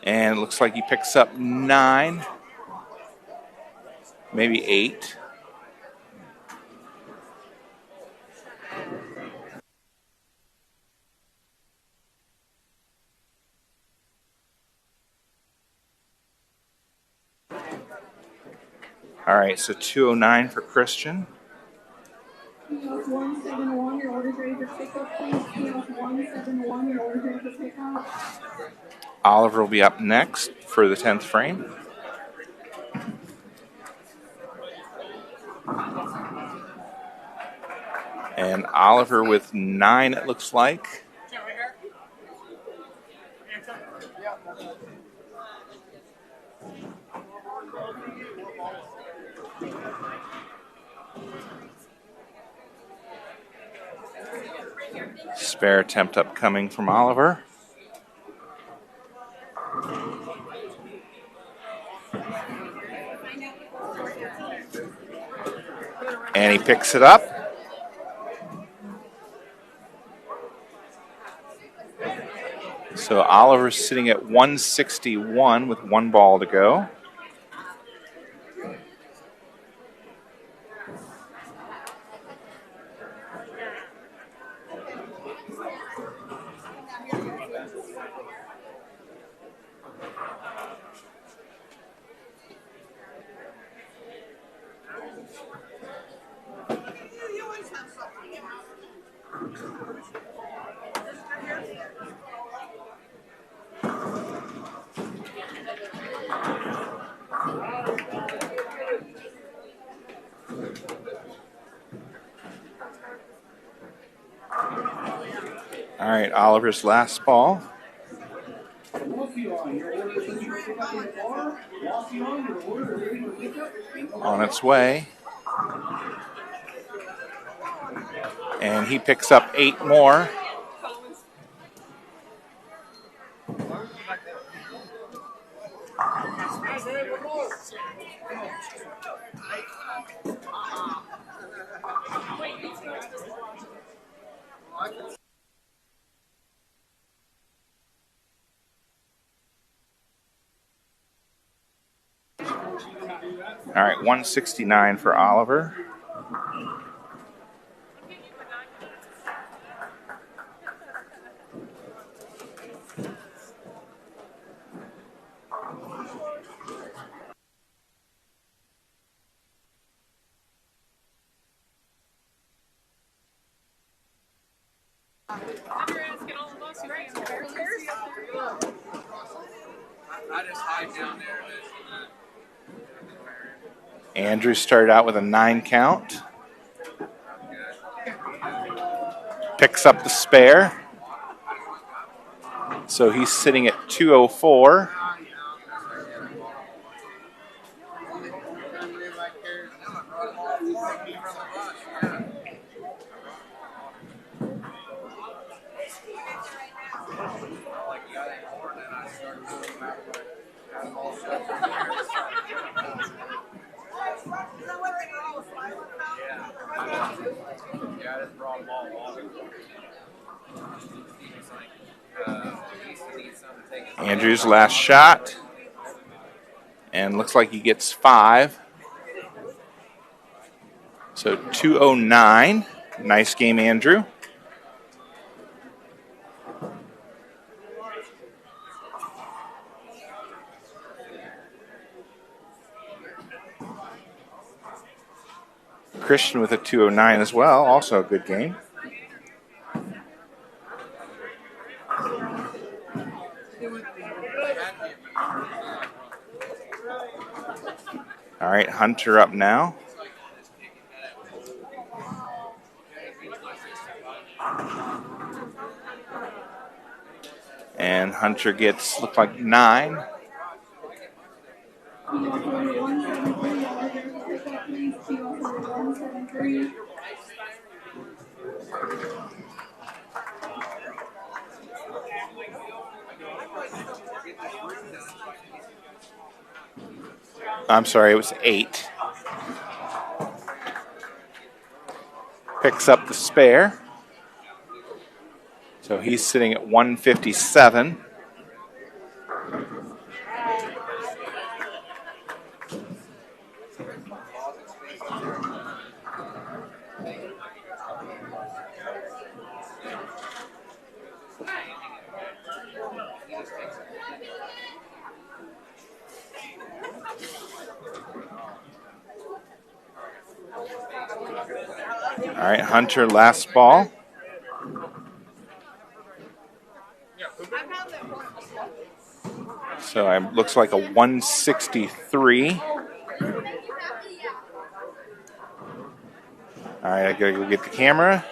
And it looks like he picks up 9, maybe 8. All right, so 209 for Christian. Kiosk 171, your order's ready for pickup, please. Kiosk 171, your order's ready for pickup. Oliver will be up next for the 10th frame. And Oliver with 9, it looks like. Spare attempt upcoming from Oliver. And he picks it up. So Oliver's sitting at 161 with 1 ball to go. All right, Oliver's last ball. On its way. And he picks up 8 more. All right, 169 for Oliver. Andrew started out with a 9 count. Picks up the spare. So he's sitting at 204. Andrew's last shot. And looks like he gets 5. So 209. Nice game, Andrew. Christian with a 209 as well. Also a good game. All right, Hunter up now. And Hunter gets, looks like 9. I'm sorry, it was 8. Picks up the spare. So he's sitting at 157. All right, Hunter, last ball. So it looks like a 163. All right, I gotta go get the camera.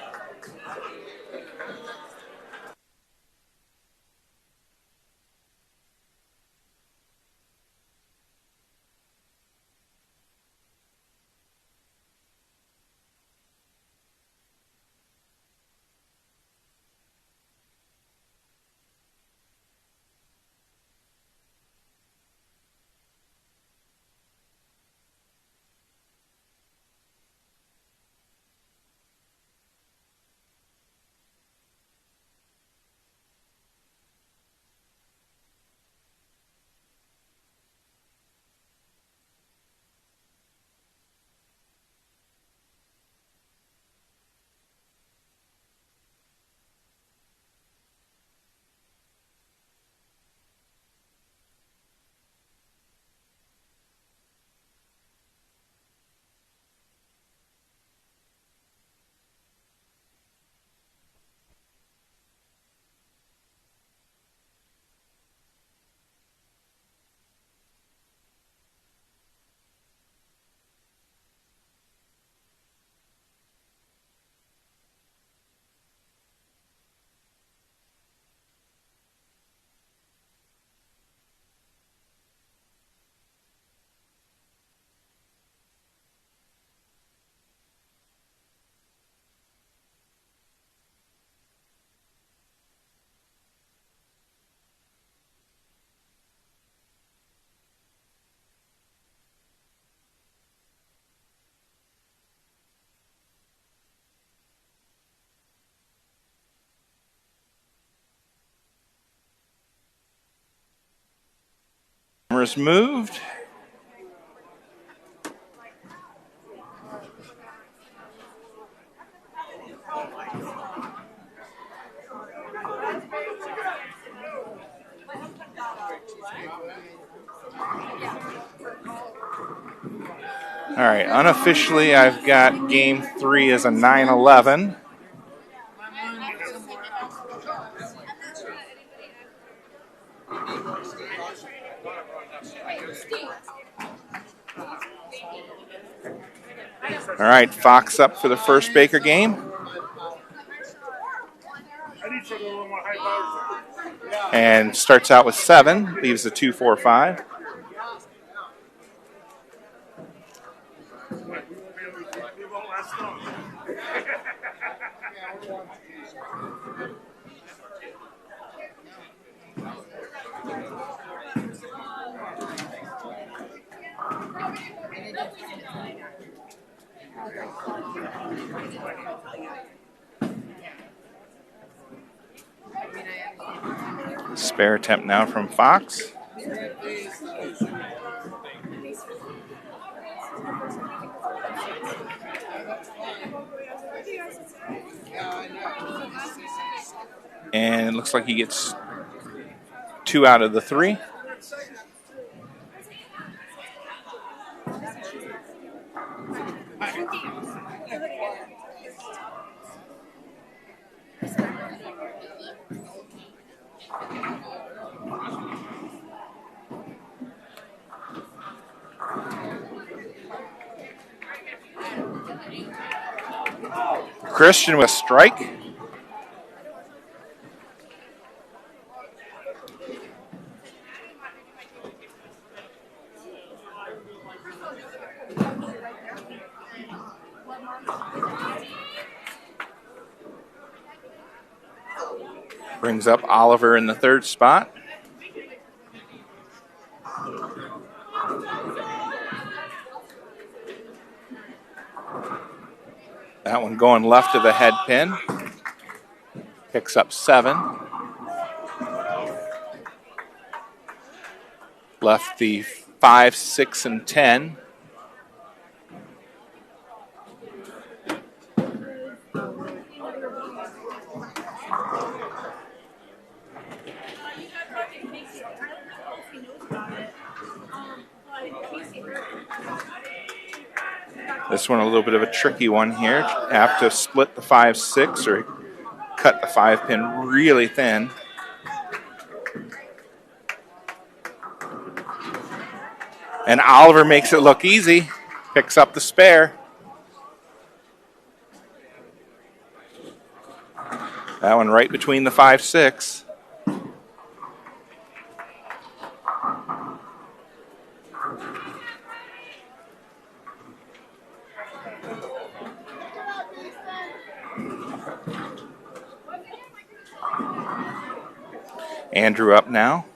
Camera's moved. All right, unofficially, I've got game 3 as a 9-11. All right, Fox up for the first Baker game. And starts out with 7, leaves a 2-4-5. Spare attempt now from Fox. And it looks like he gets 2 out of the 3. Christian with a strike. Brings up Oliver in the 3rd spot. That one going left of the head pin. Picks up 7. Left the 5, 6, and 10. This one a little bit of a tricky one here. Have to split the 5, 6 or cut the 5 pin really thin. And Oliver makes it look easy. Picks up the spare. That one right between the 5, 6. Andrew up now.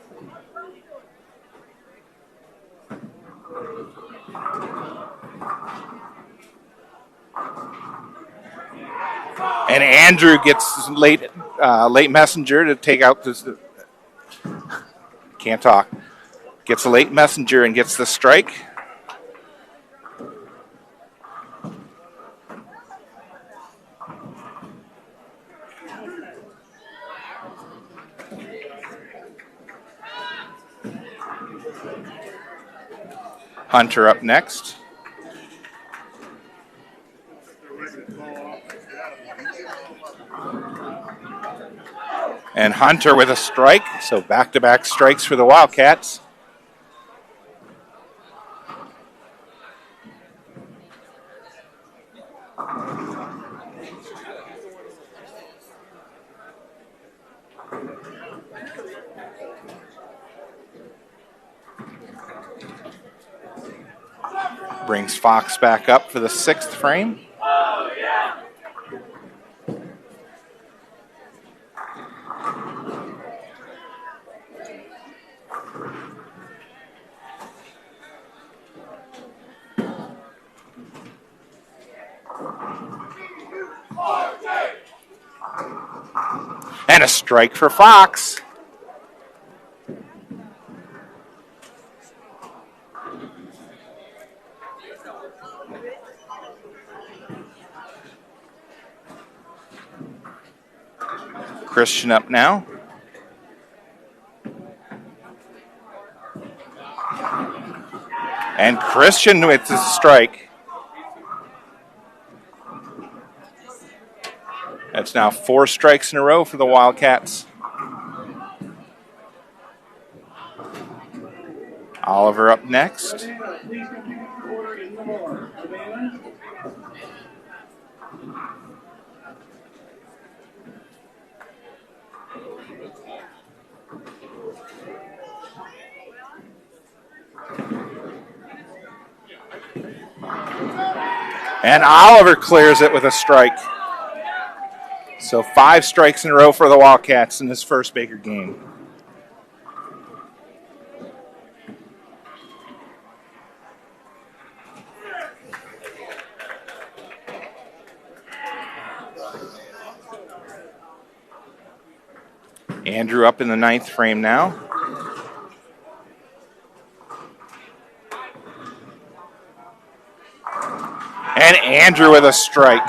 And Andrew gets late messenger to take out this. Can't talk. Gets a late messenger and gets the strike. Hunter up next. And Hunter with a strike, so back-to-back strikes for the Wildcats. Brings Fox back up for the 6th frame. And a strike for Fox. Christian up now. And Christian with the strike. That's now 4 strikes in a row for the Wildcats. Oliver up next. Savannah, please continue to order in the bar. Savannah. And Oliver clears it with a strike. So 5 strikes in a row for the Wildcats in this first Baker game. Andrew up in the 9th frame now. And Andrew with a strike.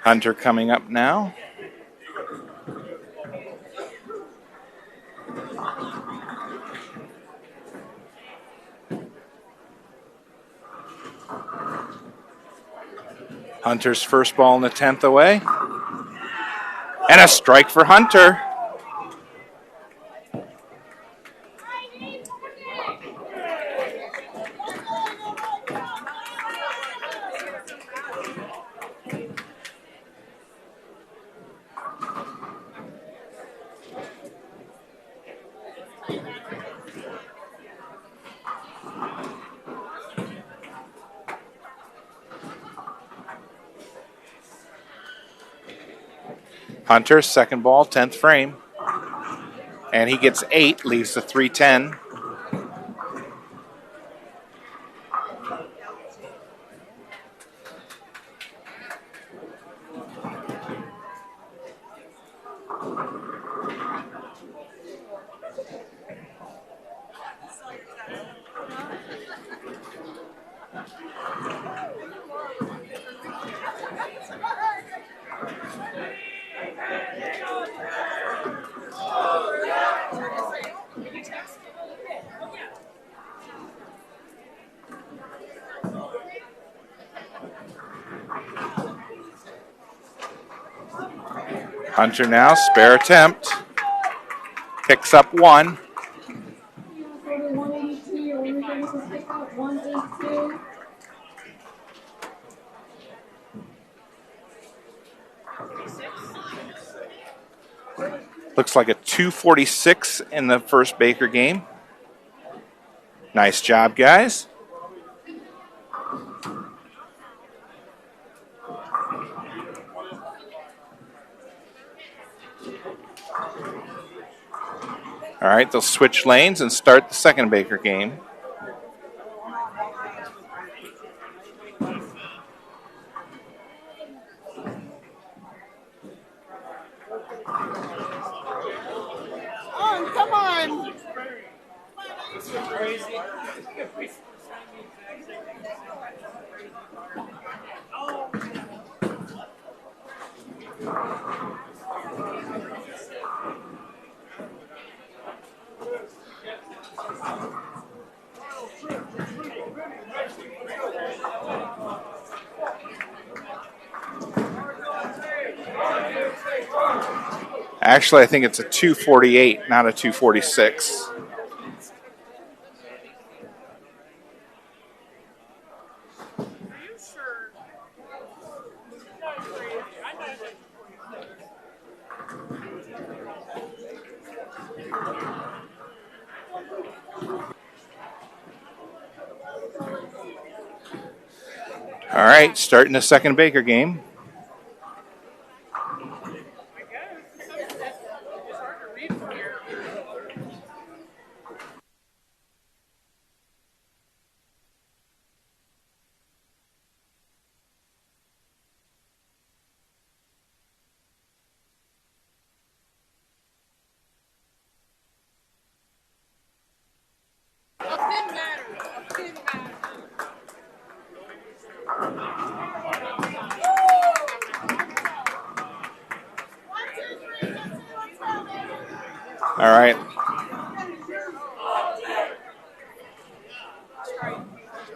Hunter coming up now. Hunter's first ball in the 10th away. And a strike for Hunter. Hunter's second ball, 10th frame. And he gets 8, leaves the 3-10. Hunter now, spare attempt. Picks up 1. Order 182, order ready for pickup 182. Looks like a 246 in the first Baker game. Nice job, guys. All right, they'll switch lanes and start the second Baker game. Oh, come on. Actually, I think it's a 248, not a 246. All right, starting the second Baker game. All right.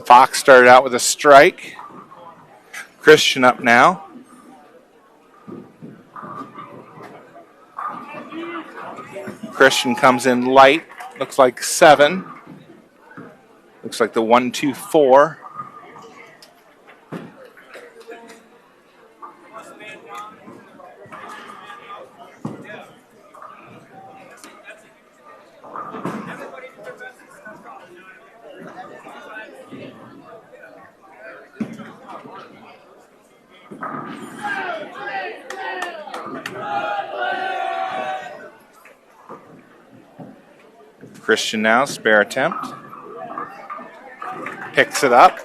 Fox started out with a strike. Christian up now. Christian comes in light. Looks like 7. Looks like the 1-2-4. Christian now, spare attempt. Picks it up.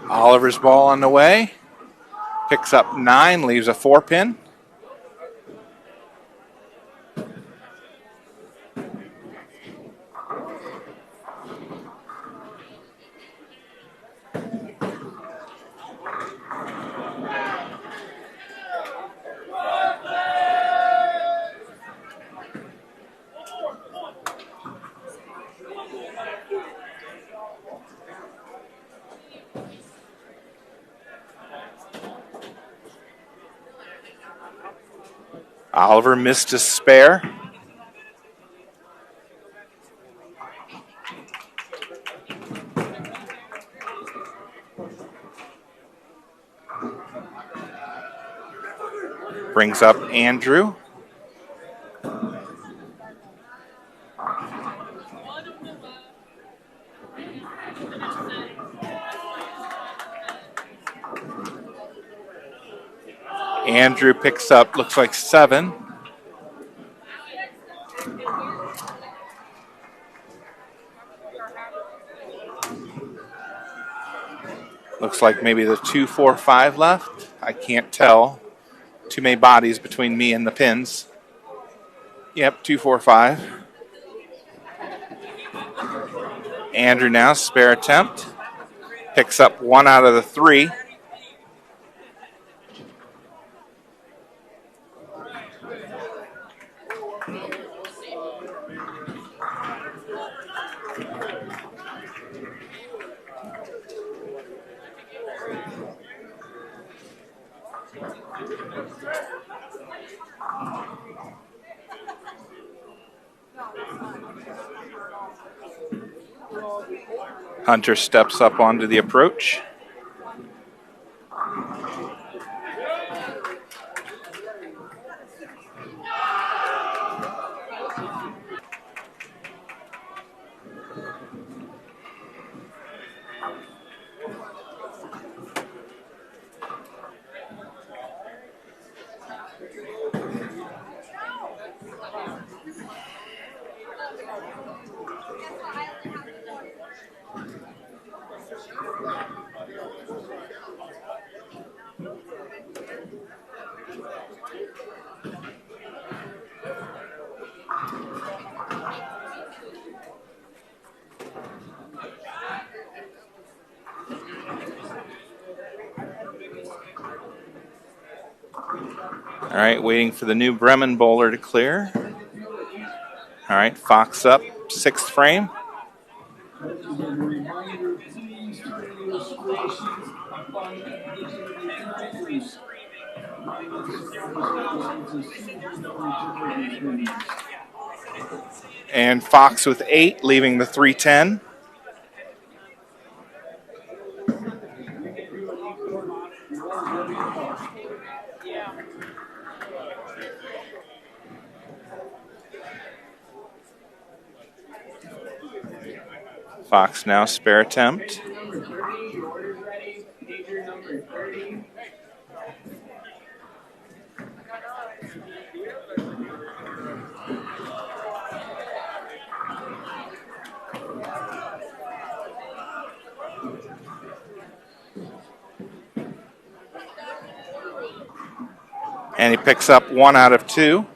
Oliver's ball on the way. Picks up 9, leaves a 4-pin. Oliver missed his spare. Brings up Andrew. Andrew picks up, looks like 7. Looks like maybe the 2-4-5 left. I can't tell. Too many bodies between me and the pins. Yep, 2-4-5. Andrew now, spare attempt. Picks up 1 out of the 3. Hunter steps up onto the approach. All right, waiting for the new Bremen bowler to clear. All right, Fox up, 6th frame. And Fox with 8, leaving the 3-10. Fox now, spare attempt. And he picks up 1 out of 2.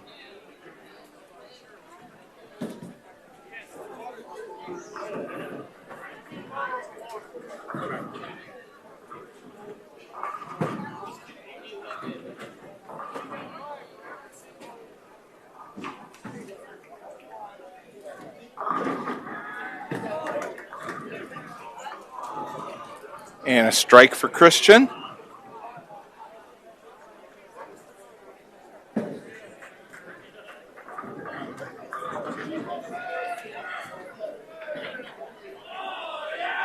And a strike for Christian.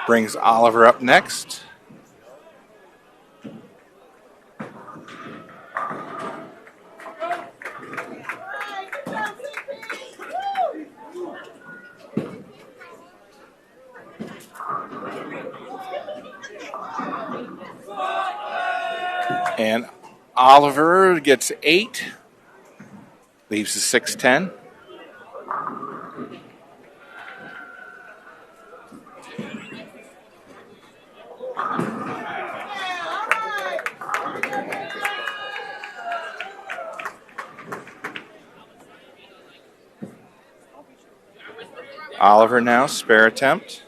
Brings Oliver up next. And Oliver gets 8. Leaves the 6-10. Oliver now, spare attempt.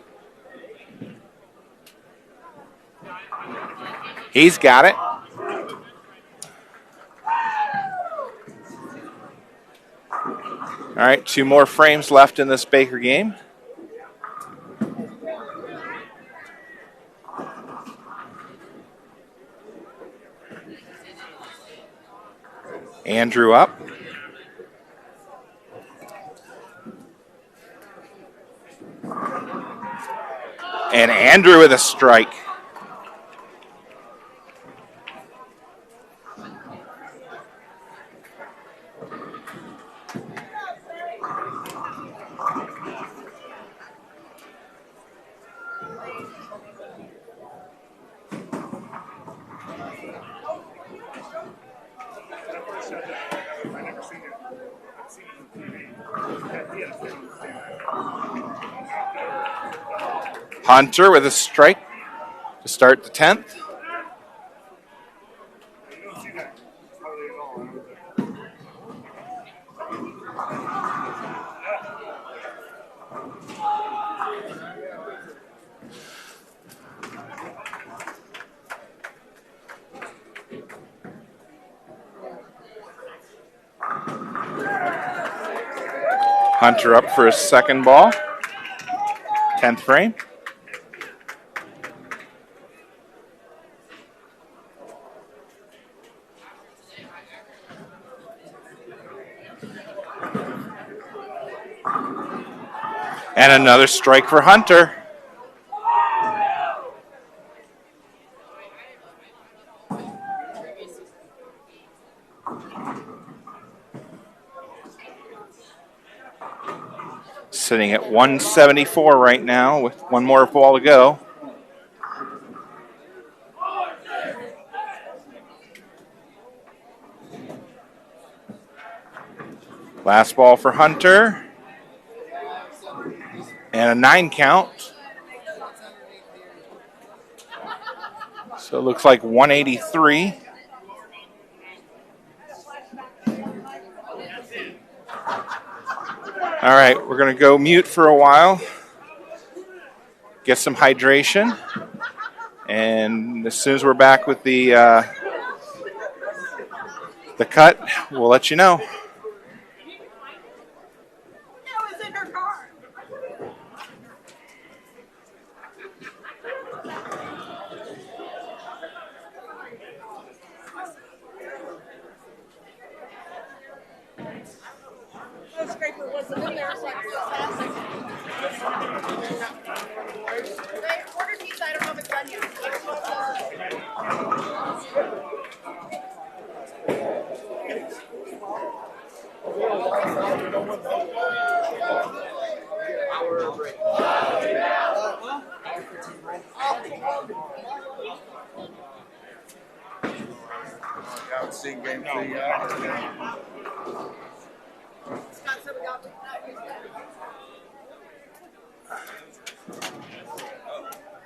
He's got it. All right, 2 more frames left in this Baker game. Andrew up. And Andrew with a strike. Hunter with a strike to start the 10th. Hunter up for his second ball. 10th frame. And another strike for Hunter. Sitting at 174 right now with 1 more ball to go. Last ball for Hunter. And a 9 count. So it looks like 183. All right, we're going to go mute for a while. Get some hydration. And as soon as we're back with the cut, we'll let you know.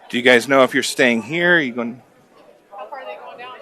Do you guys know if you're staying here? Are you going? How far are they going down?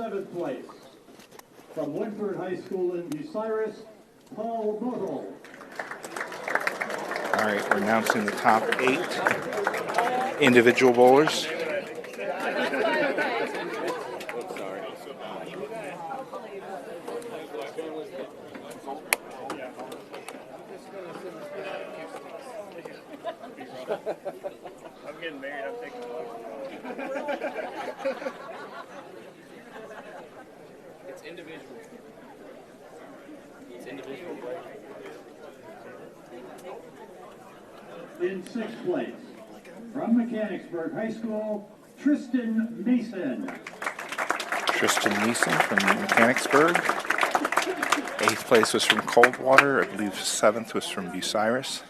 7th place. From Woodford High School in Bucyrus, Paul Motel. All right, we're announcing the top 8 individual bowlers. I'm getting married. I'm taking It's individual. It's individual. In 6th place, from Mechanicsburg High School, Tristan Mason. Tristan Mason from Mechanicsburg. 8th place was from Coldwater. I believe 7th was from Bucyrus.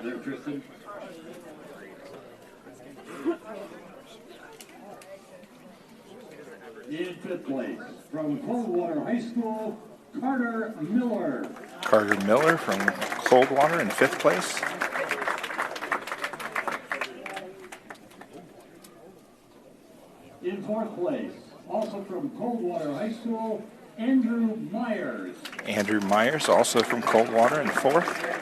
There, Tristan. In 5th place, from Coldwater High School, Carter Miller. Carter Miller from Coldwater in 5th place. In 4th place, also from Coldwater High School, Andrew Myers. Andrew Myers, also from Coldwater in 4th.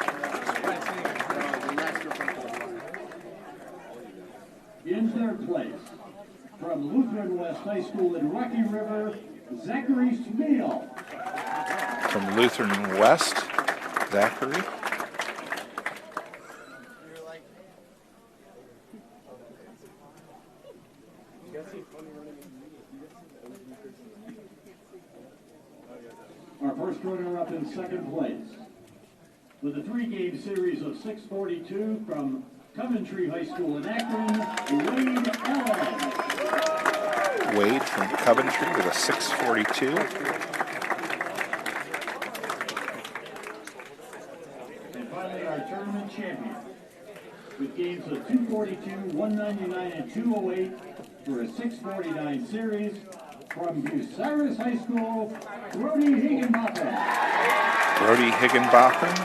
In 3rd place, from Lutheran West High School in Rocky River, Zachary Smeal. From Lutheran West, Zachary. Our first runner-up in 2nd place. With a 3-game series of 642 from Coventry High School in Akron, Wade Ehlers. Wade from Coventry with a 642. And finally, our tournament champion, with games of 242, 199, and 208 for a 649 series from Bucyrus High School, Brody Higginbotham. Brody Higginbotham,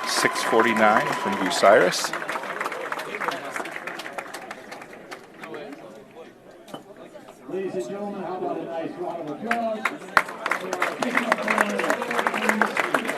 649 from Bucyrus. Ladies and gentlemen, how about a nice round of applause for our pickup player of 14 series.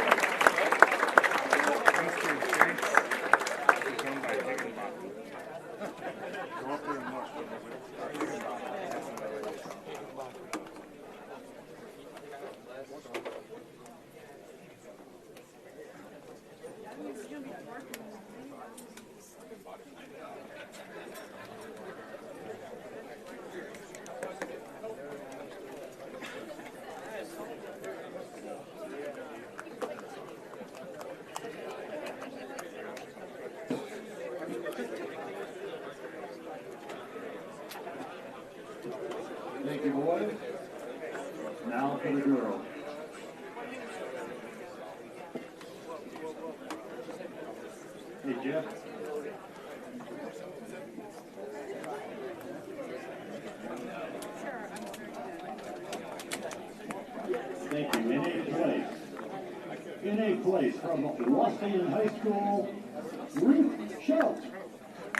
Thank you, boys. Now for the girls. Hey, Jeff. Thank you. In 8th place. In 8th place from Wauseon High School, Ruth Schelt.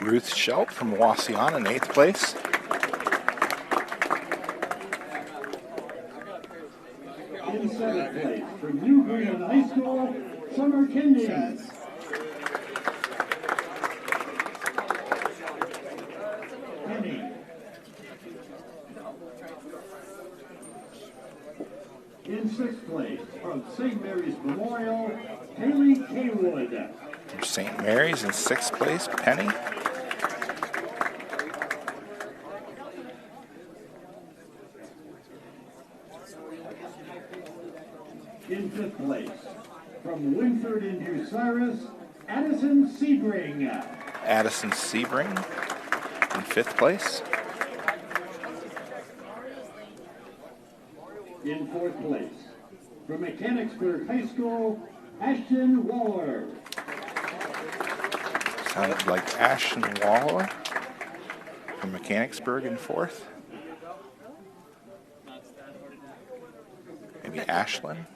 Ruth Schelt from Wauseon in 8th place. In 7th place from New Green High School, Summer Kendi. In 6th place from St. Mary's Memorial, Haley Kaywood. From St. Mary's in 6th place, Penny. In 5th place from Winford in Bucyrus, Addison Sebring. Addison Sebring in 5th place. In 4th place from Mechanicsburg High School, Ashton Waller. Sounded like Ashton Waller from Mechanicsburg in 4th. Maybe Ashlyn.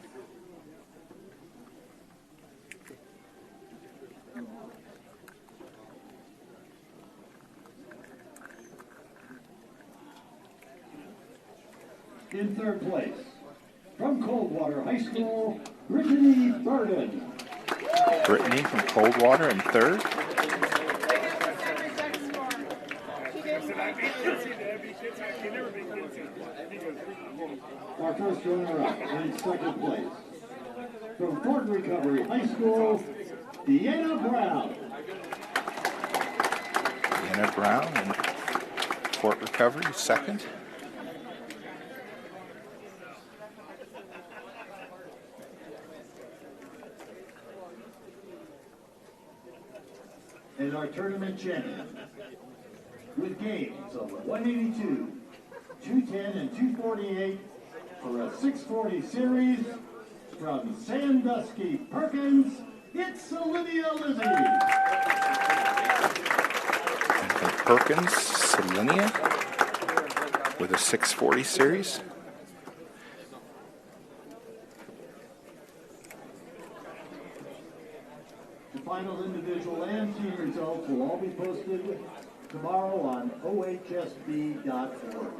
In third place, from Coldwater High School, Brittany Burden. Brittany from Coldwater in third. Our first runner-up in second place, from Fort Recovery High School, Deanna Brown. Deanna Brown in Fort Recovery, second. And our tournament champion, with gains of 182, 210, and 248 for a 640 series from Sandusky Perkins, it's Olivia Lizzie. And from Perkins, Salinia with a 640 series. The final individual and team results will all be posted tomorrow on OHSB.org.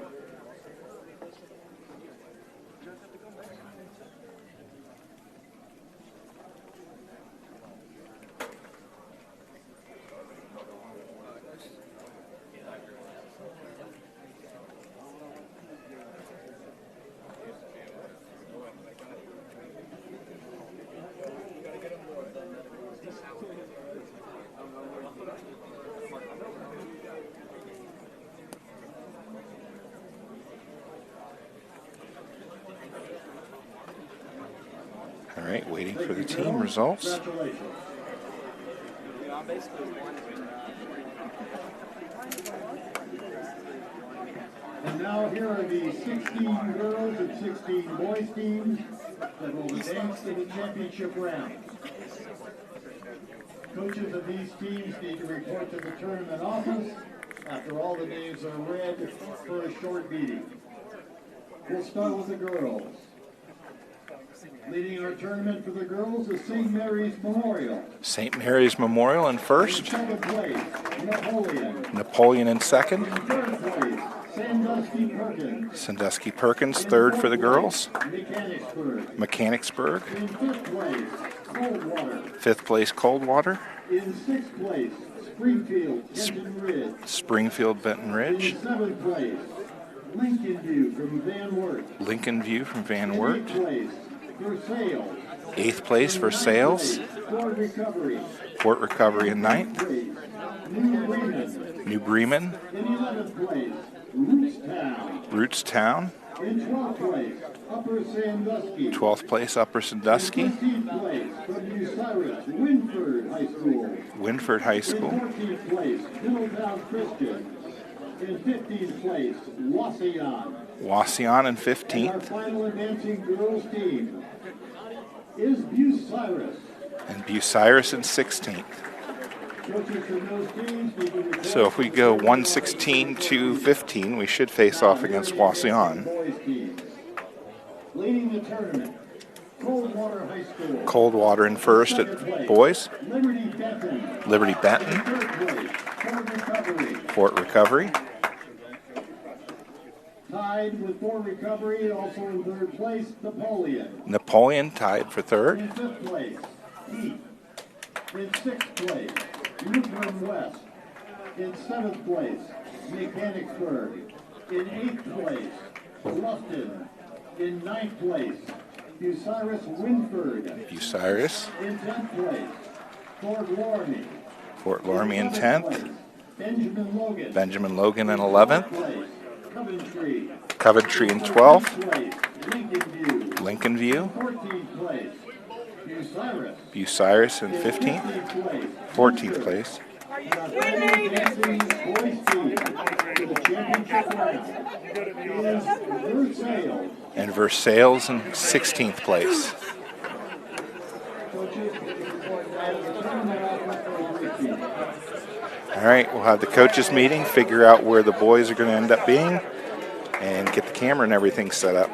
All right, waiting for the team results. And now here are the 16 girls and 16 boys teams that will advance to the championship round. Coaches of these teams need to report to the tournament office after all the names are read for a short meeting. We'll start with the girls. Leading our tournament for the girls is St. Mary's Memorial. St. Mary's Memorial in first. In second place, Napoleon. Napoleon in second. In third place, Sandusky Perkins. Sandusky Perkins third for the girls. Mechanicsburg. Mechanicsburg. In fifth place, Coldwater. Fifth place, Coldwater. In sixth place, Springfield, Benton Ridge. Springfield, Benton Ridge. In seventh place, Lincoln View from Van Wert. Lincoln View from Van In Wert. eighth place, Versailles. Eighth place for Sales. Fort Recovery. Fort Recovery in ninth. New Bremen. New Bremen. In 11th place, Rootstown. Rootstown. In 12th place, Upper Sandusky. 12th place, Upper Sandusky. 15th place, from Bucyrus, Winford High School. Winford High In School. 14th place, Middletown Christian. In 15th place, Wauseon. Wauseon in And our 15th. final advancing girls team is Bucyrus. And Bucyrus in 16th. Coaches from those teams need to report So if we go 116 to 15, we should face off against Wauseon. boys teams. Leading the tournament, Coldwater High School. Coldwater in first at boys. Liberty Benton. Liberty Benton. In third place, Fort Recovery. Fort Recovery. Tied with Fort Recovery, also in third place, Napoleon. Napoleon tied for third. In fifth place, Heath. In sixth place, Lutheran West. In seventh place, Mechanicsburg. In eighth place, Blufton. In ninth place, Bucyrus Winford. Bucyrus. In 10th place, Fort Loramie. Fort Loramie in 11th 10th. place, Benjamin Logan. Benjamin Logan in 11th. Place, Coventry. Coventry in 12th. 13th place, Lincoln View. Lincoln View. 14th place, Bucyrus. Bucyrus in 15th. 15th place, 14th place. and our final advancing boys team to the championship round is Versailles. And Versailles in 16th place. Coaches, as the tournament office for the team. All right, we'll have the coaches meeting, figure out where the boys are going to end up being, and get the camera and everything set up.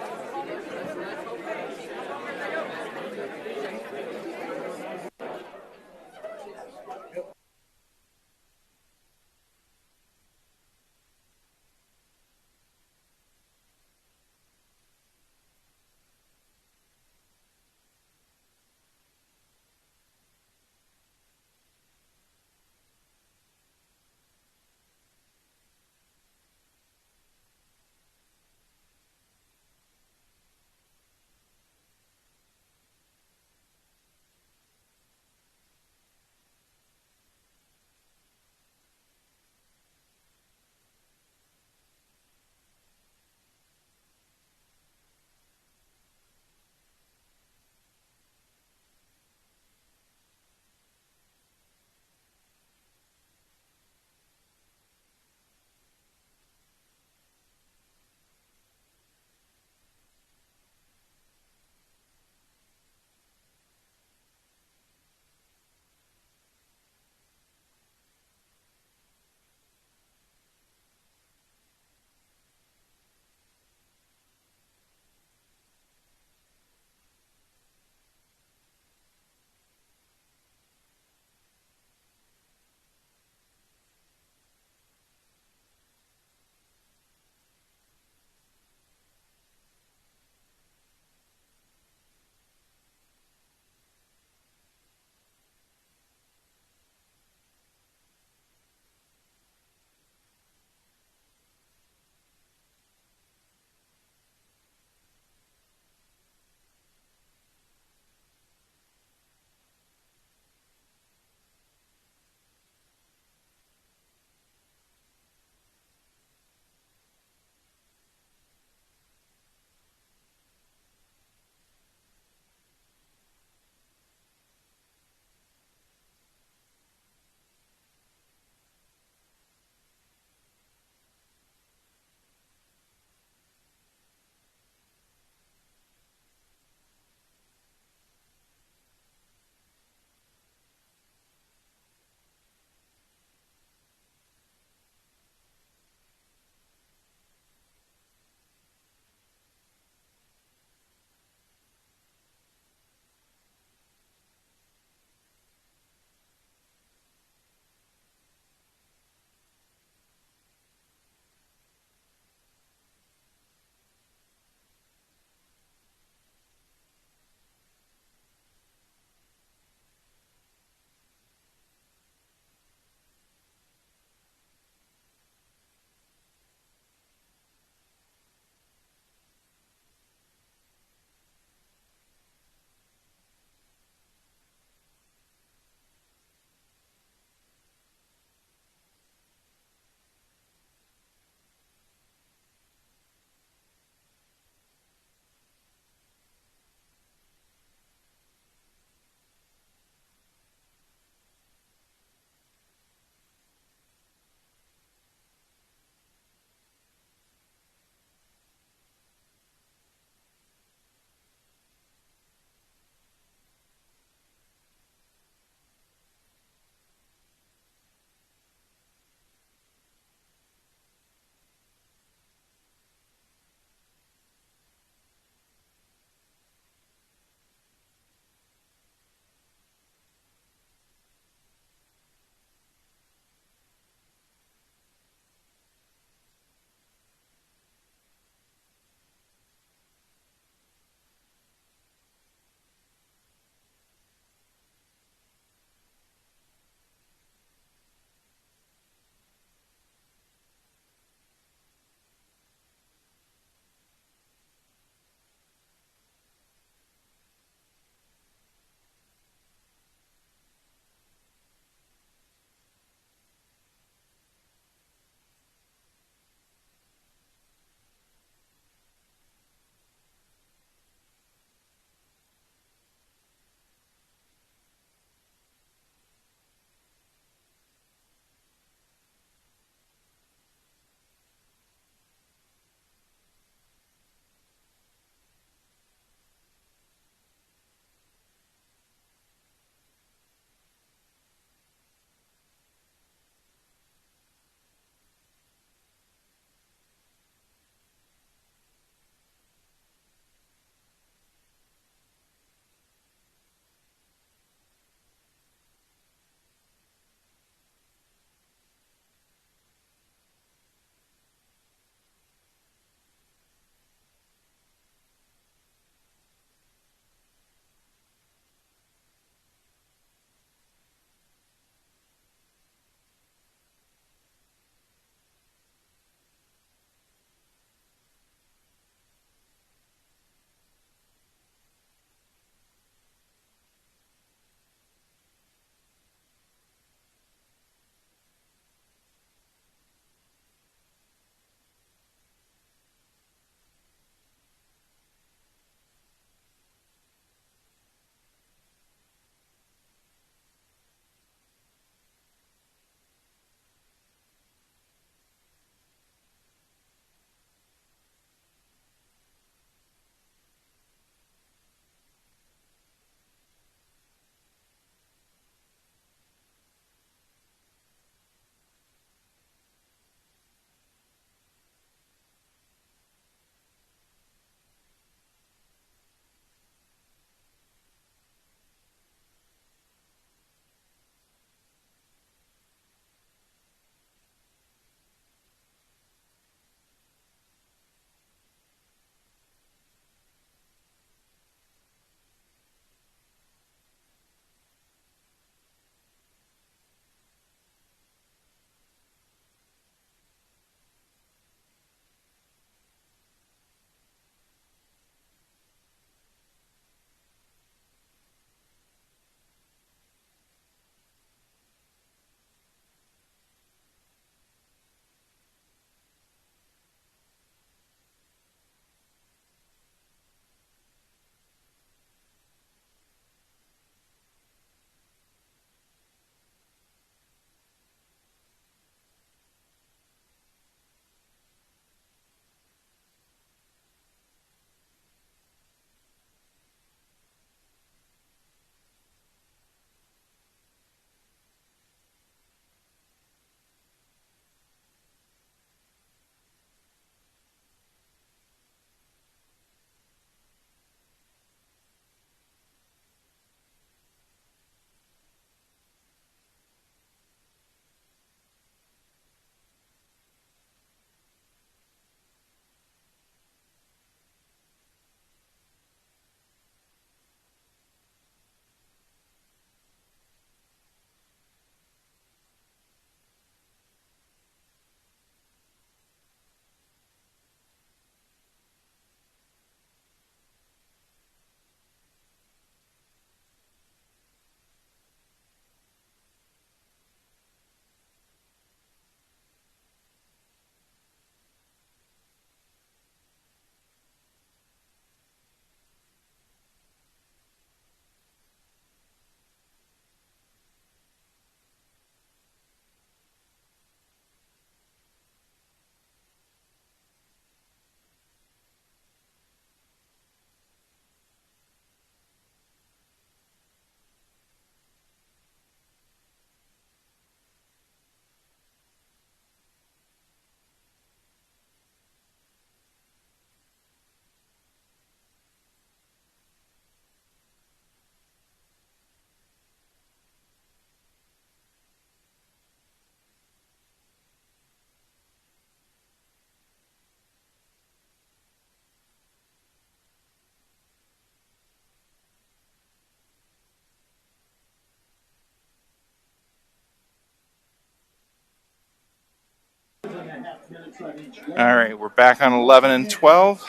All right, we're back on 11 and 12.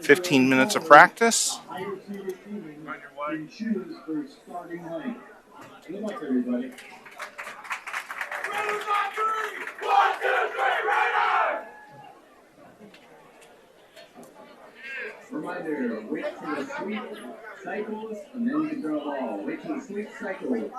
15 minutes of practice. Reminder, wait for the sweep cycles and then you throw the ball. Wait for the sweep cycles.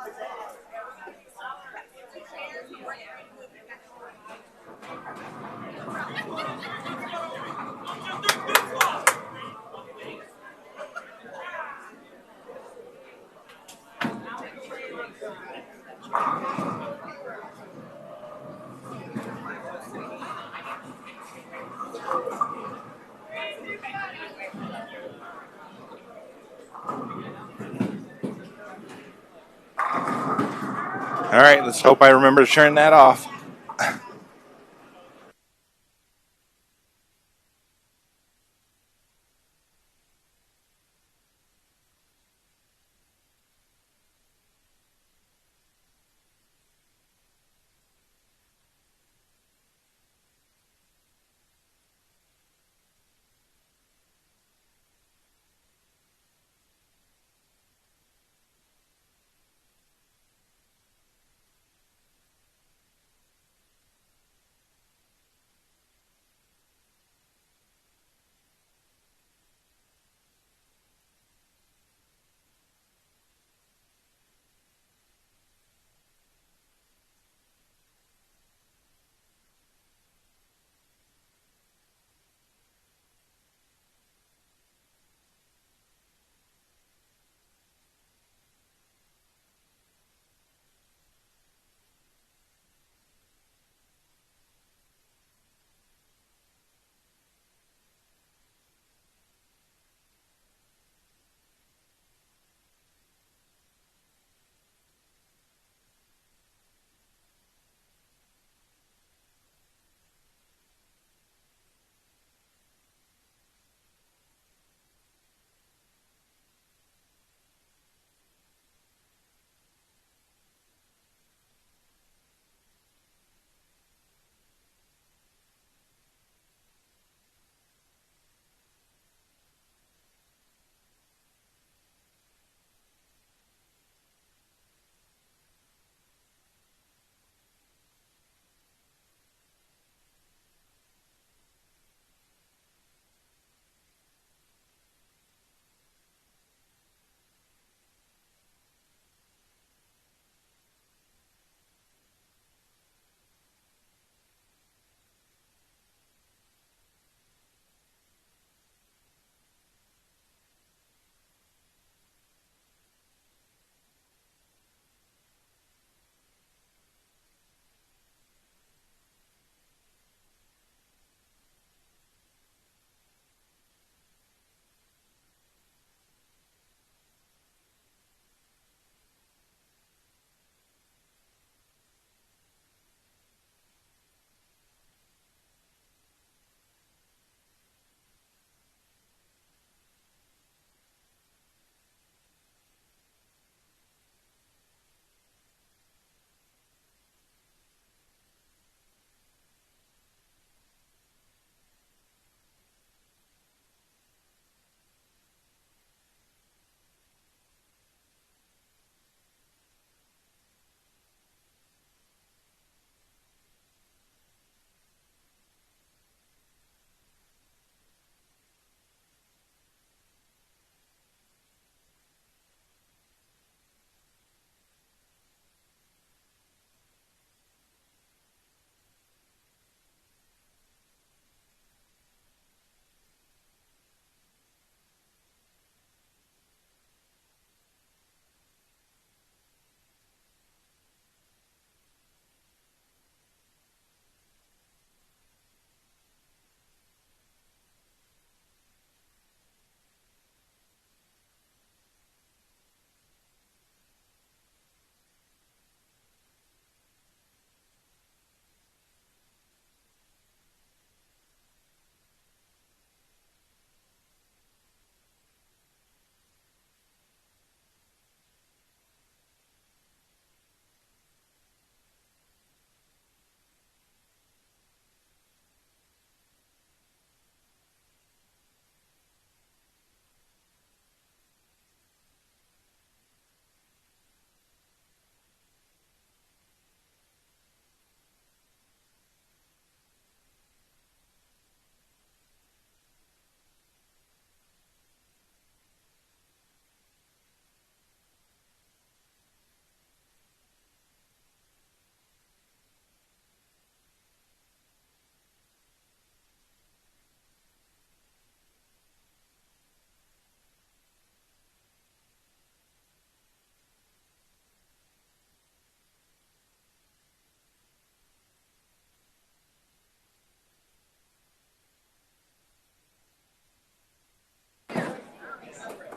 All right, let's hope I remember to turn that off.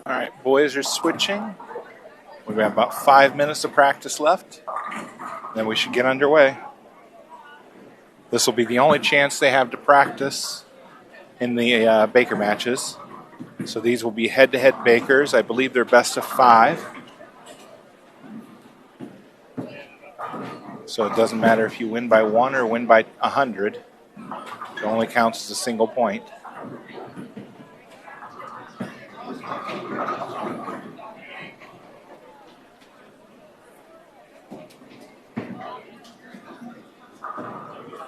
All right, boys are switching. We've got about 5 minutes of practice left. Then we should get underway. This will be the only chance they have to practice in the Baker matches. So these will be head-to-head Bakers. I believe they're best of 5. So it doesn't matter if you win by 1 or win by 100. It only counts as a single point.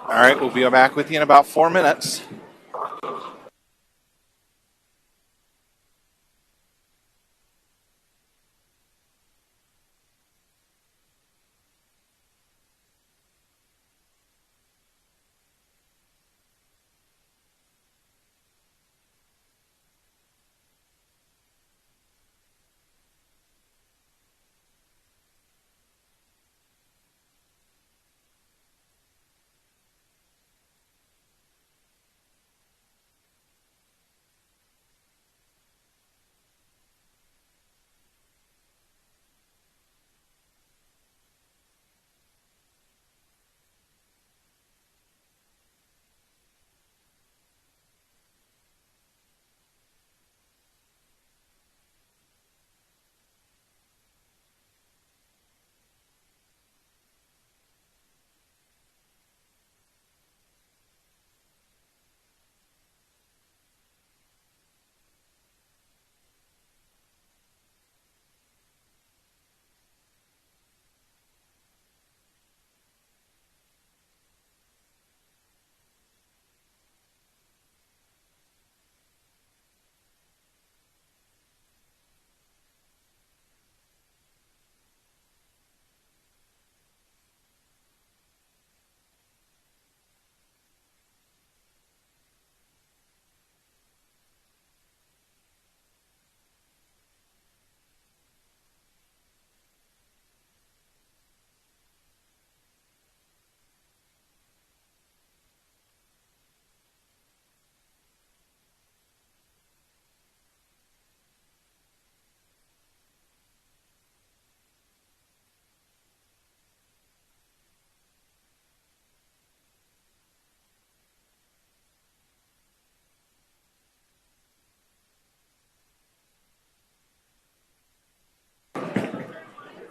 All right, we'll be back with you in about 4 minutes.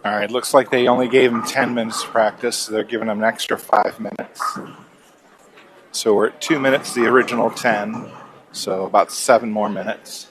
All right, looks like they only gave them 10 minutes to practice, so they're giving them an extra 5 minutes. So we're at 2 minutes, the original 10, so about 7 more minutes.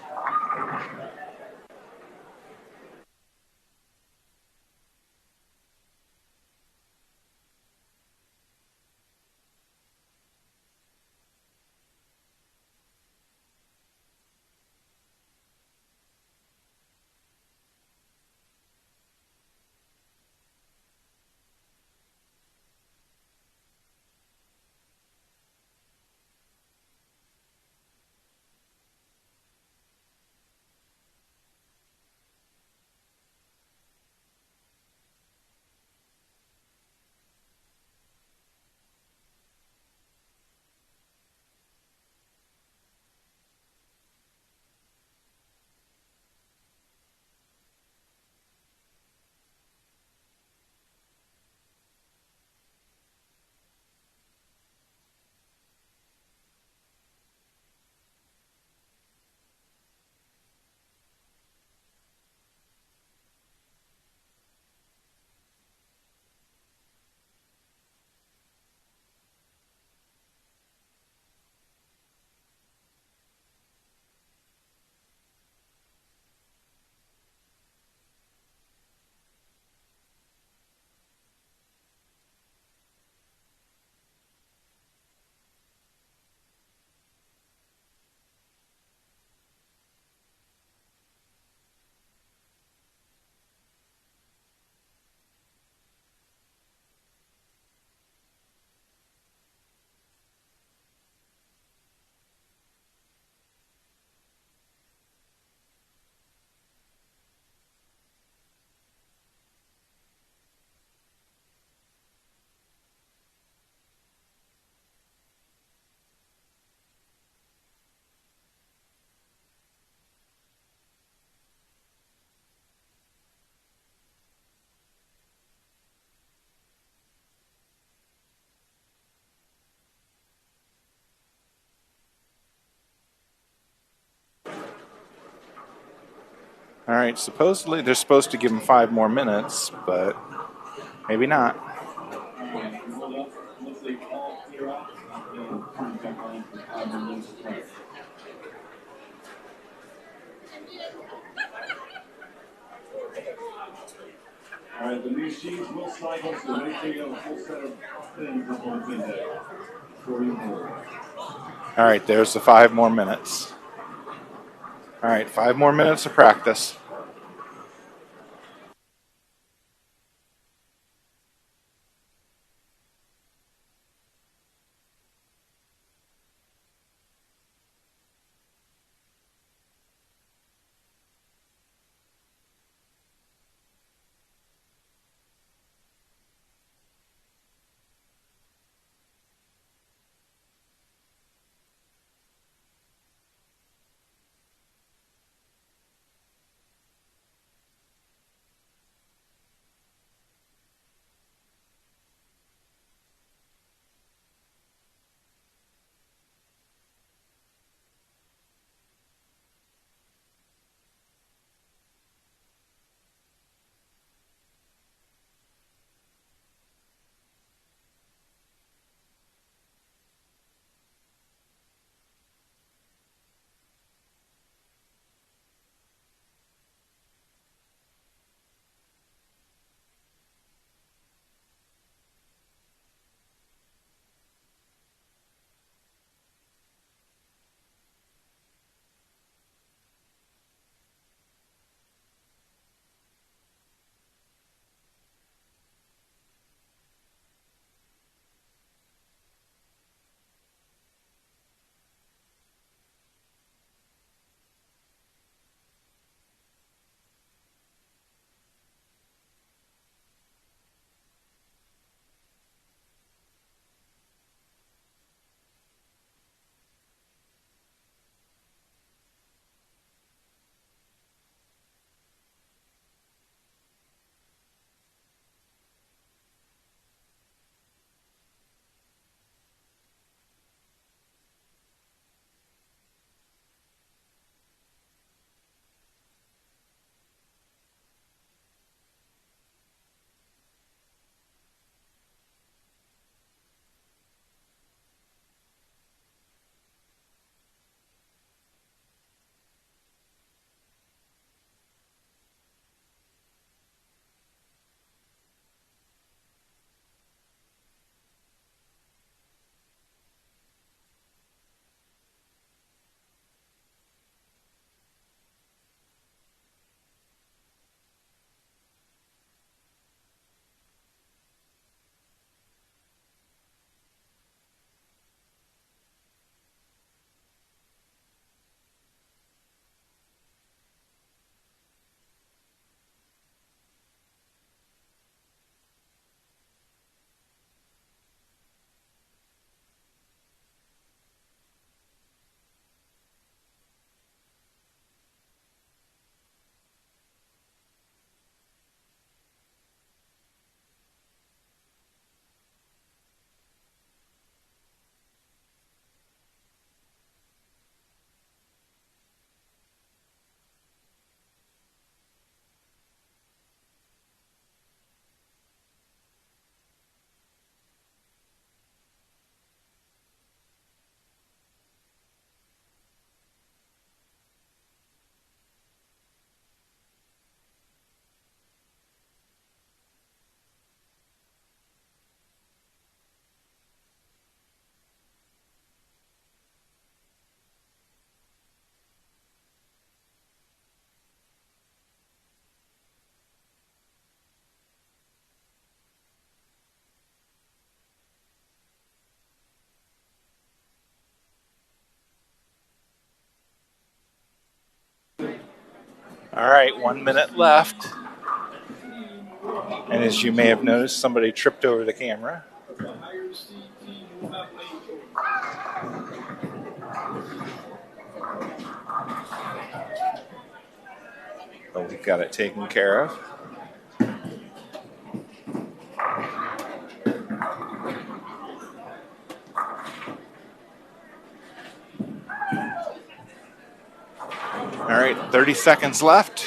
All right, supposedly they're supposed to give him 5 more minutes, but maybe not. All right, the new sheets will cycle, so make sure you have a full set of things before Findlay. All right, there's the 5 more minutes. All right, 5 more minutes of practice. All right, 1 minute left. And as you may have noticed, somebody tripped over the camera. But we've got it taken care of. All right, 30 seconds left.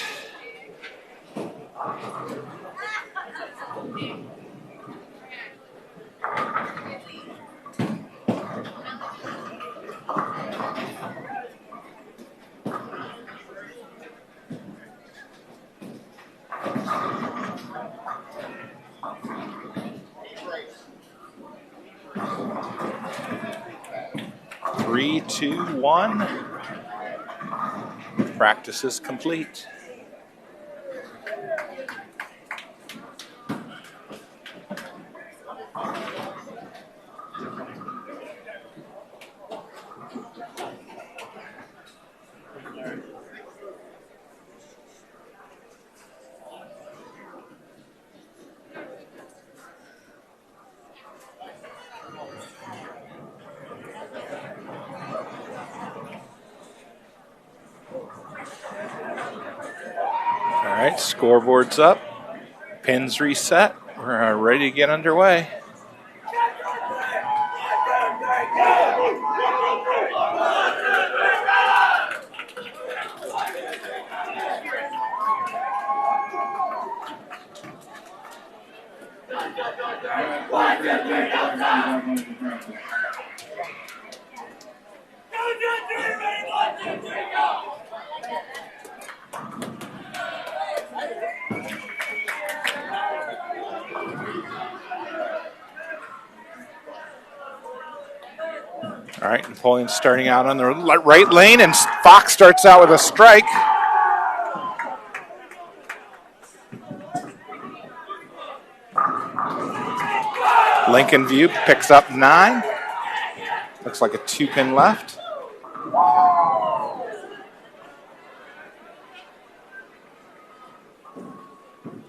3, 2, 1. Practice is complete. All right, scoreboard's up. Pins reset. We're ready to get underway. All right, Napoleon starting out on the right lane, and Fox starts out with a strike. Lincoln View picks up 9. Looks like a 2-pin left.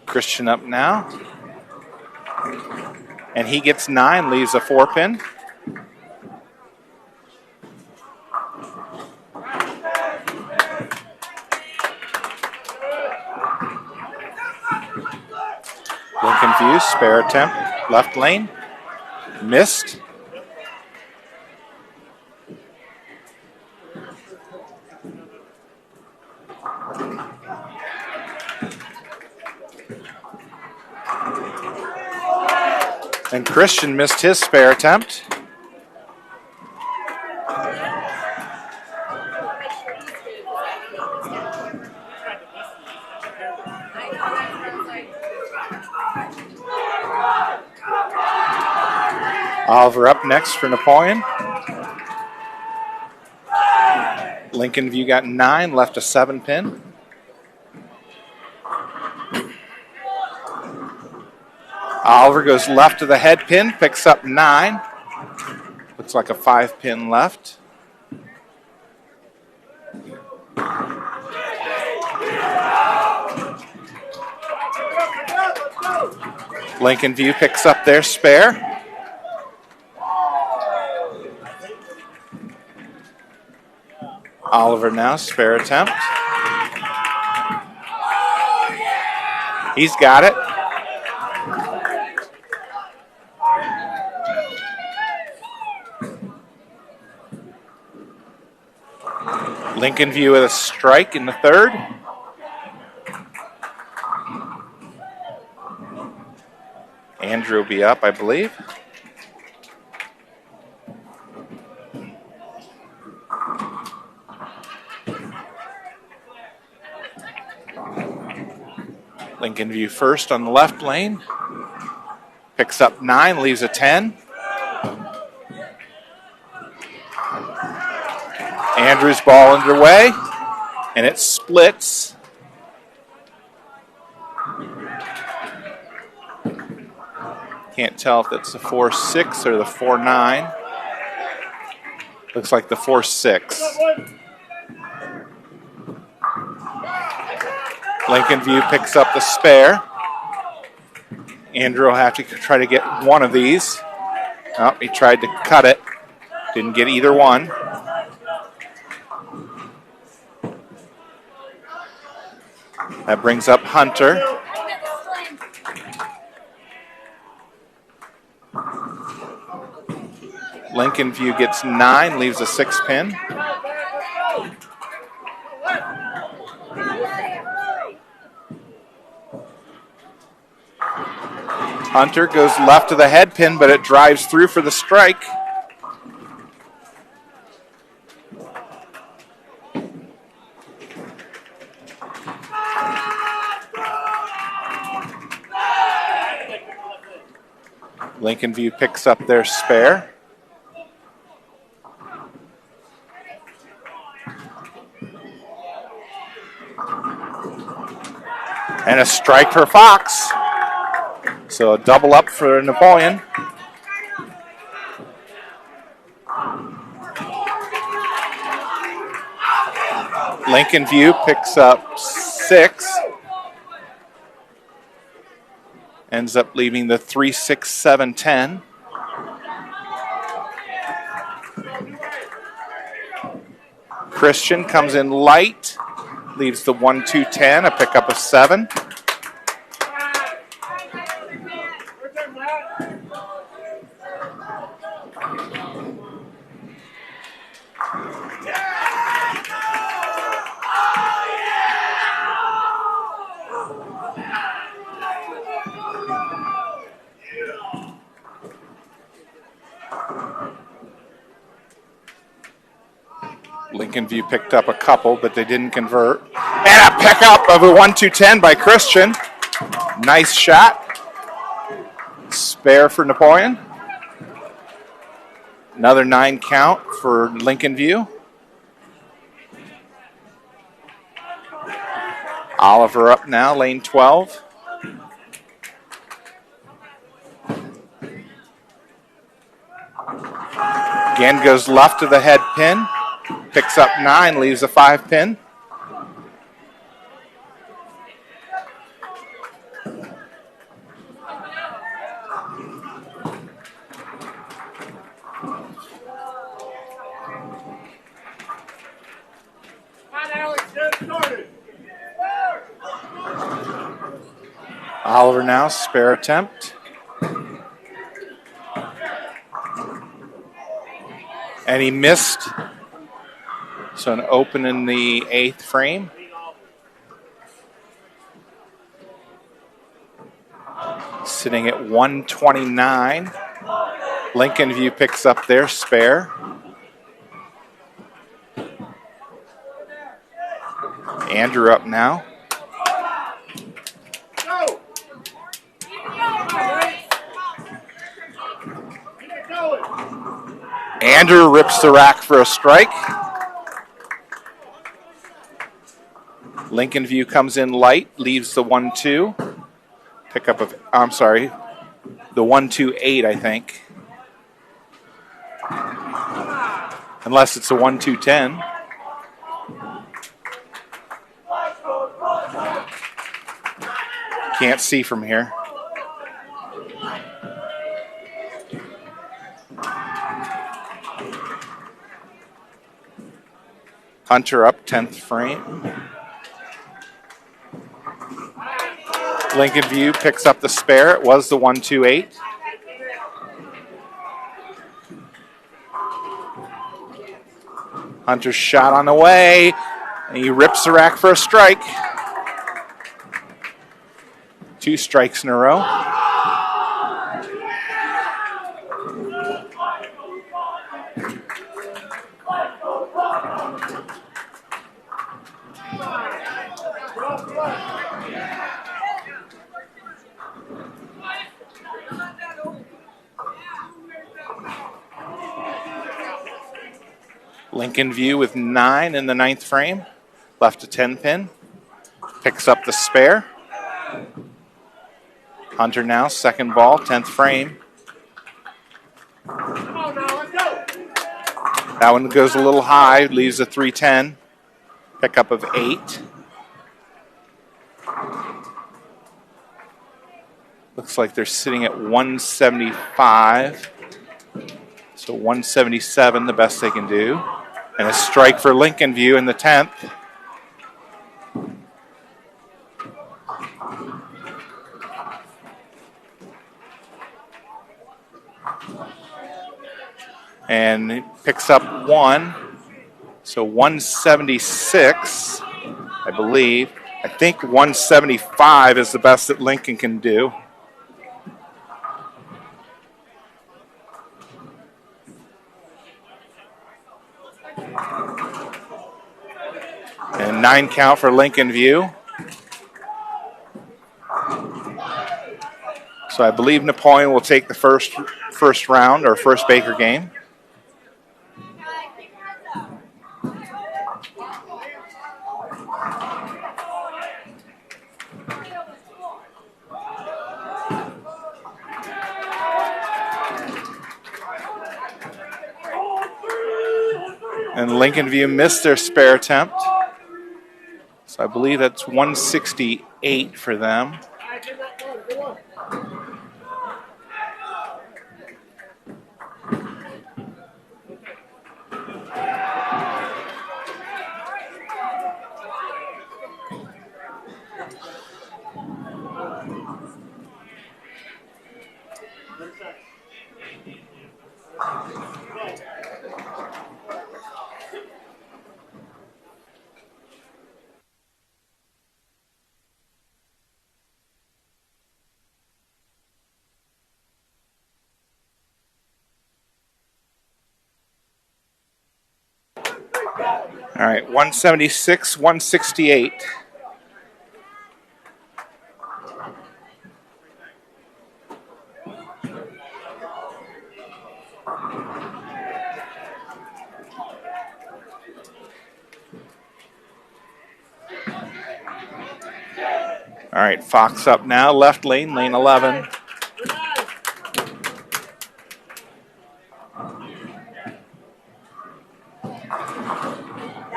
Christian up now. And he gets 9, leaves a 4-pin. Lincoln View, spare attempt, left lane, missed. And Christian missed his spare attempt. Oliver up next for Napoleon. Lincoln View got 9, left a 7-pin. Oliver goes left to the head pin, picks up 9. Looks like a 5-pin left. Lincoln View picks up their spare. Oliver now, spare attempt. He's got it. Lincoln View with a strike in the 3rd. Andrew will be up, I believe. Lincoln View first on the left lane. Picks up 9, leaves a 10. Andrew's ball underway, and it splits. Can't tell if it's the 4-6 or the 4-9. Looks like the 4-6. Lincoln View picks up the spare. Andrew will have to try to get one of these. Oh, he tried to cut it. Didn't get either one. That brings up Hunter. Lincoln View gets 9, leaves a 6-pin. Hunter goes left to the head pin, but it drives through for the strike. Lincoln View picks up their spare. And a strike for Fox. So a double up for Napoleon. Lincoln View picks up 6. Ends up leaving the 3-6-7-10. Christian comes in light, leaves the 1-2-10, a pickup of 7. Lincoln View picked up a couple, but they didn't convert. And a pickup of a 1-2-10 by Christian. Nice shot. Spare for Napoleon. Another 9 count for Lincoln View. Oliver up now, lane 12. Again goes left to the head pin. Picks up 9, leaves a 5 pin. Oliver now, spare attempt. And he missed. So an open in the 8th frame. Sitting at 129. Lincoln View picks up their spare. Andrew up now. Andrew rips the rack for a strike. Lincoln View comes in light, leaves the 1-2. Pickup of, I'm sorry, the 1-2-8, I think. Unless it's a 1-2-10. Can't see from here. Hunter up, 10th frame. Lincoln View picks up the spare. It was the 1-2-8. Hunter's shot on the way. And he rips the rack for a strike. 2 strikes in a row. Lincoln View with 9 in the 9th frame. Left a 10 pin. Picks up the spare. Hunter now, second ball, 10th frame. That one goes a little high, leaves a 3-10. Pickup of 8. Looks like they're sitting at 175. So 177, the best they can do. And a strike for Lincoln View in the 10th. And he picks up 1. So 176, I believe. I think 175 is the best that Lincoln can do. And 9 count for Lincoln View. So I believe Napoleon will take the first round or first Baker game. And Lincoln View missed their spare attempt. So I believe that's 168 for them. All right, 176, 168. All right, Fox up now, left lane, lane 11.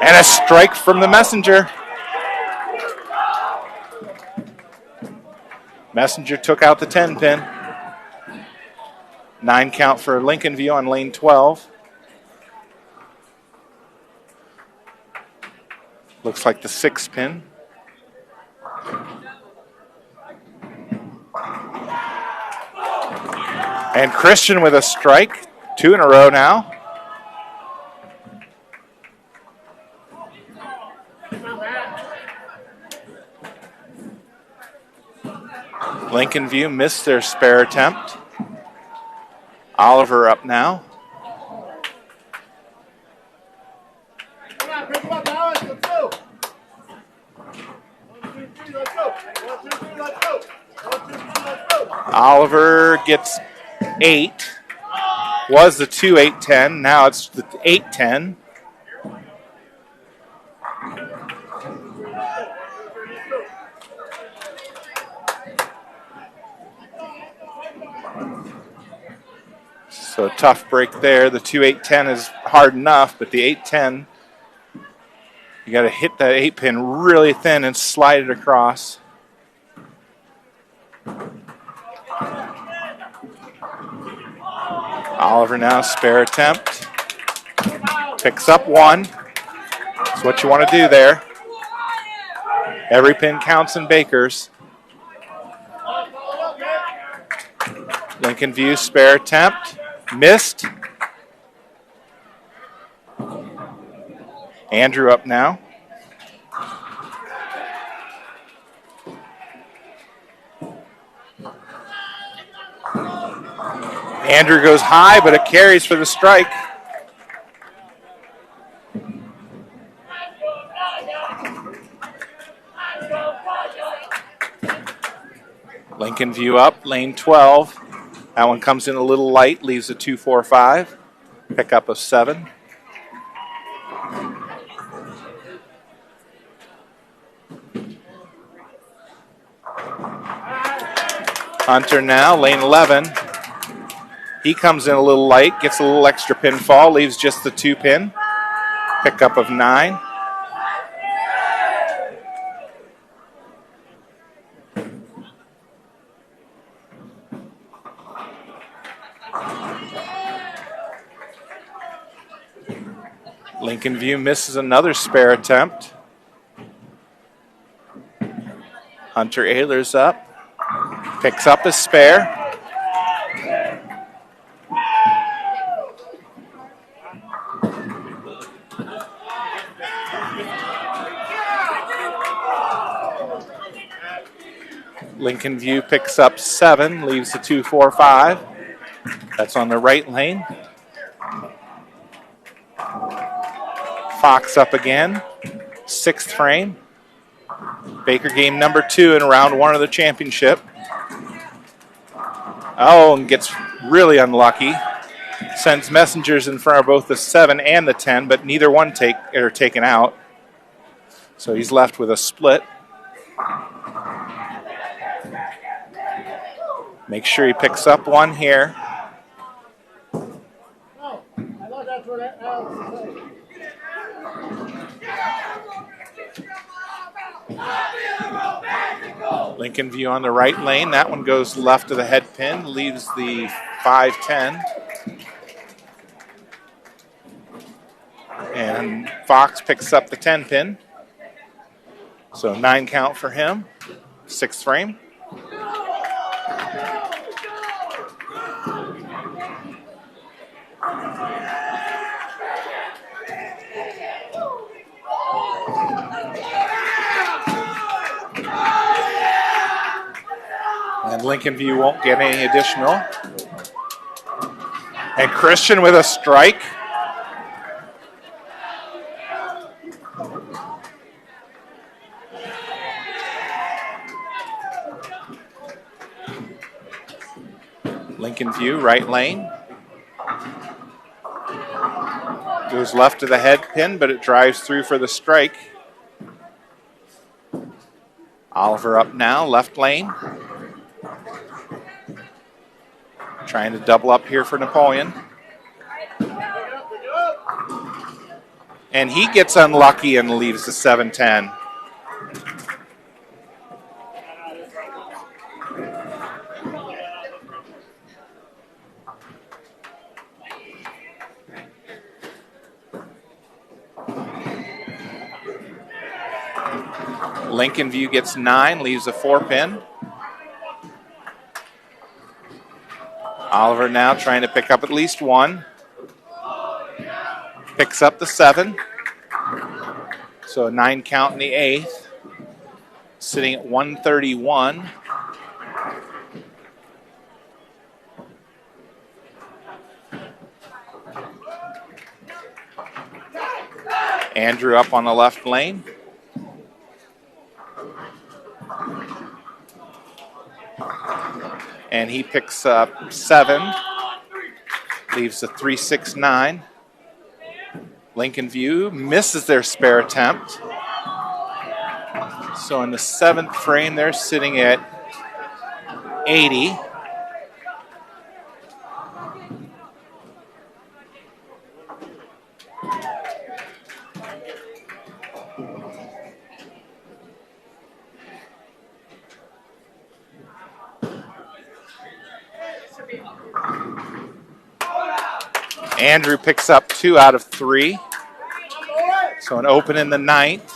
And a strike from the Messenger. Messenger took out the 10 pin. 9 count for Lincoln View on lane 12. Looks like the 6 pin. And Christian with a strike. 2 in a row now. Lincoln View missed their spare attempt. Oliver up now. Come on, pick him up, Alex. Let's go. 1, 2, 3, let's go. 1, 2, 3, let's go. 1, 2, 3, let's go. Oliver gets 8. Was the 2-8-10. Now it's the 8-10. So tough break there. The 2-8-10 is hard enough, but the 8-10, you got to hit that 8 pin really thin and slide it across. Oliver now, spare attempt. Picks up 1. That's what you want to do there. Every pin counts in Baker's. Lincoln View, spare attempt. Missed. Andrew up now. Andrew goes high, but it carries for the strike. Lincoln View up, lane 12. That one comes in a little light, leaves a 2-4-5. Pickup of 7. Hunter now, lane 11. He comes in a little light, gets a little extra pinfall, leaves just the 2 pin. Pickup of 9. Lincoln View misses another spare attempt. Hunter Ehlers up. Picks up his spare. Lincoln View picks up 7, leaves the 2-4-5. That's on the right lane. Fox up again, 6th frame. Baker game number 2 in round 1 of the championship. Oh, and gets really unlucky. Sends messengers in front of both the 7 and the 10, but neither one are taken out. So he's left with a split. Make sure he picks up 1 here. Oh, I thought that's what Alex was saying. Lincoln View on the right lane. That one goes left of the head pin, leaves the 5-10. And Fox picks up the 10 pin. So 9 count for him. 6th frame. And Lincoln View won't get any additional. And Christian with a strike. Lincoln View, right lane. Goes left to the head pin, but it drives through for the strike. Oliver up now, left lane. Trying to double up here for Napoleon. And he gets unlucky and leaves the 7-10. Lincoln View gets 9, leaves a 4-pin. Oliver now trying to pick up at least 1. Picks up the 7. So a 9 count in the 8th. Sitting at 131. Andrew up on the left lane. And he picks up 7, leaves a 3-6-9. Lincoln View misses their spare attempt. So in the 7th frame, they're sitting at 80. Andrew picks up 2 out of 3. So an open in the 9th.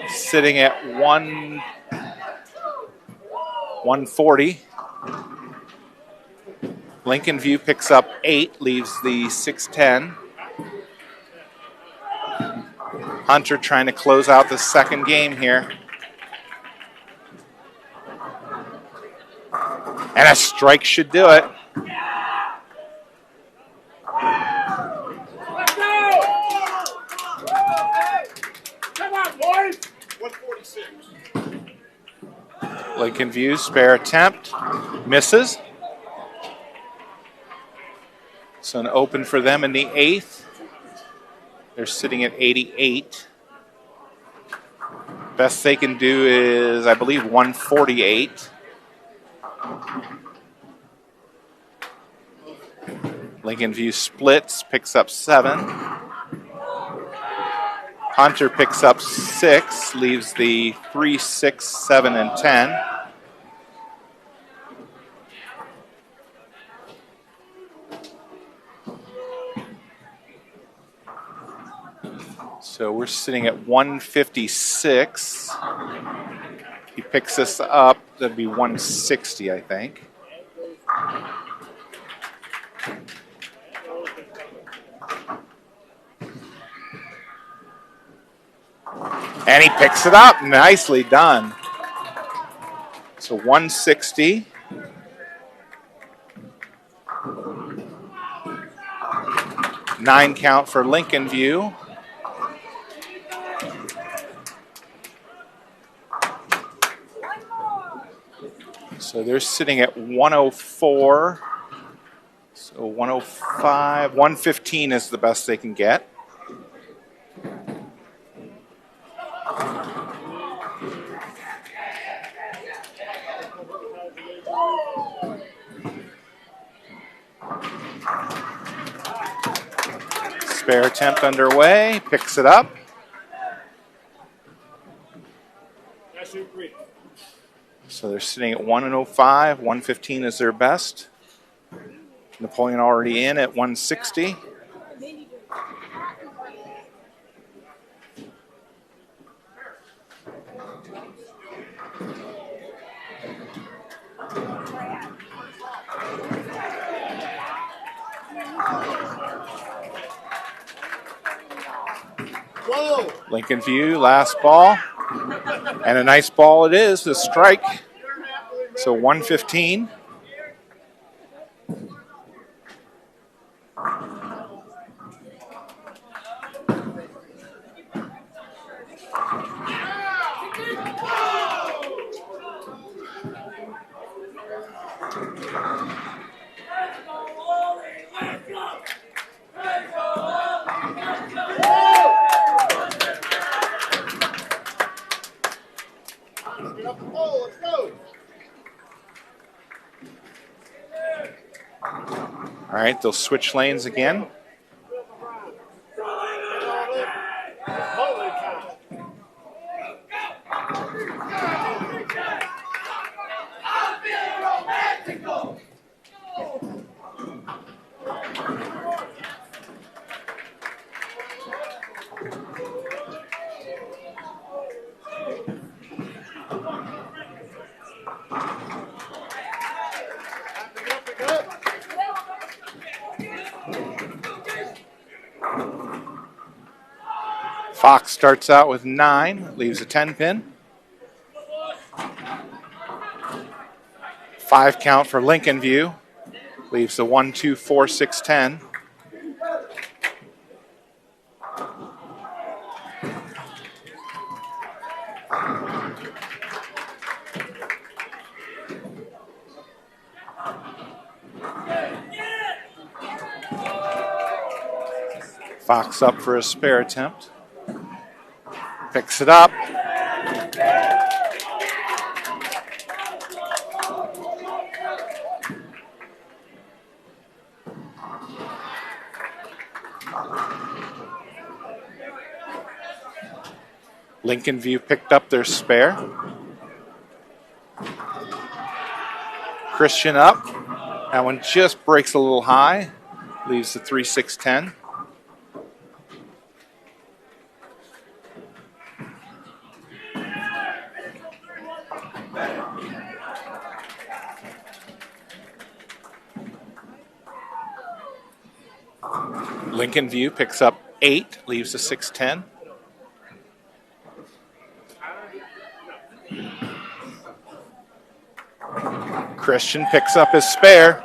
Sitting at 140. Lincoln View picks up 8, leaves the 6-10. Hunter trying to close out the second game here. And a strike should do it. Lincoln View, spare attempt, misses. So an open for them in the 8th. They're sitting at 88. Best they can do is, I believe, 148. Lincoln View splits, picks up 7. Hunter picks up 6, leaves the 3, 6, 7, and 10. So we're sitting at 156. He picks us up, that'd be 160, I think. And he picks it up. Nicely done. So 160. Nine count for Lincoln View. So they're sitting at 104. So 105. 115 is the best they can get. Spare attempt underway, picks it up. sitting at 105. 115 is their best. Napoleon already in at 160. Whoa! Lincoln View, last ball. And a nice ball it is, the strike. So 115. All right, they'll switch lanes again. Fox starts out with 9, leaves a 10 pin. 5 count for Lincoln View, leaves the 1, 2, 4, 6, 10. Fox up for a spare attempt. Picks it up. Lincoln View picked up their spare. Christian up. That one just breaks a little high. Leaves the 3, 6, 10. Lincoln View picks up 8, leaves a 6-10. Christian picks up his spare.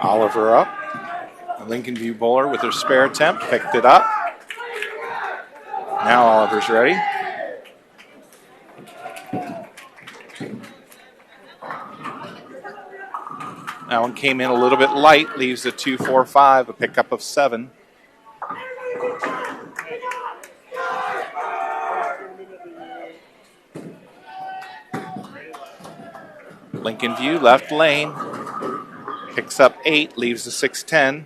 Oliver up. The Lincoln View bowler with their spare attempt picked it up. Now Oliver's ready. That one came in a little bit light, leaves a 2, 4, 5, a pickup of 7. Lincoln View left lane. Picks up 8, leaves the 6-10.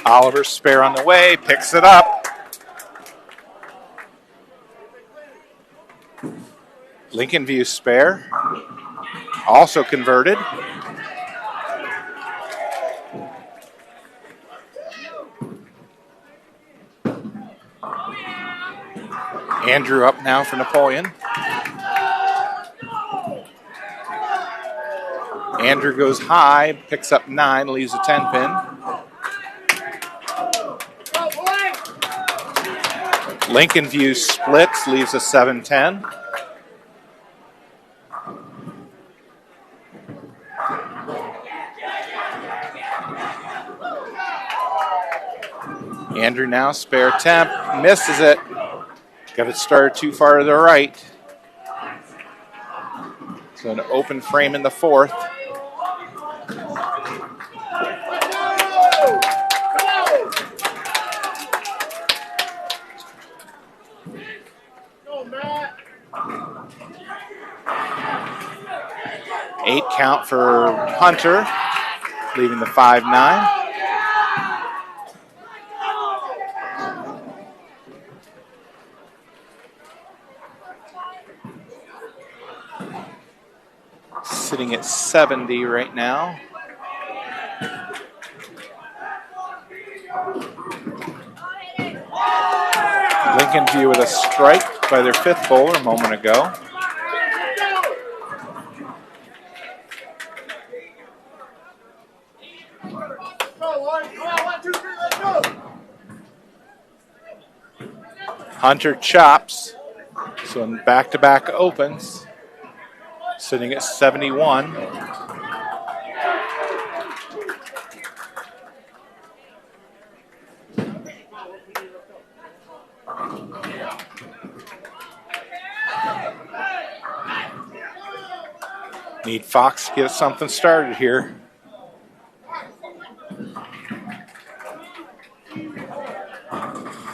Oliver's spare on the way, picks it up. Lincoln View spare. Also converted. Andrew up now for Napoleon. Andrew goes high, picks up 9, leaves a 10 pin. Lincoln View splits, leaves a 7-10. Andrew now, spare attempt, misses it. Got it started too far to the right. So an open frame in the fourth. Eight count for Hunter, leaving the 5-9. Sitting at 70 right now. Lincoln View with a strike by their fifth bowler a moment ago. Hunter chops, so in back-to-back opens, sitting at 71. Need Fox to get something started here.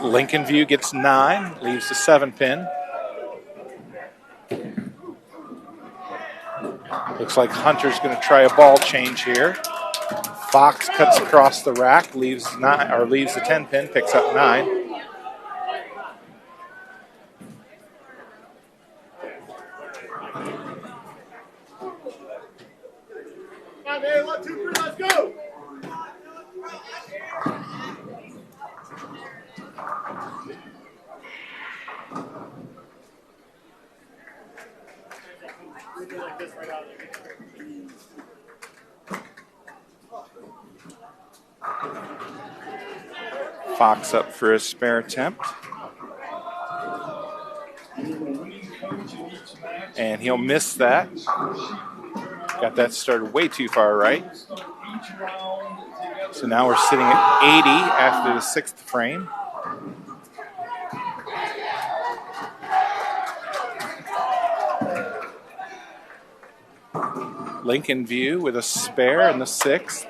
Lincoln View gets 9, leaves the 7-pin. Looks like Hunter's going to try a ball change here. Fox cuts across the rack, leaves the 10-pin, picks up 9. One, two, three, let's go! Fox up for a spare attempt. And he'll miss that. Got that started way too far right. So now we're sitting at 80 after the 6th frame. Lincoln View with a spare in the 6th.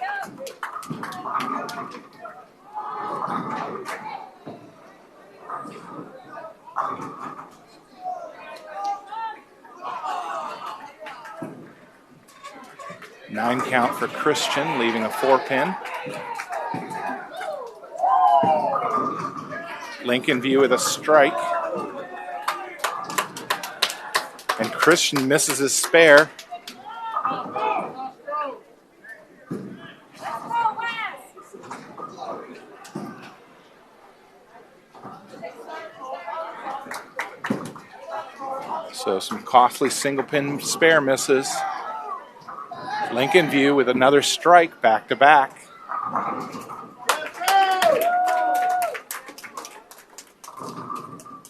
Nine count for Christian, leaving a 4-pin. Lincoln View with a strike. And Christian misses his spare. So some costly single pin spare misses. Lincoln View with another strike back to back.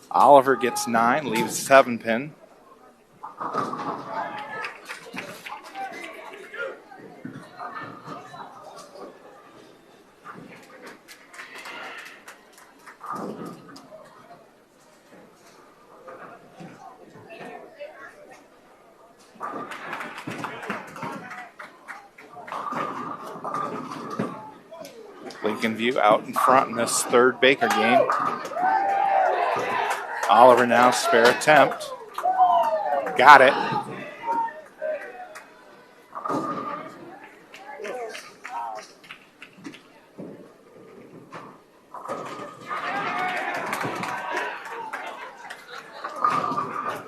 Oliver gets 9, leaves 7-pin. Lincoln View out in front in this third Baker game. Oliver now spare attempt. Got it.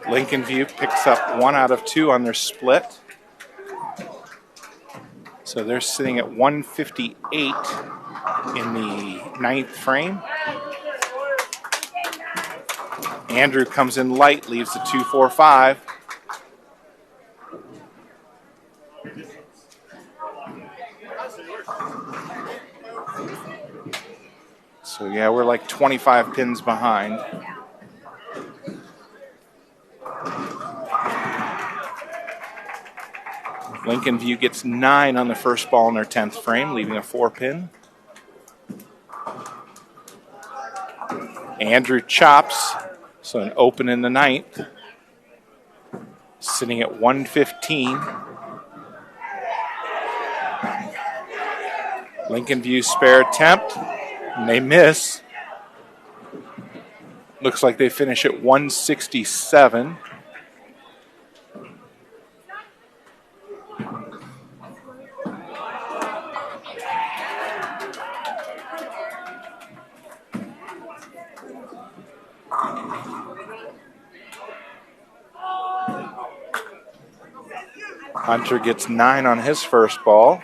Lincoln View picks up 1 out of 2 on their split. So they're sitting at 158 in the 9th frame. Andrew comes in light, leaves the 2-4-5. So yeah, we're like 25 pins behind. Lincoln View gets 9 on the first ball in their 10th frame, leaving a 4-pin. Andrew chops, so an open in the ninth. Sitting at 115. Lincoln View spare attempt, and they miss. Looks like they finish at 167. Hunter gets 9 on his first ball.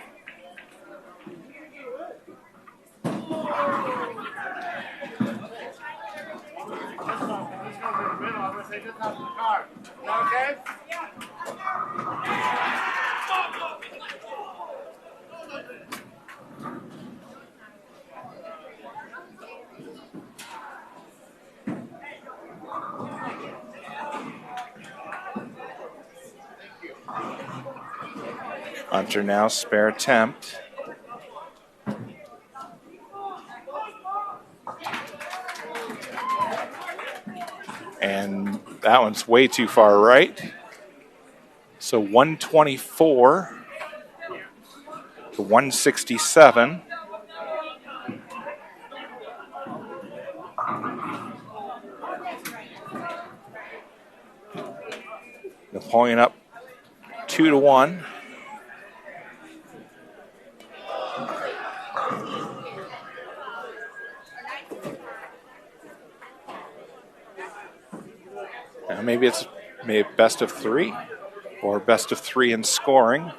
Hunter now spare attempt. And that one's way too far right. So 124 to 167. Napoleon up 2-1. Maybe it's best of 3 or best of 3 in scoring.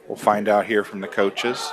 We'll find out here from the coaches.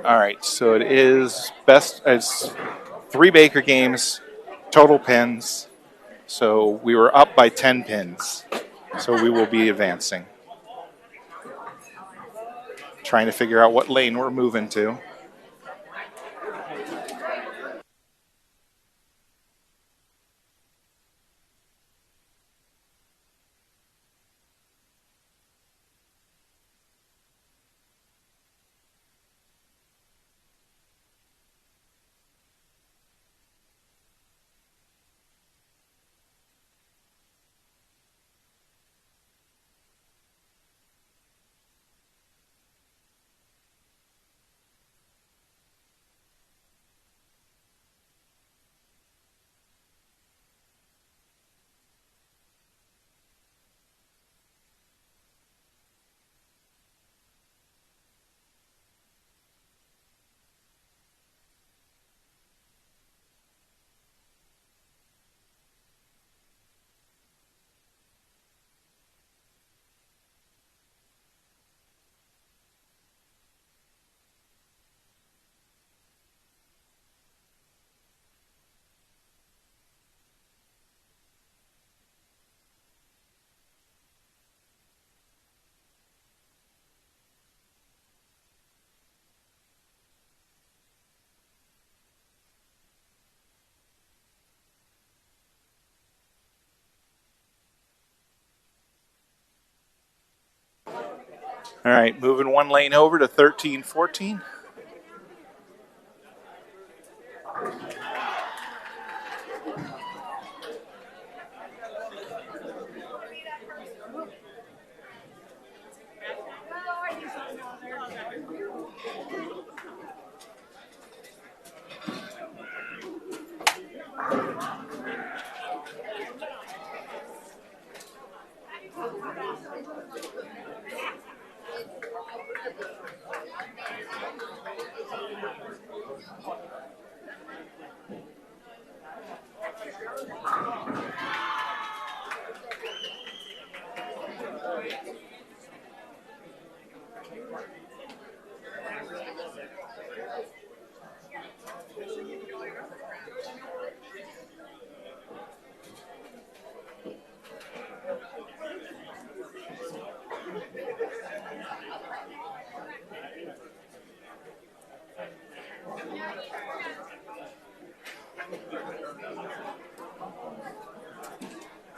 All right, so it is it's 3 Baker games, total pins. So we were up by 10 pins. So we will be advancing. Trying to figure out what lane we're moving to. All right, moving one lane over to 13-14.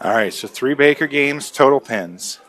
All right, so 3 Baker games, total pins.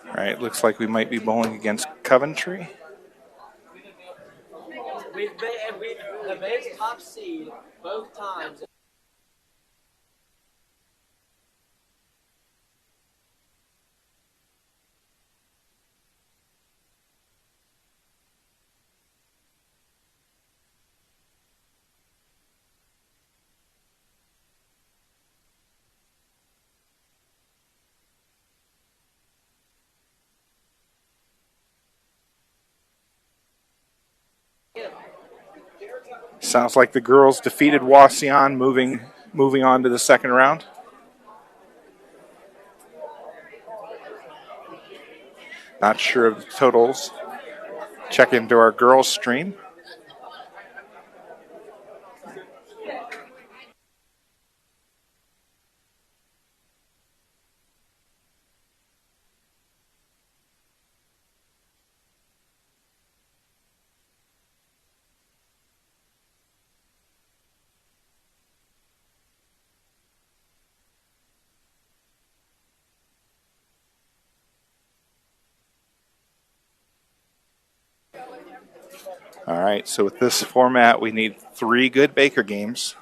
All right, looks like we might be bowling against Coventry. We've the base top seed both times. Sounds like the girls defeated Wasion, moving on to the second round. Not sure of the totals. Check into our girls stream. All right, so with this format, we need 3 good Baker games.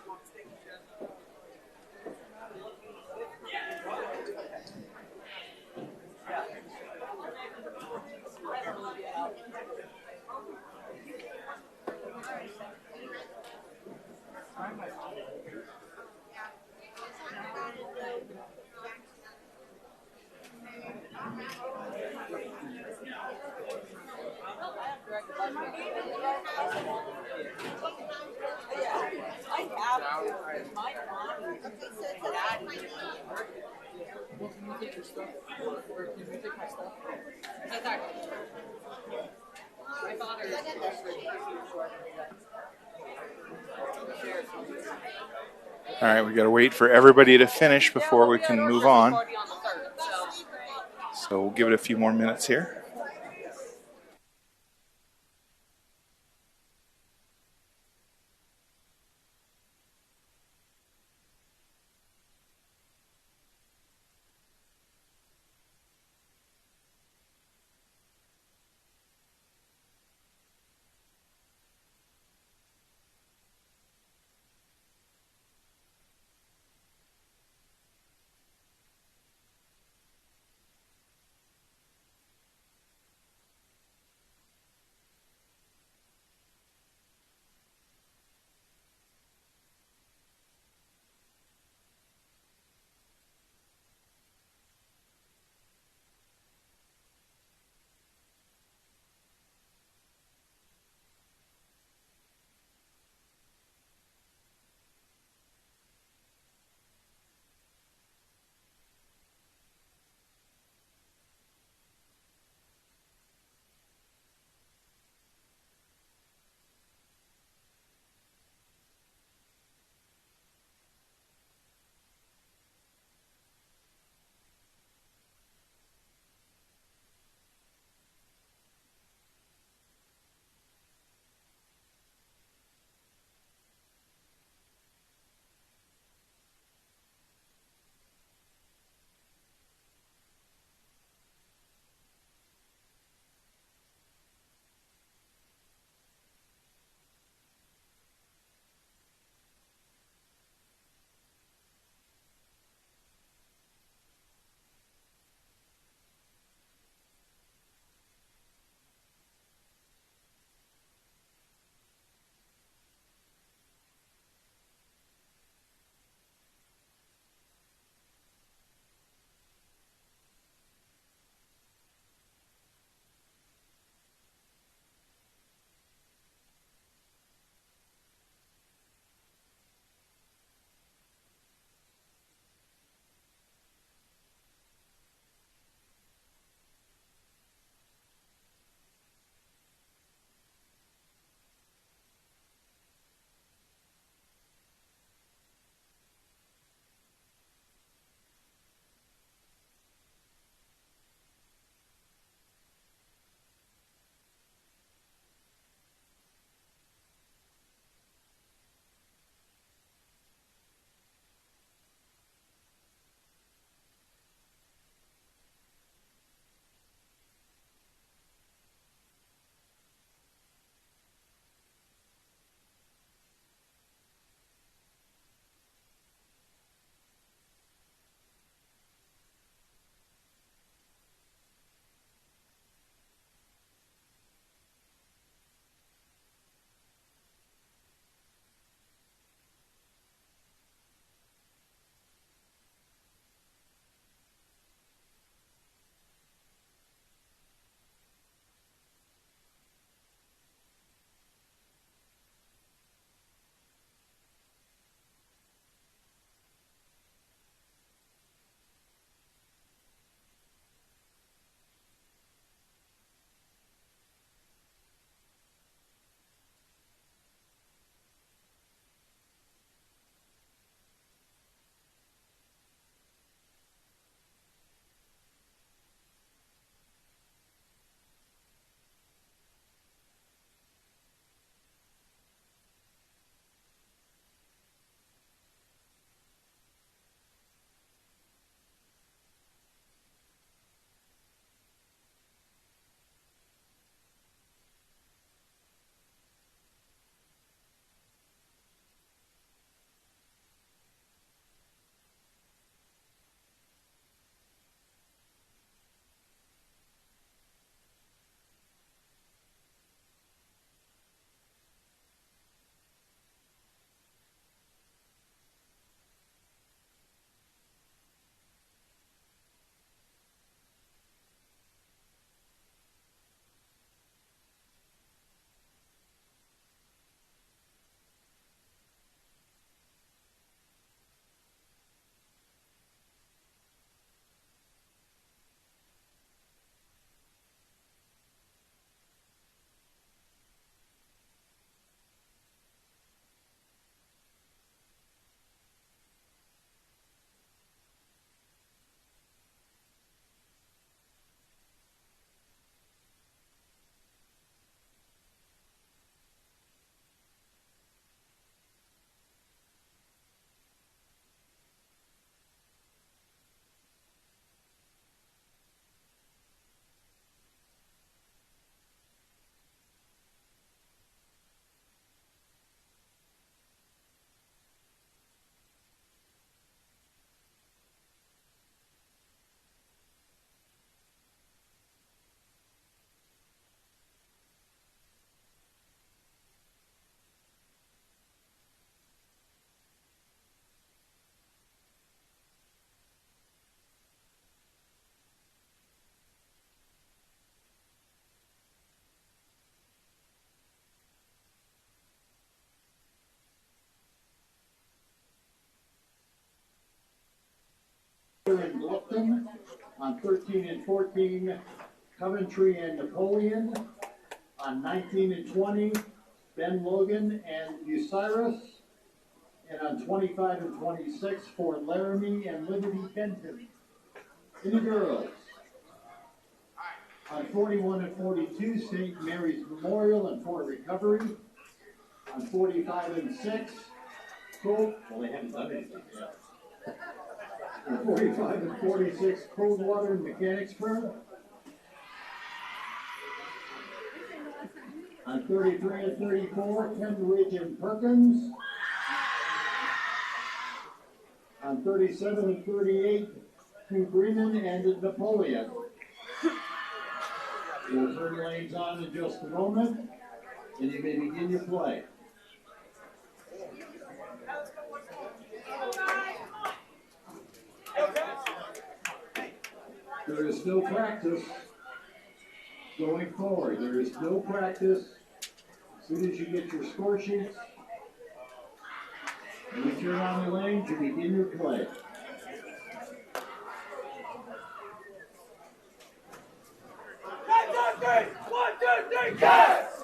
All right, we got to wait for everybody to finish before we can move on. So we'll give it a few more minutes here. and Blufton. On 13 and 14, Coventry and Napoleon. On 19 and 20, Logan and Bucyrus. And on 25 and 26 for Loramie and Benton. In the girls. On 41 and 42, St. Mary's Memorial and Fort Recovery. On 45 and 6, well, they haven't done anything yet. On 45 and 46, Coldwater and Mechanicsburg. On 33 and 34, Findlay and Perkins. On 37 and 38, Bremen and Napoleon. We'll turn lanes on in just a moment, and you may begin your play. There is no practice going forward. There is no practice. As soon as you get your score sheets, and you turn on the lanes, you begin your play. One, two, three, yes!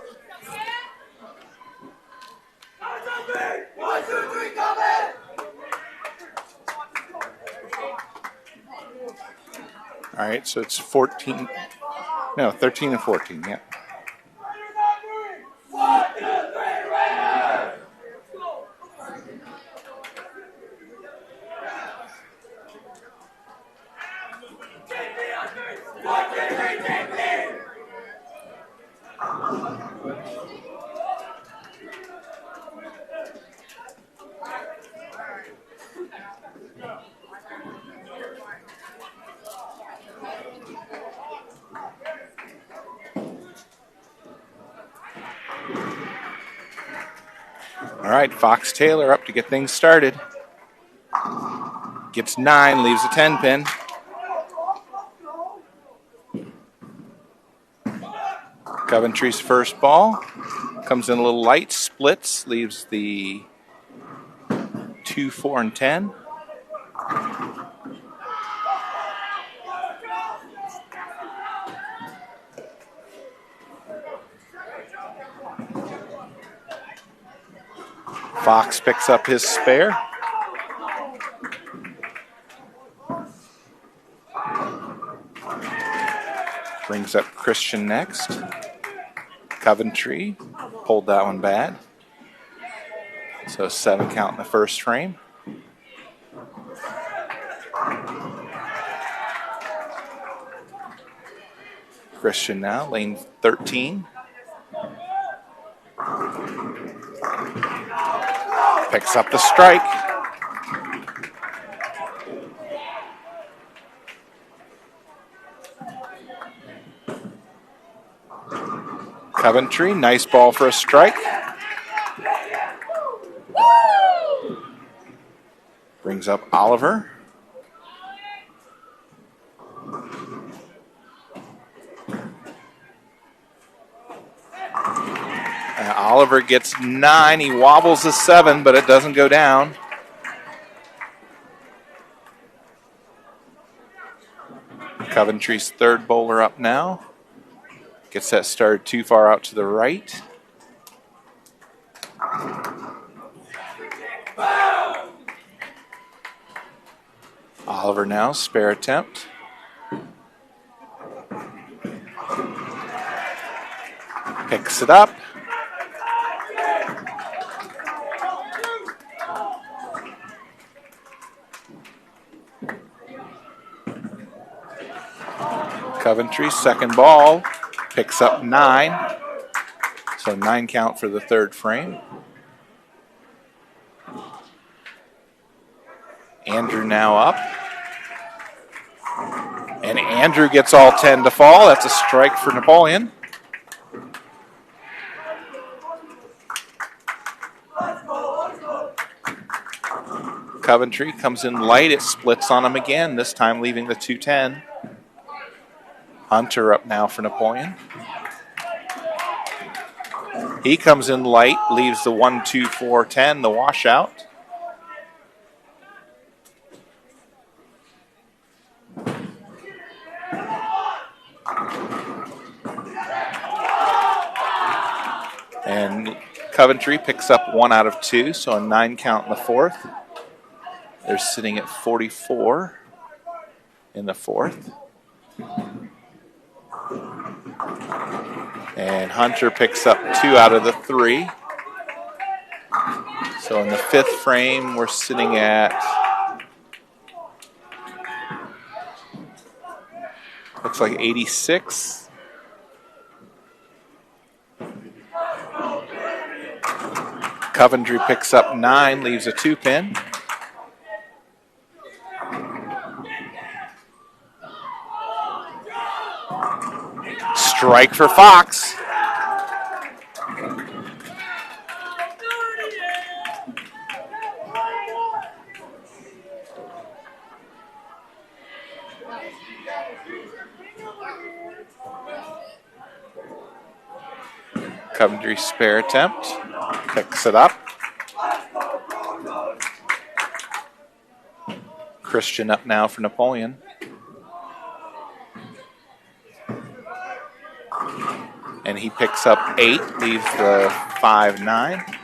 One, two, three, come in! All right, so it's 13 and 14, yeah. One, two, three, right! One, two, three, take me! All right, Fox Taylor up to get things started. Gets 9, leaves a 10 pin. Coventry's first ball comes in a little light, splits, leaves the 2, 4, and 10. Fox picks up his spare. Brings up Christian next. Coventry pulled that one bad. So 7 count in the first frame. Christian now, lane 13. Picks up the strike. Coventry, nice ball for a strike. Brings up Oliver. Oliver gets 9. He wobbles a 7, but it doesn't go down. Coventry's third bowler up now. Gets that started too far out to the right. Oliver now, spare attempt. Picks it up. Coventry, second ball, picks up 9. So 9 count for the third frame. Andrew now up. And Andrew gets all 10 to fall. That's a strike for Napoleon. Coventry comes in light. It splits on him again, this time leaving the 2-10. Hunter up now for Napoleon. He comes in light, leaves the 1-2-4-10, the washout. And Coventry picks up 1 out of 2, so a 9 count in the fourth. They're sitting at 44 in the fourth. And Hunter picks up 2 out of the 3. So in the fifth frame, we're sitting at, looks like 86. Coventry picks up 9, leaves a 2-pin. Strike for Fox. Coventry spare attempt, picks it up. Christian up now for Napoleon. And he picks up 8, leaves the 5-9.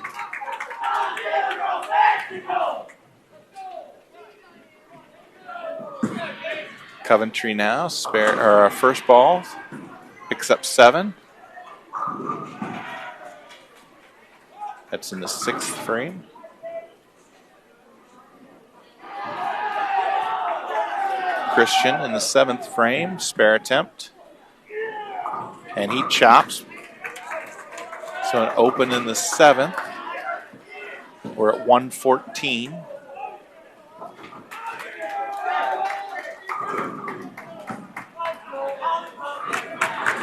Coventry now, first ball, picks up 7. That's in the 6th frame. Christian in the 7th frame, spare attempt. And he chops. So an open in the 7th. We're at 114.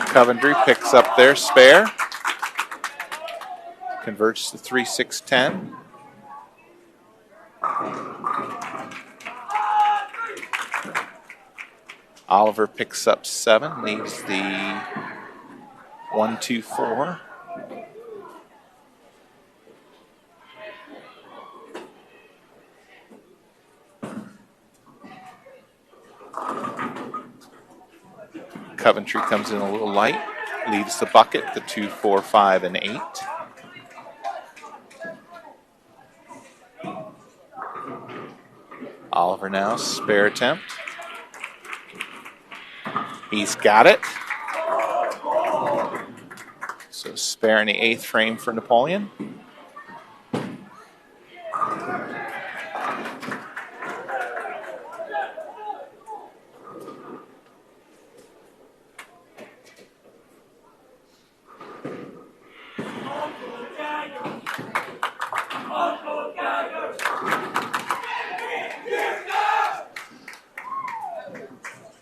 Coventry picks up their spare. Converts to 3-6-10. Oliver picks up 7, leaves the 1-2-4. Coventry comes in a little light, leaves the bucket, the 2, 4, 5, and 8. Oliver now, spare attempt. He's got it. So spare in the 8th frame for Napoleon.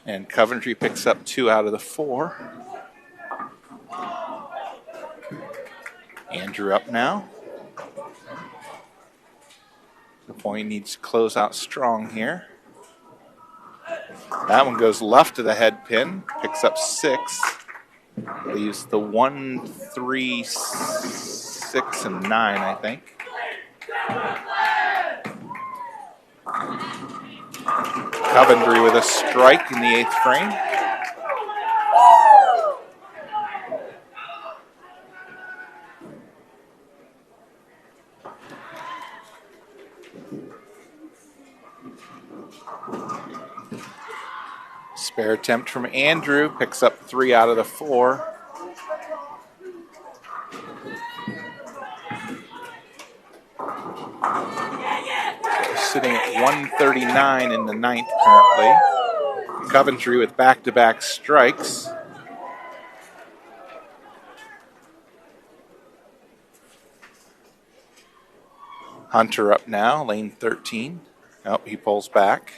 And Coventry picks up 2 out of the 4. Andrew up now. Napoleon needs to close out strong here. That one goes left of the head pin, picks up 6. Leaves the 1, 3, 6, and 9, I think. Coventry with a strike in the 8th frame. Spare attempt from Andrew, picks up 3 out of the 4. Sitting at 139 in the 9th currently. Coventry with back-to-back strikes. Hunter up now, lane 13. Oh, he pulls back.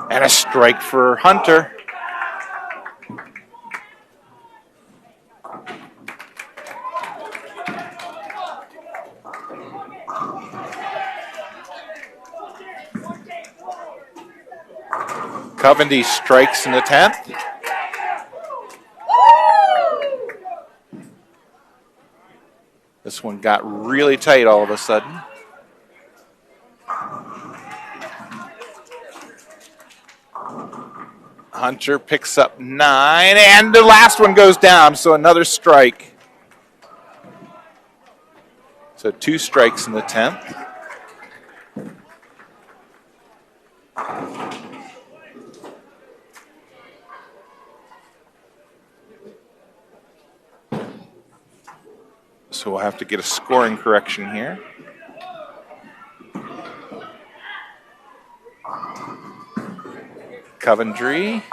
And a strike for Hunter. Coventry strikes in the 10th. This one got really tight all of a sudden. Hunter picks up 9, and the last one goes down, so another strike. So 2 strikes in the 10th. So we'll have to get a scoring correction here. Coventry,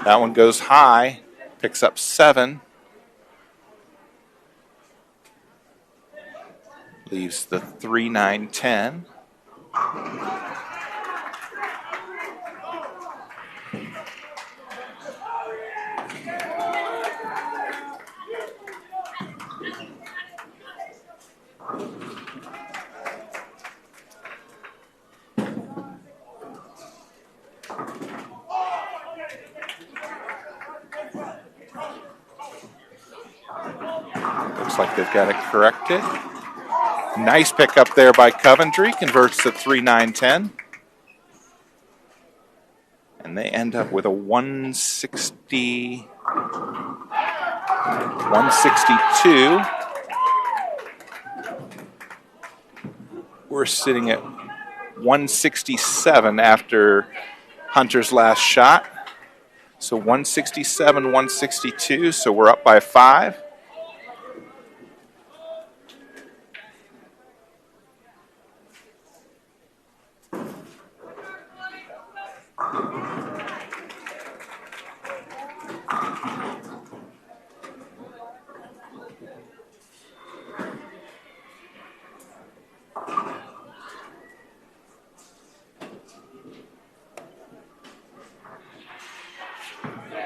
that one goes high, picks up 7. Leaves the 3, 9, 10. Looks like they've got it corrected. Nice pick up there by Coventry, converts to 3, 9, 10. And they end up with a 162. We're sitting at 167 after Hunter's last shot. So 167, 162, so we're up by 5.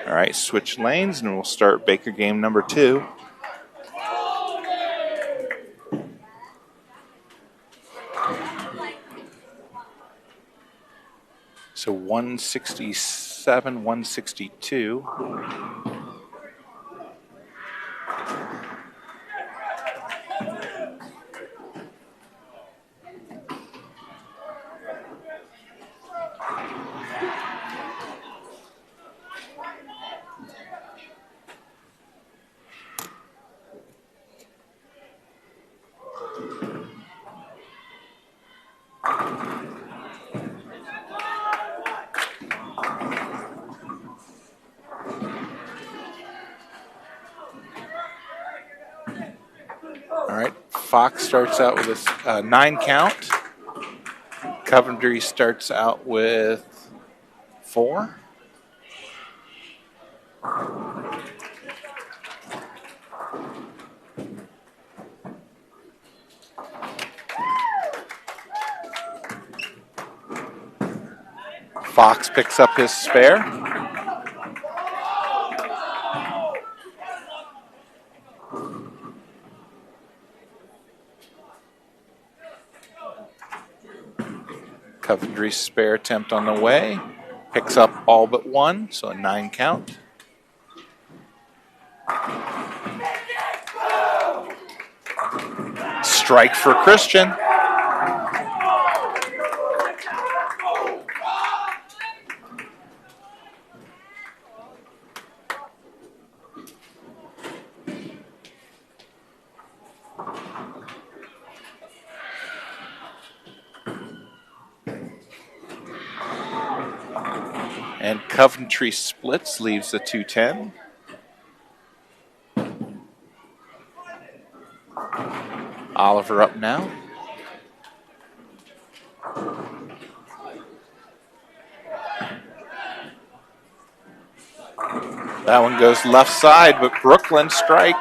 All right, switch lanes, and we'll start Baker game number 2. So 167, 162. All right, Fox starts out with a 9 count. Coventry starts out with 4. Fox picks up his spare. Coventry's spare attempt on the way. Picks up all but 1, so a 9 count. Strike for Christian. And Coventry splits, leaves the 210. Oliver up now. That one goes left side, but Brooklyn strike.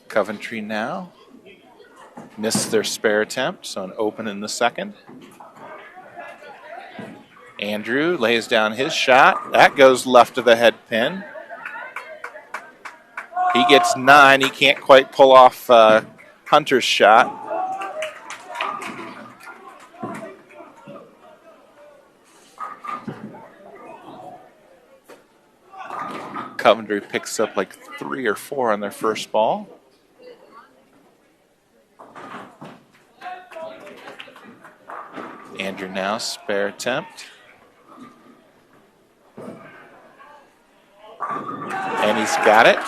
Coventry now missed their spare attempt, so an open in the second. Andrew lays down his shot. That goes left of the head pin. He gets 9. He can't quite pull off Hunter's shot. Coventry picks up like 3 or 4 on their first ball. Andrew now, spare attempt. And he's got it.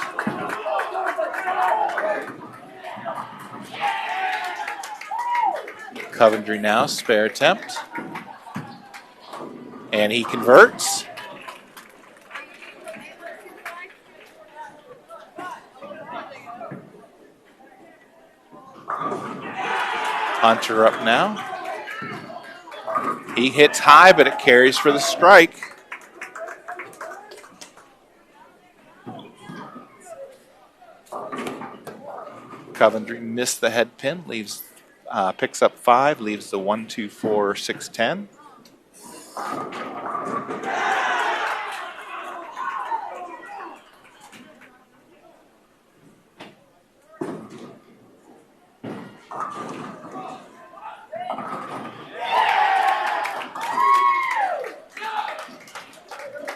Coventry now, spare attempt. And he converts. Hunter up now. He hits high, but it carries for the strike. Coventry missed the head pin, picks up 5, leaves the 1, 2, 4, 6, 10.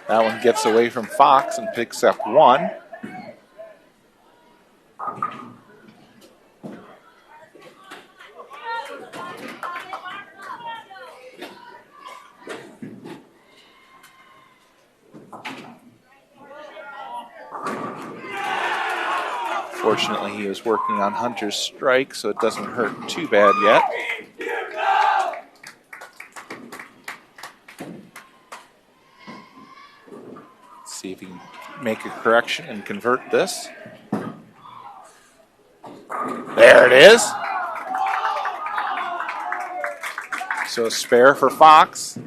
That one gets away from Fox and picks up 1. Fortunately, he was working on Hunter's strike, so it doesn't hurt too bad yet. See if he can make a correction and convert this. There it is. So a spare for Fox.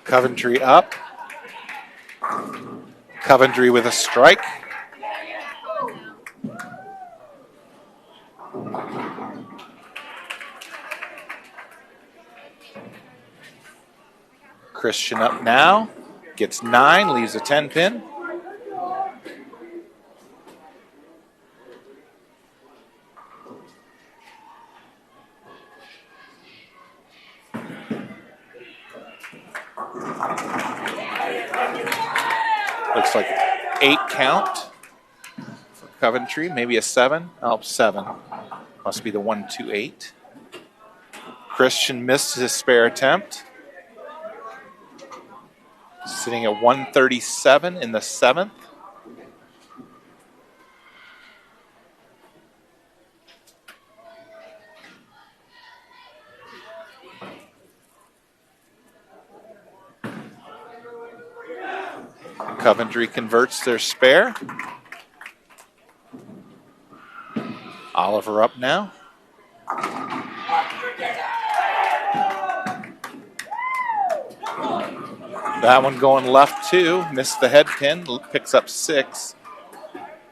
Coventry up. Coventry with a strike. Christian up now. Gets 9, leaves a 10 pin. Looks like 8 count for Coventry, maybe a 7. Oh, 7. Must be the 1, 2, 8. Christian missed his spare attempt. Sitting at 137 in the 7th. Coventry converts their spare. Oliver up now. That one going left too. Missed the head pin. Picks up 6.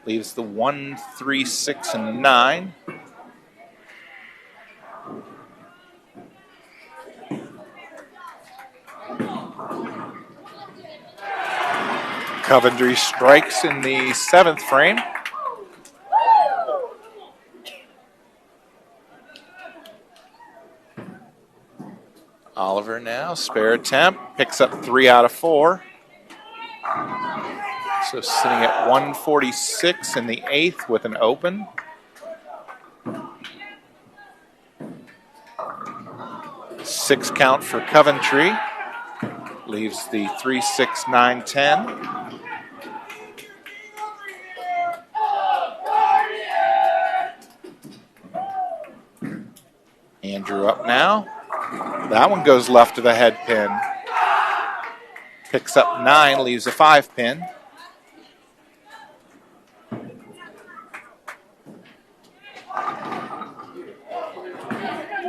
Leaves the 1, 3, 6, and 9. Coventry strikes in the 7th frame. Oliver now, spare attempt, picks up 3 out of 4. So sitting at 146 in the 8th with an open. Six count for Coventry. Leaves the 3, 6, 9, 10. Andrew up now. That one goes left of the head pin. Picks up 9, leaves a 5 pin.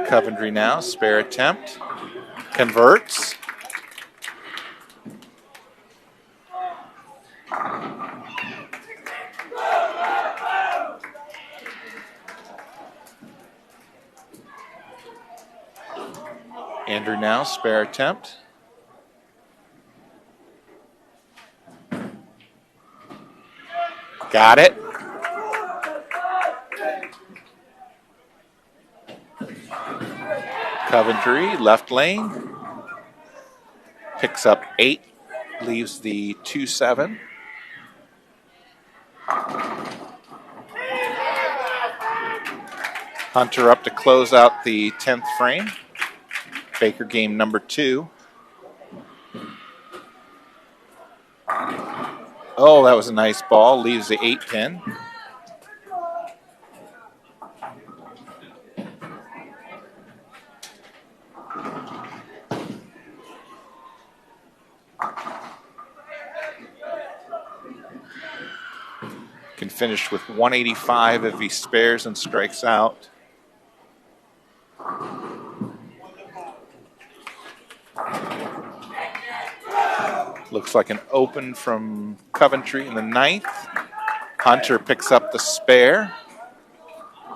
Coventry now, spare attempt. Converts. Andrew now, spare attempt. Got it. Coventry, left lane. Picks up 8, leaves the 2-7. Hunter up to close out the 10th frame. Baker game number 2. Oh, that was a nice ball. Leaves the 8-pin. Can finish with 185 if he spares and strikes out. Looks like an open from Coventry in the 9th. Hunter picks up the spare.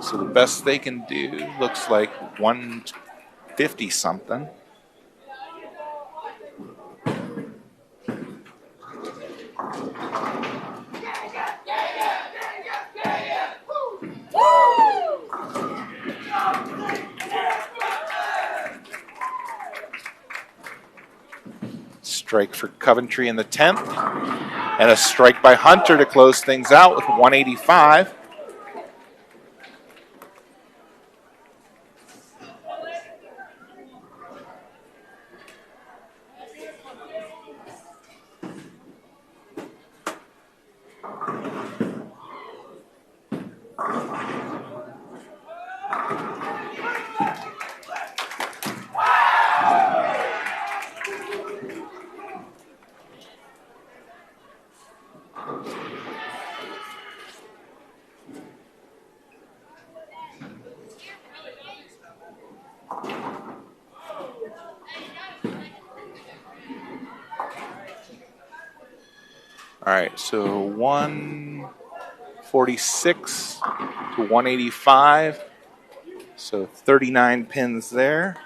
So the best they can do looks like 150 something. Strike for Coventry in the 10th. And a strike by Hunter to close things out with 185. All right, so 146 to 185. So 39 pins there.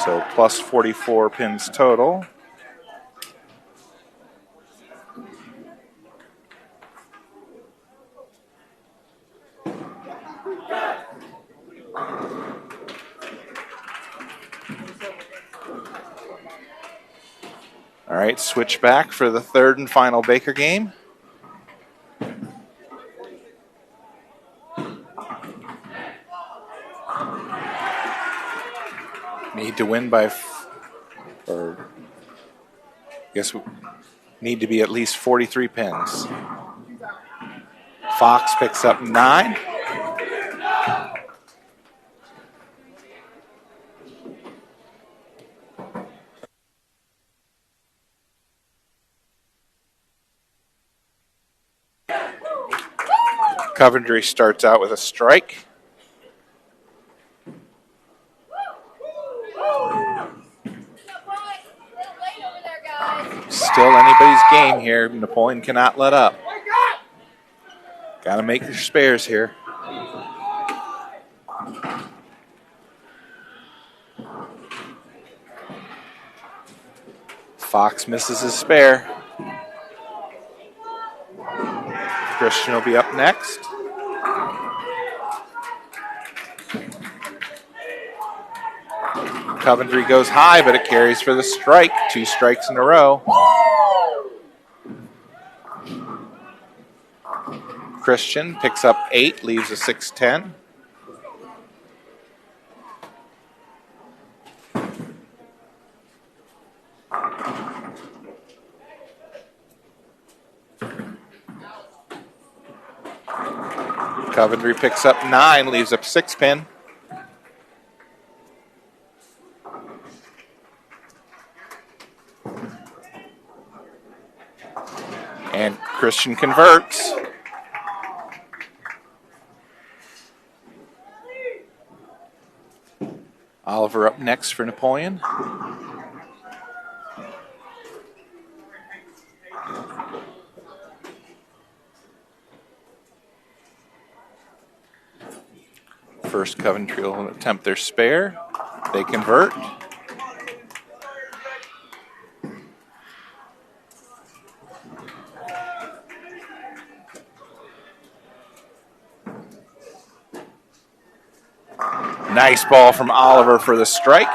So plus 44 pins total. All right, switch back for the 3rd and final Baker game. Need to win by, or I guess we need to be at least 43 pins. Fox picks up 9. Coventry starts out with a strike. Still anybody's game here. Napoleon cannot let up. Got to make your spares here. Fox misses his spare. Christian will be up next. Coventry goes high, but it carries for the strike. 2 strikes in a row. Christian picks up 8, leaves a 6-10. Coventry picks up 9, leaves up 6 pin. And Christian converts. Oliver up next for Napoleon. First, Coventry will attempt their spare. They convert. Nice ball from Oliver for the strike.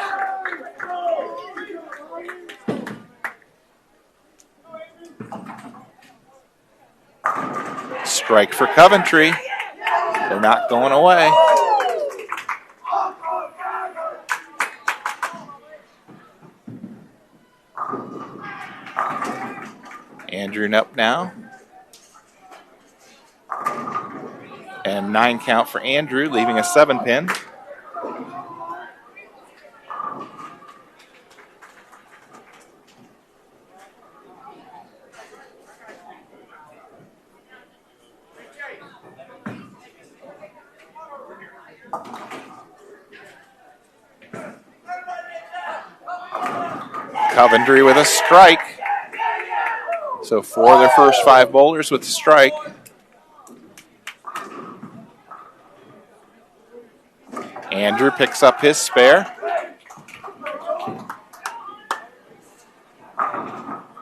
Strike for Coventry. They're not going away. Andrew up now. And 9 count for Andrew, leaving a 7 pin. Coventry with a strike. So 4 of their first 5 bowlers with a strike. Andrew picks up his spare.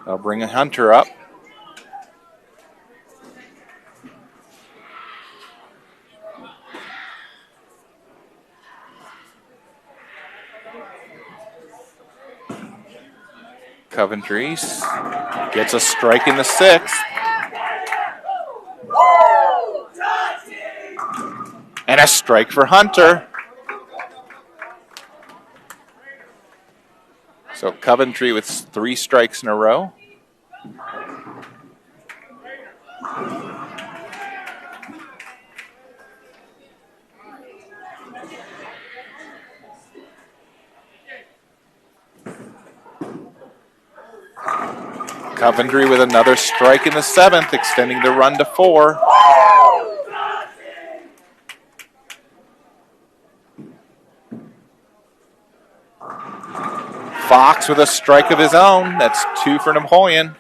They'll bring a Hunter up. Coventry gets a strike in the 6th. And a strike for Hunter. So Coventry with 3 strikes in a row. Coventry with another strike in the 7th, extending the run to 4. Fox with a strike of his own. That's 2 for Napoleon.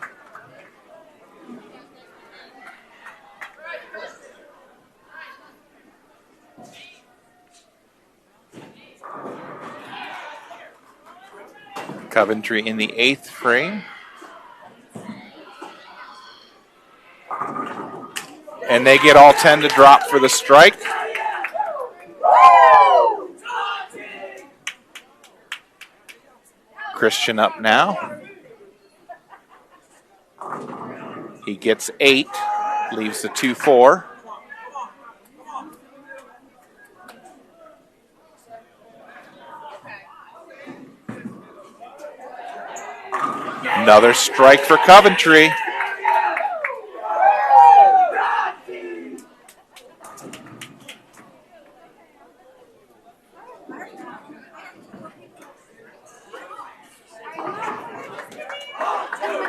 Coventry in the 8th frame. And they get all 10 to drop for the strike. Christian up now. He gets 8, leaves the 2-4. Another strike for Coventry.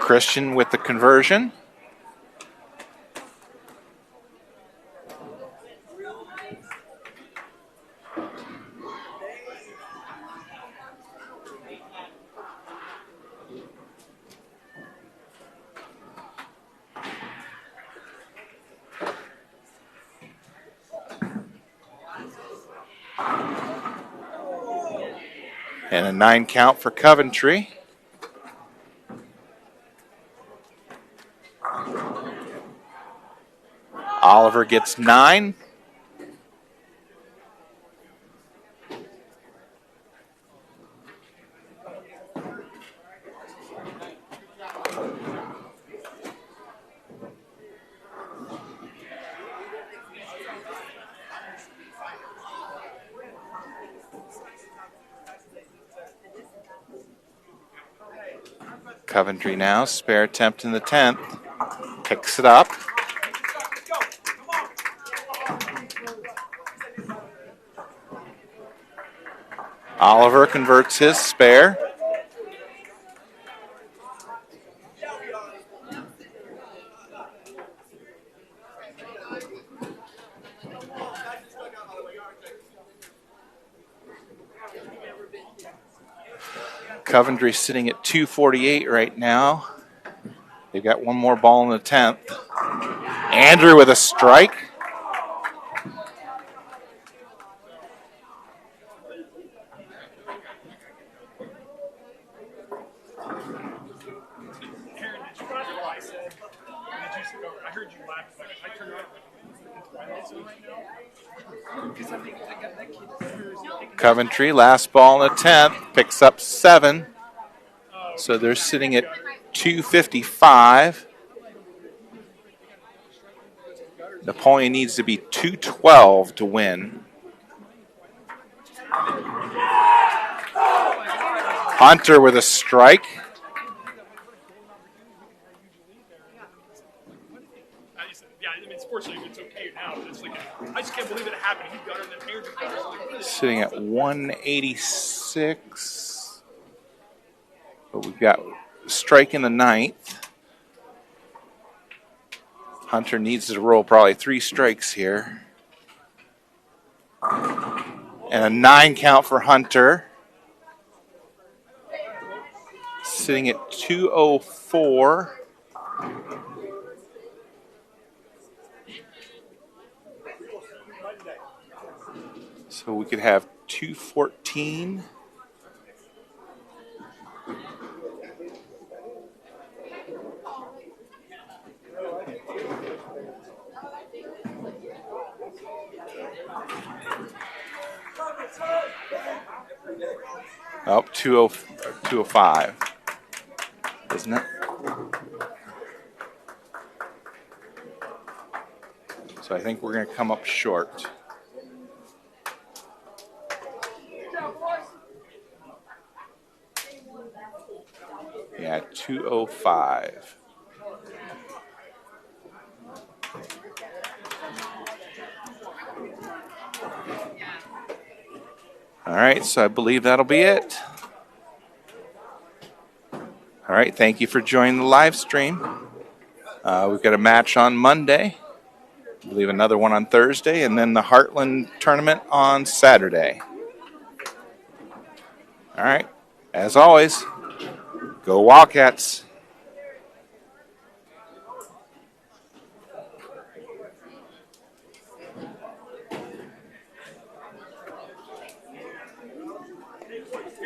Christian with the conversion. And a 9 count for Coventry. Oliver gets 9. Coventry now, spare attempt in the 10th. Picks it up. Oliver converts his spare. Coventry sitting at 248 right now. They've got one more ball in the 10th. Andrew with a strike. Coventry, last ball in the 10th, picks up 7. So they're sitting at 255. Napoleon needs to be 212 to win. Hunter with a strike. Yeah, I mean, sportsly, it's okay now, but it's like, I just can't believe it happened. He got her in the hair. Sitting at 186. But we've got a strike in the 9th. Hunter needs to roll probably 3 strikes here. And a 9 count for Hunter. Sitting at 204. So we could have 214. Oh, 205, isn't it? So I think we're going to come up short. Yeah, 205. All right, so I believe that'll be it. All right, thank you for joining the live stream. We've got a match on Monday. I believe another one on Thursday, and then the Heartland tournament on Saturday. All right, as always, go Wildcats.